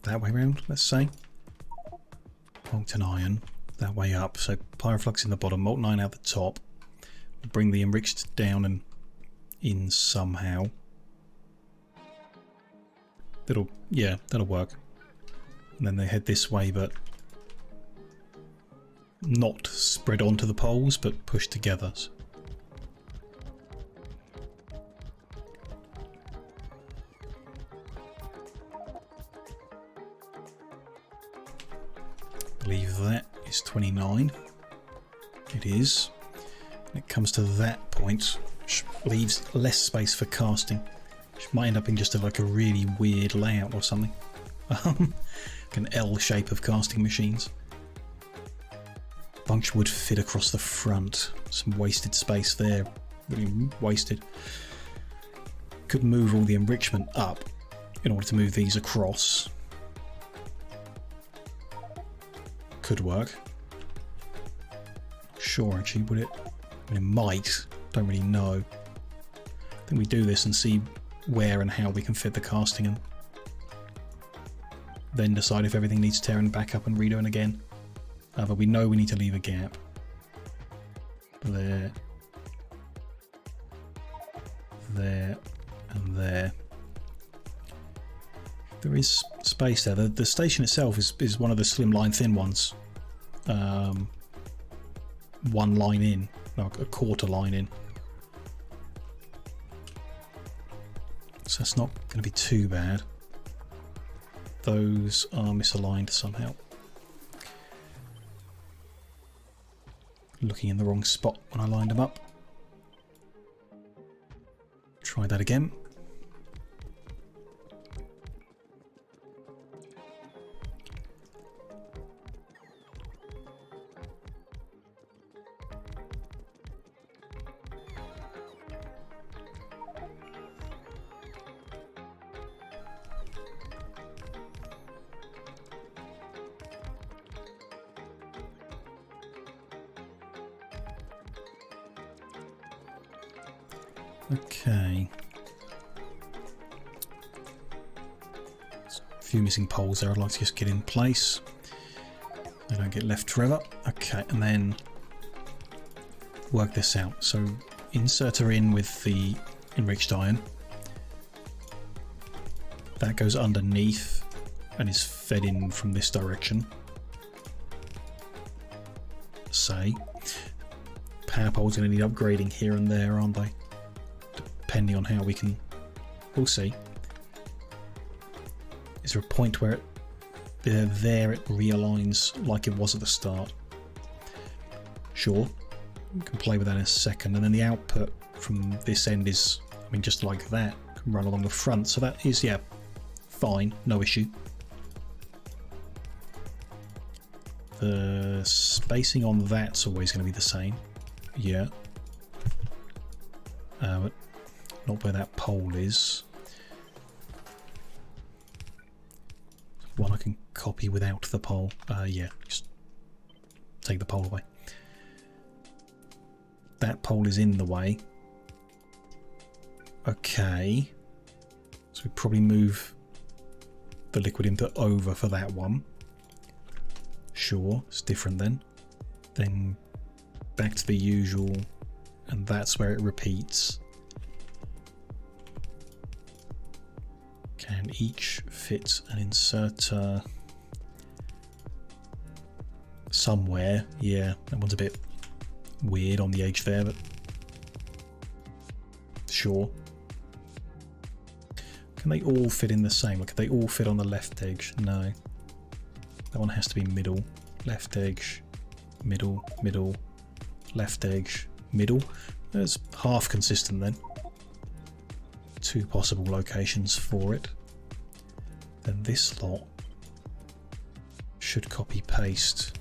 that way around, let's say. Molten iron that way up. So pyroflux in the bottom, molten iron out the top. Bring the enriched down and in somehow. That'll work. And then they head this way, but not spread onto the poles, but pushed together. I believe that is 29. It is. When it comes to that point, which leaves less space for casting, which might end up in just like a really weird layout or something. Like an L shape of casting machines. Bunch would fit across the front. Some wasted space there. Really wasted. Could move all the enrichment up in order to move these across. Could work. Sure, actually, would it? I mean, it might. Don't really know. I think we do this and see where and how we can fit the casting and then decide if everything needs tearing back up and redoing again. But we know we need to leave a gap. There. There. And there. There is space there. The station itself is one of the slimline thin ones. One line in. No, a quarter line in. So that's not going to be too bad. Those are misaligned somehow. Looking in the wrong spot when I lined them up. Try that again. Okay. A few missing poles there I'd like to just get in place. They don't get left forever. Okay, and then work this out. So insert her in with the enriched iron. That goes underneath and is fed in from this direction. Say. Power poles are going to need upgrading here and there, aren't they? Depending on how we can... We'll see. Is there a point where there it realigns like it was at the start? Sure. We can play with that in a second. And then the output from this end is, I mean, just like that. Can run along the front. So that is, yeah, fine. No issue. The spacing on that's always going to be the same. Yeah. But not where that pole is. One I can copy without the pole. Yeah, just take the pole away. That pole is in the way. Okay. So we probably move the liquid input over for that one. Sure, it's different then. Then back to the usual, and that's where it repeats. Can each fit an inserter somewhere? Yeah, that one's a bit weird on the edge there, but sure. Can they all fit in the same? Or can they all fit on the left edge? No. That one has to be middle. Left edge, middle, middle, left edge, middle. There's half consistent then. 2 possible locations for it. Then this lot should copy paste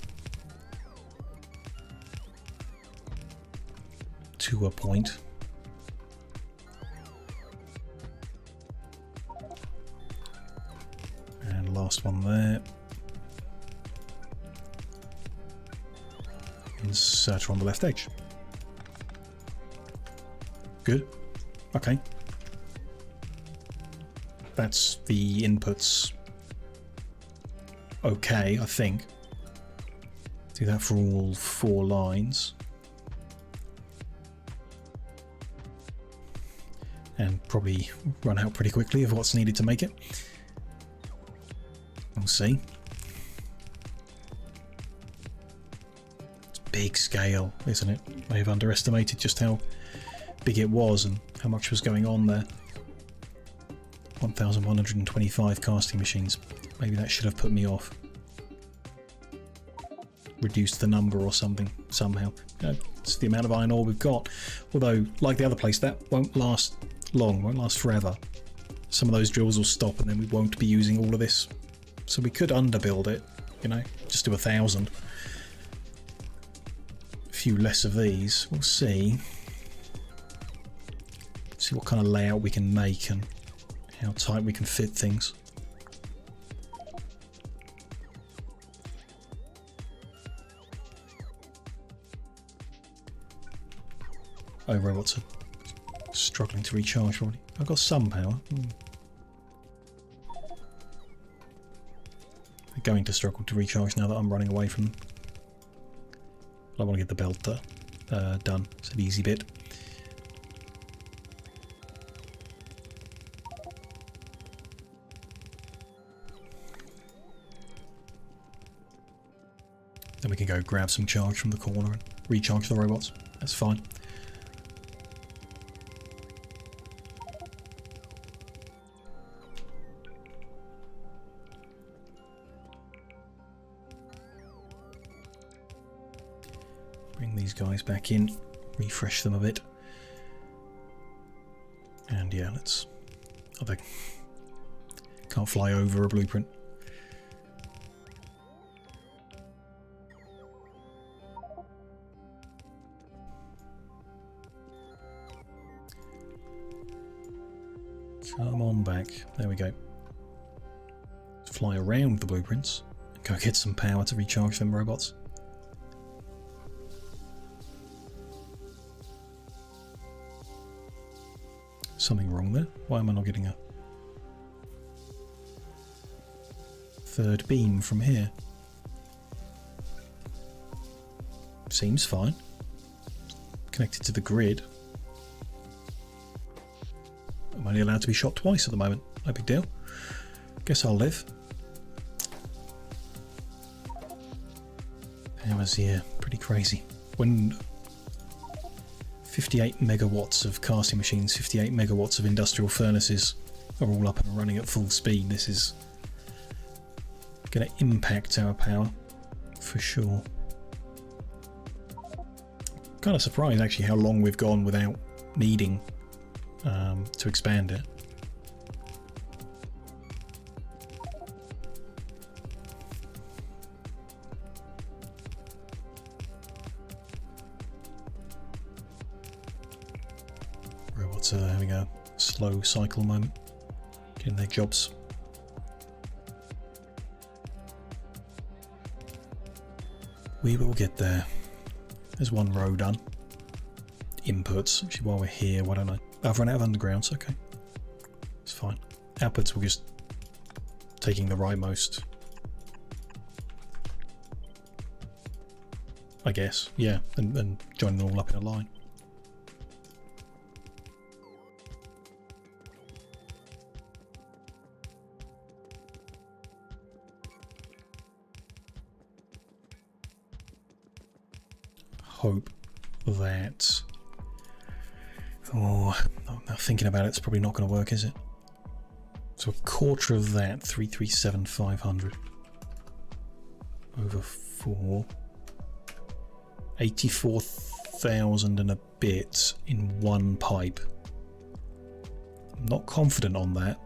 to a point. And last one there. Insert on the left edge. Good. Okay. That's the inputs. Okay, I think. Do that for all 4 lines. And probably run out pretty quickly of what's needed to make it. We'll see. It's big scale, isn't it? I have underestimated just how big it was and how much was going on there. 1,125 casting machines. Maybe that should have put me off. Reduced the number or something, somehow. It's the amount of iron ore we've got. Although, like the other place, that won't last long, won't last forever. Some of those drills will stop and then we won't be using all of this. So we could underbuild it, you know, just do 1,000. A few less of these, we'll see. See what kind of layout we can make and how tight we can fit things. Oh, robots are struggling to recharge already. I've got some power. They're going to struggle to recharge now that I'm running away from them. I want to get the belt done. It's an easy bit. Then we can go grab some charge from the corner and recharge the robots. That's fine. Bring these guys back in, refresh them a bit. And yeah, let's... Oh, they can't fly over a blueprint. Come on back. There we go. Let's fly around the blueprints and go get some power to recharge them robots. Something wrong there. Why am I not getting a third beam from here? Seems fine. Connected to the grid. I'm only allowed to be shot twice at the moment. No big deal. Guess I'll live. Powers here. Pretty crazy. When 58 megawatts of casting machines, 58 megawatts of industrial furnaces are all up and running at full speed, this is going to impact our power for sure. Kind of surprised actually how long we've gone without needing to expand it. Robots are having a slow cycle moment, getting their jobs. We will get there. There's one row done. Inputs, actually while we're here, why don't I? I've run out of undergrounds, okay. It's fine. Outputs will just taking the rightmost. I guess, yeah, and joining them all up in a line. Hope that... Oh, now thinking about it, it's probably not going to work, is it? So a quarter of that, 337,500 over 4, 84 1,000 and a bit in one pipe. I'm not confident on that.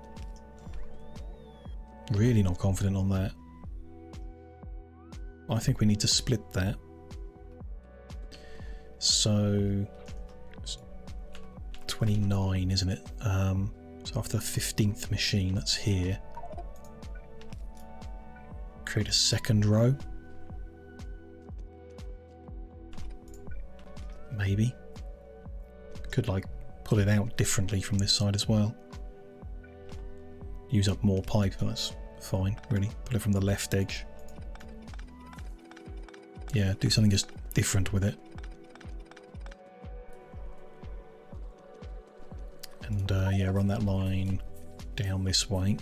Really not confident on that. I think we need to split that. So, it's 29, isn't it? So after the 15th machine that's here, create a second row. Maybe. Could like pull it out differently from this side as well. Use up more pipe, but that's fine, really. Pull it from the left edge. Yeah, do something just different with it. And yeah, run that line down this way.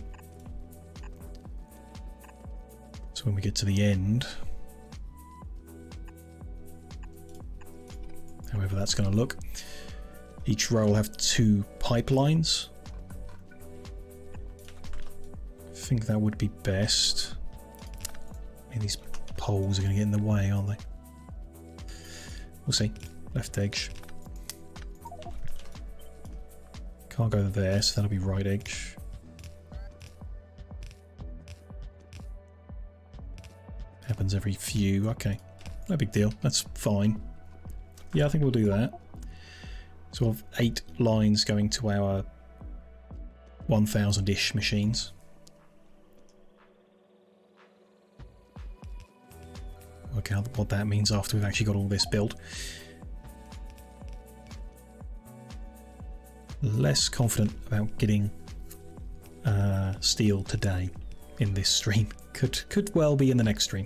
So when we get to the end, however that's going to look, each row will have 2 pipelines. I think that would be best. I mean, these poles are going to get in the way, aren't they? We'll see. Left edge. Can't go there, so that'll be right edge. Happens every few. Okay, no big deal. That's fine. Yeah, I think we'll do that. So we'll have 8 lines going to our 1,000-ish machines. Work out what that means after we've actually got all this built. Less confident about getting steel today in this stream. Could well be in the next stream.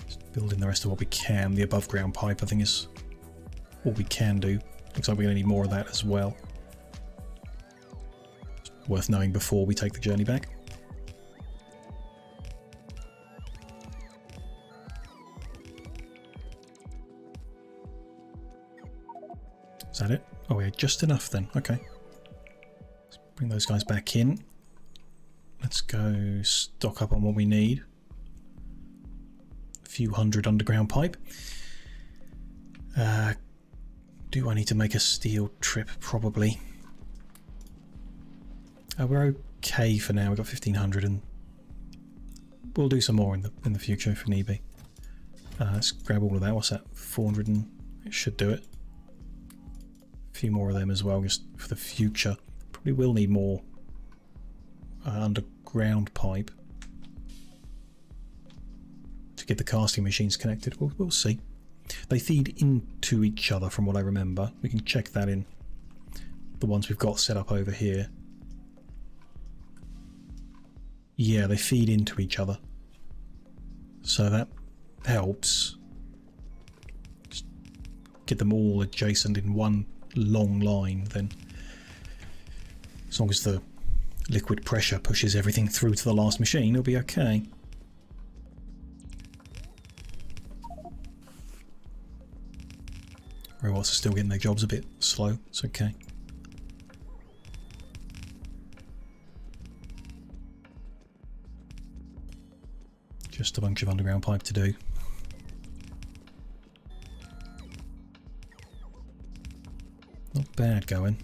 Just building the rest of what we can. The above ground pipe I think is all we can do. Looks like we're going to need more of that as well. Worth knowing before we take the journey back. Is that it? Oh, yeah, just enough then. Okay. Let's bring those guys back in. Let's go stock up on what we need. A few hundred underground pipe. Do I need to make a steel trip? Probably. We're okay for now. We've got 1,500 and we'll do some more in the future if need be. Let's grab all of that. What's that? 400 and it should do it. A few more of them as well, just for the future. Probably will need more underground pipe to get the casting machines connected. We'll see. They feed into each other from what I remember. We can check that in the ones we've got set up over here. Yeah, they feed into each other. So that helps. Just get them all adjacent in one long line, then as long as the liquid pressure pushes everything through to the last machine, it'll be okay. Robots are still getting their jobs a bit slow. It's okay. Just a bunch of underground pipe to do. Not bad going.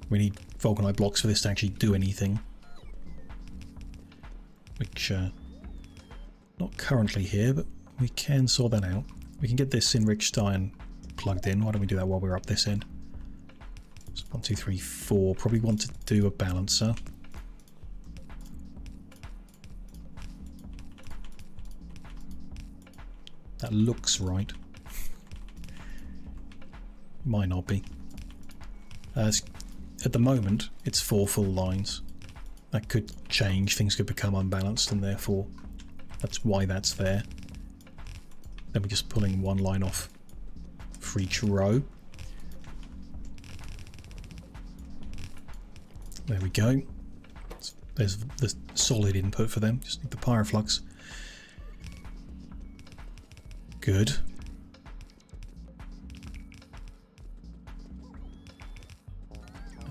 We need vulcanite blocks for this to actually do anything. Which, not currently here, but we can sort that out. We can get this enriched iron plugged in. Why don't we do that while we're up this end? So 1, 2, 3, 4. Probably want to do a balancer. That looks right. Might not be. At the moment, it's 4 full lines. That could change. Things could become unbalanced, and therefore that's why that's there. Then we're just pulling one line off for each row. There we go. There's the solid input for them. Just need the pyroflux. Good.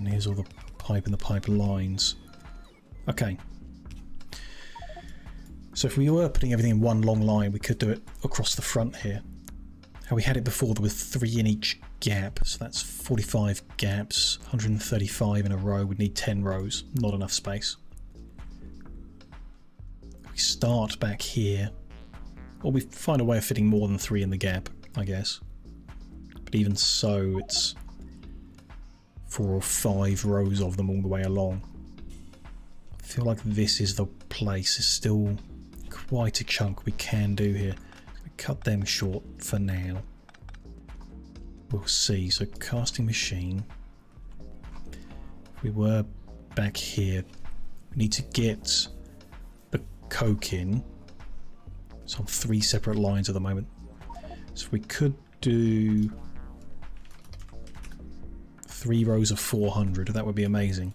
And here's all the pipe and the pipe lines. Okay. So if we were putting everything in one long line, we could do it across the front here. How we had it before, there was 3 in each gap, so that's 45 gaps, 135 in a row. We'd need 10 rows, not enough space. We start back here, or we find a way of fitting more than 3 in the gap, I guess. But even so, it's 4 or 5 rows of them all the way along. I feel like this is the place. It's still quite a chunk we can do here. Cut them short for now. We'll see. So casting machine. If we were back here, we need to get the coke in. It's on 3 separate lines at the moment. So if we could do 3 rows of 400, that would be amazing.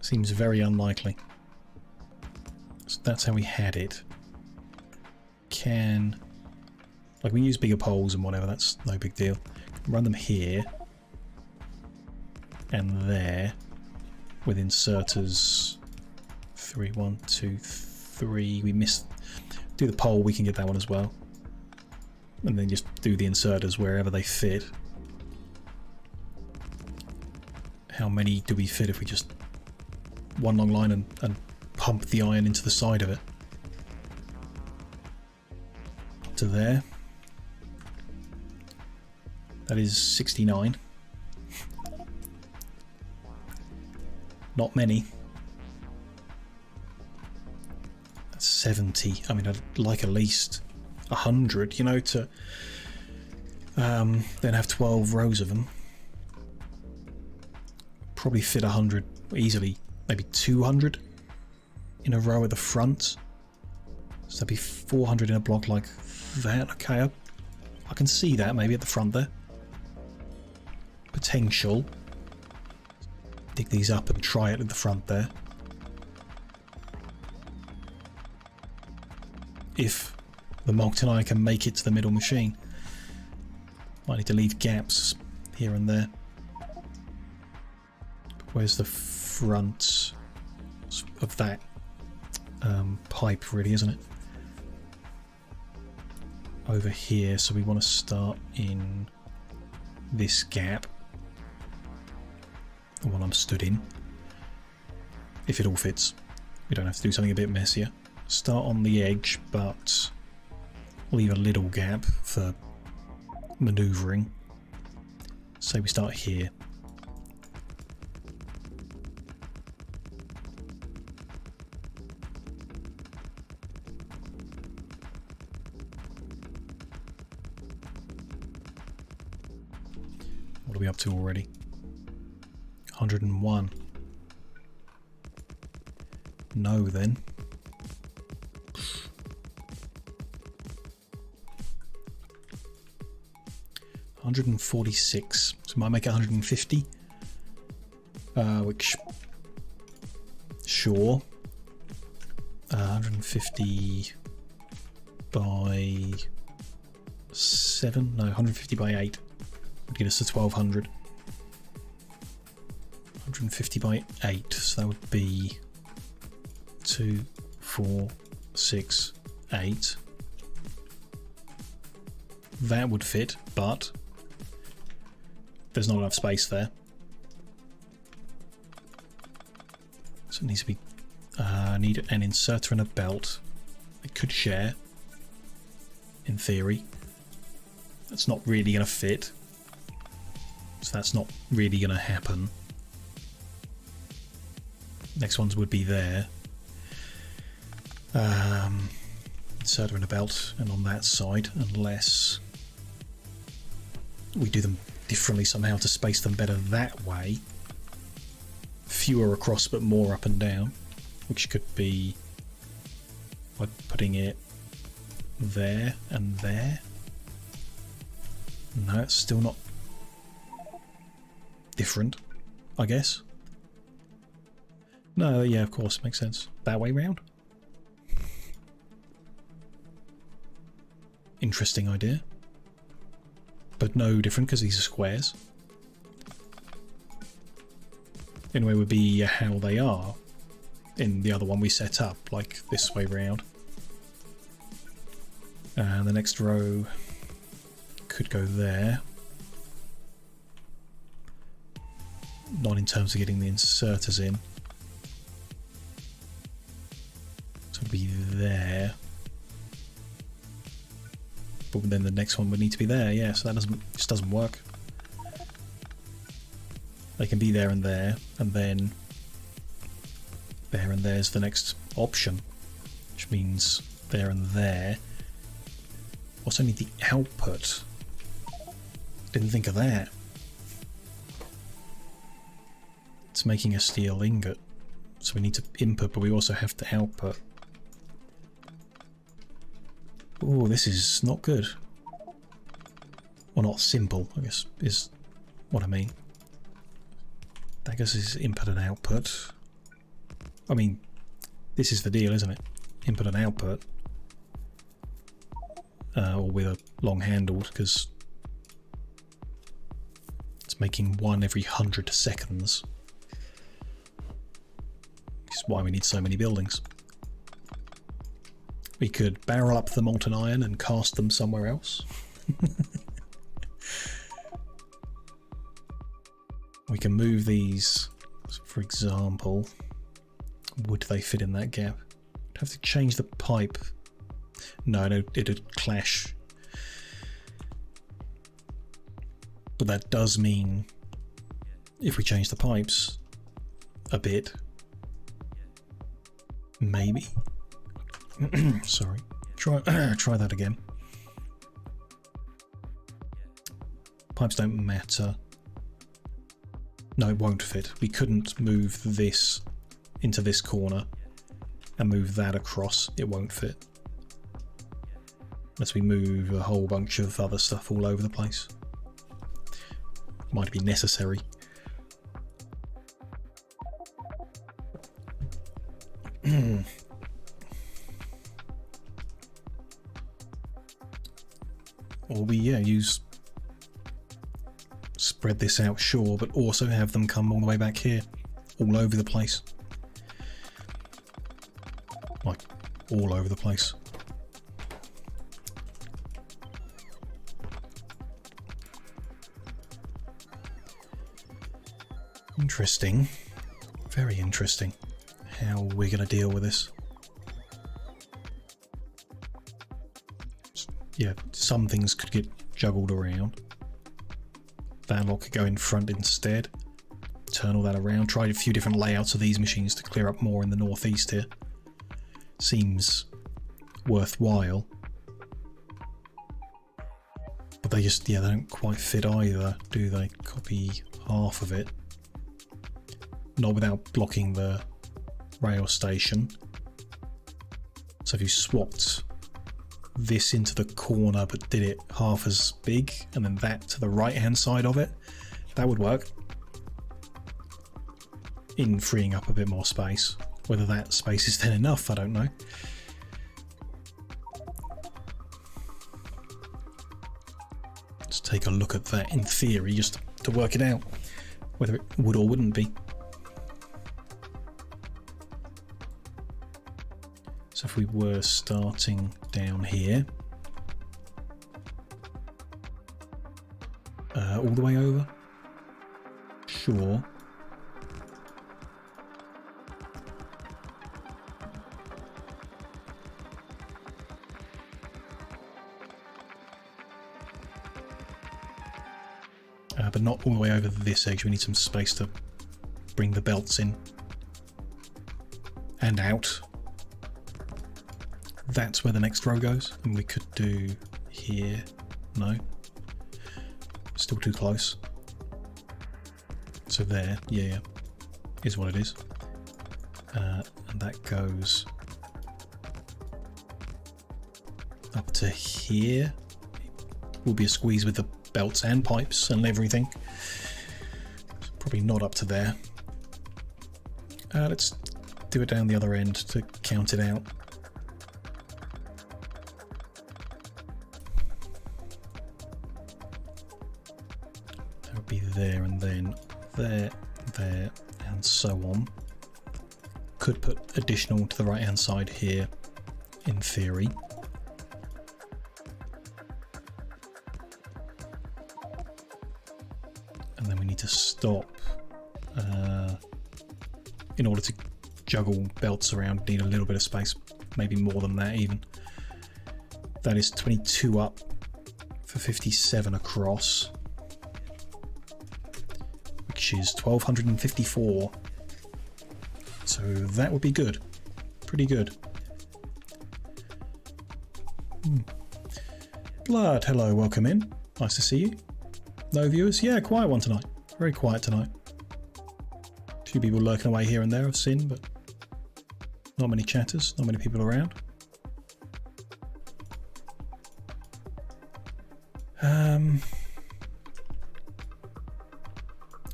Seems very unlikely. So that's how we had it. Like we use bigger poles and whatever, that's no big deal. Run them here and there with inserters 3, 1, 2, 3. We missed. Do the pole, we can get that one as well. And then just do the inserters wherever they fit. How many do we fit if we just one long line and pump the iron into the side of it? To there. That is 69. Not many. That's 70. I mean, I'd like at least 100, you know, to then have 12 rows of them. Probably fit 100 easily, maybe 200 in a row at the front. So that'd be 400 in a block like that. Okay, I can see that maybe at the front there. Potential. Dig these up and try it at the front there. If the Moncton Iron can make it to the middle machine. Might need to leave gaps here and there. Where's the front of that pipe, really, isn't it? Over here, so we want to start in this gap. The one I'm stood in. If it all fits. We don't have to do something a bit messier. Start on the edge, but leave a little gap for manoeuvring. Say we start here. What are we up to already? 101. No, then. $146. So might make it 150. Which, sure. 150 by 7. No, 150 by 8 would get us to 1200. 150 by 8, so that would be 2, 4, 6, 8. That would fit, but there's not enough space there. So it needs to be need an inserter and a belt. It could share, in theory. That's not really going to fit. So that's not really going to happen. Next ones would be there. Inserter and a belt, and on that side, unless we do them differently somehow to space them better that way. Fewer across but more up and down, which could be by putting it there and there. No, it's still not different, I guess. No, yeah, of course, makes sense. That way round. Interesting idea. but no different because these are squares. Anyway, would be how they are in the other one we set up, like this way round. And the next row could go there. Not in terms of getting the inserters in. So it'd be there. But then the next one would need to be there, yeah, so that just doesn't work. They can be there, and then there and there's the next option, which means there and there. What's only the output? Didn't think of that. It's making a steel ingot, so we need to input, but we also have to output. Oh, this is not good. Well, not simple, I guess, is what I mean. I guess is input and output. I mean, this is the deal, isn't it? Input and output. Or with a long handled, because it's making one every 100 seconds. Which is why we need so many buildings. We could barrel up the molten iron and cast them somewhere else. We can move these, for example. Would they fit in that gap? I'd have to change the pipe. No, it'd clash. But that does mean if we change the pipes a bit, maybe. Sorry. Try that again. Pipes don't matter. No, it won't fit. We couldn't move this into this corner and move that across. It won't fit. Unless we move a whole bunch of other stuff all over the place. Might be necessary. Or we, spread this out, sure, but also have them come all the way back here, all over the place. Like, all over the place. Interesting. Very interesting. How we're going to deal with this. Yeah, some things could get juggled around. That lot could go in front instead. Turn all that around. Try a few different layouts of these machines to clear up more in the northeast here. Seems worthwhile. But they just, they don't quite fit either, do they? Copy half of it. Not without blocking the rail station. So if you swapped this into the corner but did it half as big and then that to the right hand side of it, that would work in freeing up a bit more space. Whether that space is then enough, I don't know. Let's take a look at that in theory just to work it out, whether it would or wouldn't be. So if we were starting down here, all the way over, sure. But not all the way over this edge. We need some space to bring the belts in and out. That's where the next row goes, and we could do here. No, still too close. So there, yeah, is what it is. And that goes up to here. Will be a squeeze with the belts and pipes and everything. Probably not up to there. Let's do it down the other end to count it out. would be there and then there, there, and so on. Could put additional to the right hand side here in theory. And then we need to stop in order to juggle belts around. Need a little bit of space, maybe more than that even. That is 22 up for 57 across, which is 1254. So that would be good, pretty good. Blood, hello, welcome in. Nice to see you. No viewers? Yeah, quiet one tonight. Very quiet tonight. A few people lurking away here and there, I've seen, but not many chatters, not many people around.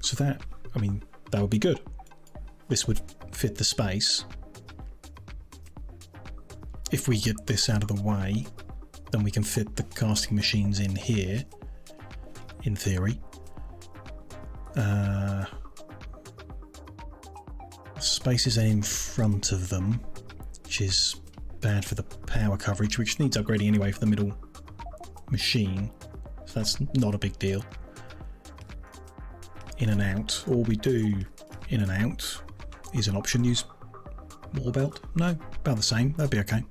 So that, I mean, that would be good. This would fit the space. If we get this out of the way, then we can fit the casting machines in here, in theory. Space is in front of them, which is bad for the power coverage, which needs upgrading anyway for the middle machine. So that's not a big deal. In and out. All we do in and out is an option. Use wall belt. No, about the same. That'd be okay.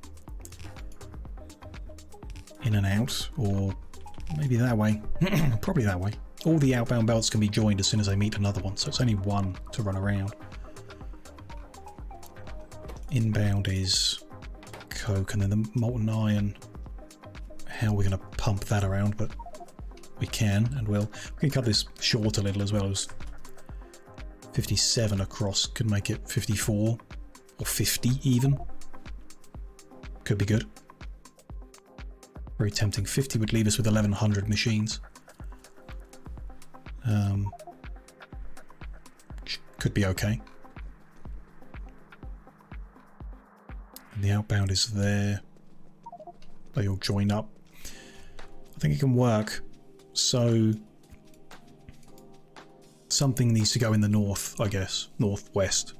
In and out, or maybe that way. Probably that way. All the outbound belts can be joined as soon as they meet another one, so it's only one to run around. Inbound is coke, and then the molten iron. How are we going to pump that around? But we can and will. We can cut this short a little as well. As 57 across could make it 54 or 50 even. Could be good. Very tempting. 50 would leave us with 1100 machines. Could be okay. And the outbound is there. They all join up. I think it can work. So something needs to go in the north, I guess, northwest.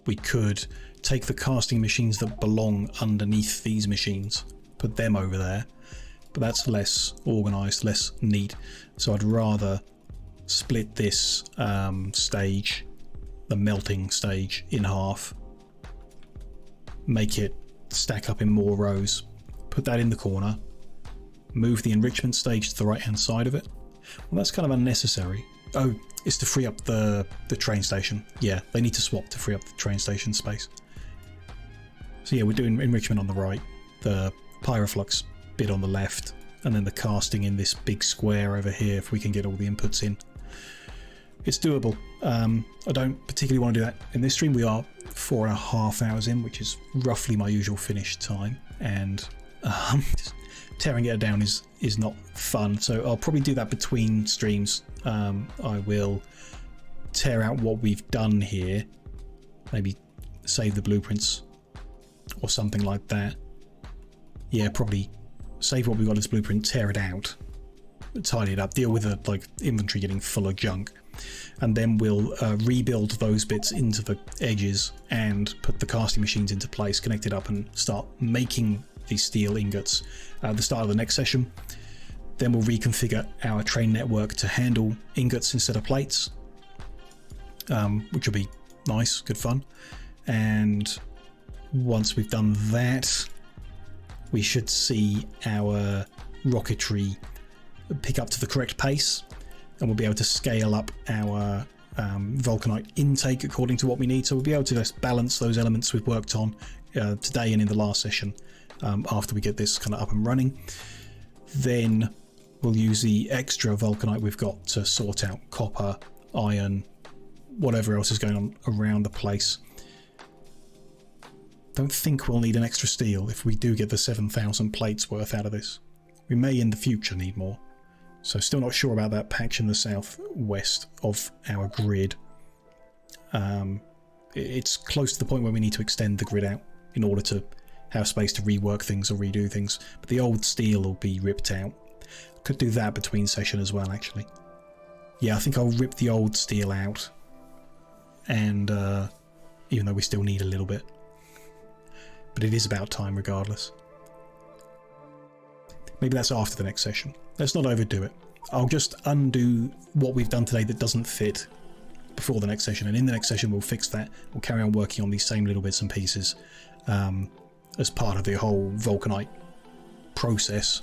We could take the casting machines that belong underneath these machines, put them over there, but that's less organized, less neat. So I'd rather split this stage, the melting stage, in half, make it stack up in more rows, put that in the corner, move the enrichment stage to the right hand side of it. Well, that's kind of unnecessary. Oh, it's to free up the train station. Yeah, they need to swap to free up the train station space. So yeah, we're doing enrichment on the right, the pyroflux bit on the left, and then the casting in this big square over here if we can get all the inputs in. It's doable. I don't particularly want to do that in this stream. We are 4.5 hours in, which is roughly my usual finish time, and just tearing it down is not fun. So I'll probably do that between streams. I will tear out what we've done here, maybe save the blueprints or something like that. Yeah, probably save what we've got as blueprint, tear it out, tidy it up, deal with the inventory getting full of junk, and then we'll rebuild those bits into the edges and put the casting machines into place, connect it up, and start making these steel ingots at the start of the next session. Then we'll reconfigure our train network to handle ingots instead of plates, which will be nice, good fun. And once we've done that, we should see our rocketry pick up to the correct pace, and we'll be able to scale up our vulcanite intake according to what we need. So we'll be able to just balance those elements we've worked on today and in the last session after we get this kind of up and running. Then we'll use the extra vulcanite we've got to sort out copper, iron, whatever else is going on around the place. Don't think we'll need an extra steel if we do get the 7,000 plates worth out of this. We may in the future need more. So still not sure about that patch in the southwest of our grid. It's close to the point where we need to extend the grid out in order to have space to rework things or redo things. But the old steel will be ripped out. Could do that between session as well, actually. Yeah, I think I'll rip the old steel out, and even though we still need a little bit, but it is about time regardless. Maybe that's after the next session. Let's not overdo it. I'll just undo what we've done today that doesn't fit before the next session, and in the next session we'll fix that. We'll carry on working on these same little bits and pieces as part of the whole Vulcanite process.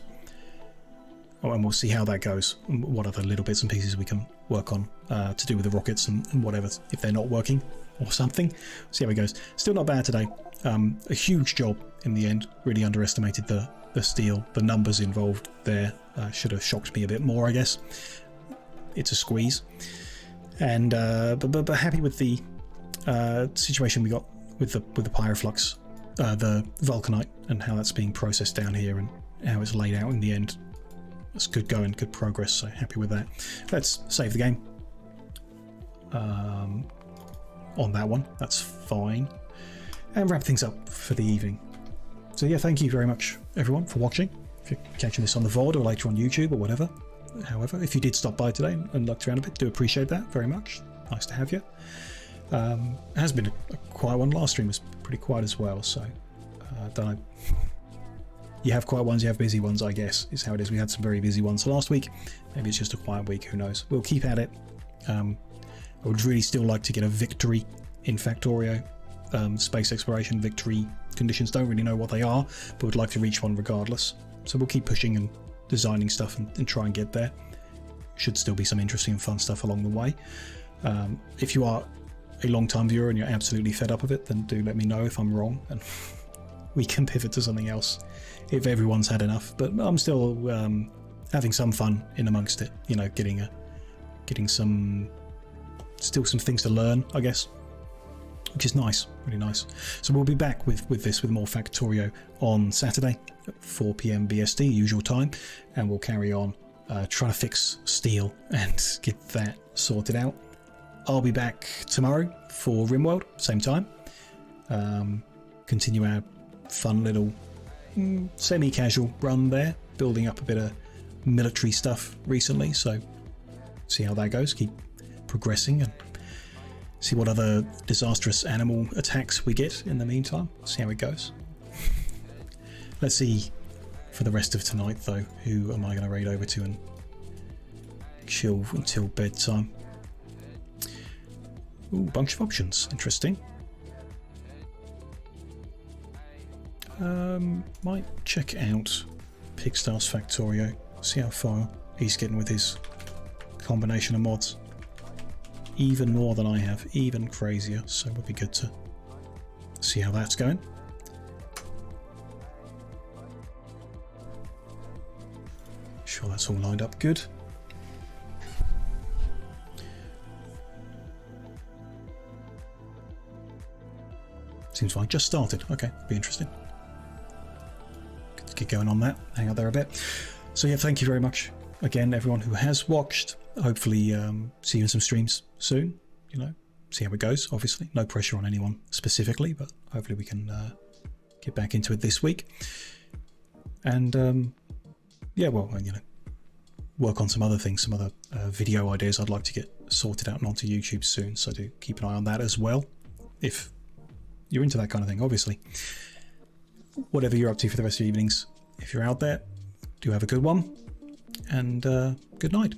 Oh, and we'll see how that goes, what other little bits and pieces we can work on to do with the rockets and whatever, if they're not working or something. See how it goes. Still not bad today. A huge job in the end. Really underestimated the steel. The numbers involved there should have shocked me a bit more, I guess. It's a squeeze. And but happy with the situation we got with the Pyroflux, the Vulcanite, and how that's being processed down here and how it's laid out in the end. It's good going, good progress, so happy with that. Let's save the game on that one. That's fine. And wrap things up for the evening. So yeah, thank you very much everyone for watching. If you're catching this on the VOD or later on YouTube or whatever. However, if you did stop by today and looked around a bit, do appreciate that very much. Nice to have you. It has been a quiet one. Last stream was pretty quiet as well, so I don't know. You have quiet ones, you have busy ones, I guess, is how it is. We had some very busy ones last week. Maybe it's just a quiet week, who knows. We'll keep at it. I would really still like to get a victory in Factorio. Space exploration victory conditions, don't really know what they are, but would like to reach one regardless. So we'll keep pushing and designing stuff and try and get there. Should still be some interesting and fun stuff along the way. If you are a long-time viewer and you're absolutely fed up of it, then do let me know if I'm wrong, and we can pivot to something else if everyone's had enough. But I'm still having some fun in amongst it, you know, getting some things to learn, I guess, which is nice, really nice. So we'll be back with more Factorio on Saturday at 4 PM BST, usual time, and we'll carry on trying to fix steel and get that sorted out. I'll be back tomorrow for RimWorld, same time. Continue our fun little semi-casual run there, building up a bit of military stuff recently, so see how that goes. Keep progressing and see what other disastrous animal attacks we get in the meantime. See how it goes. Let's see for the rest of tonight though, who am I going to raid over to and chill until bedtime. Ooh, bunch of options, interesting. Might check out Pigstar's Factorio, see how far he's getting with his combination of mods. Even more than I have, even crazier, so it would be good to see how that's going. Sure, that's all lined up good. Seems fine. Just started. Okay, be interesting. Get going on that. Hang out there a bit. So yeah, thank you very much again, everyone who has watched. Hopefully, see you in some streams soon. You know, see how it goes. Obviously, no pressure on anyone specifically, but hopefully we can get back into it this week. And yeah, well, you know, work on some other things, some other video ideas I'd like to get sorted out and onto YouTube soon. So do keep an eye on that as well, if you're into that kind of thing, obviously. Whatever you're up to for the rest of your evenings, if you're out there, do have a good one, and good night.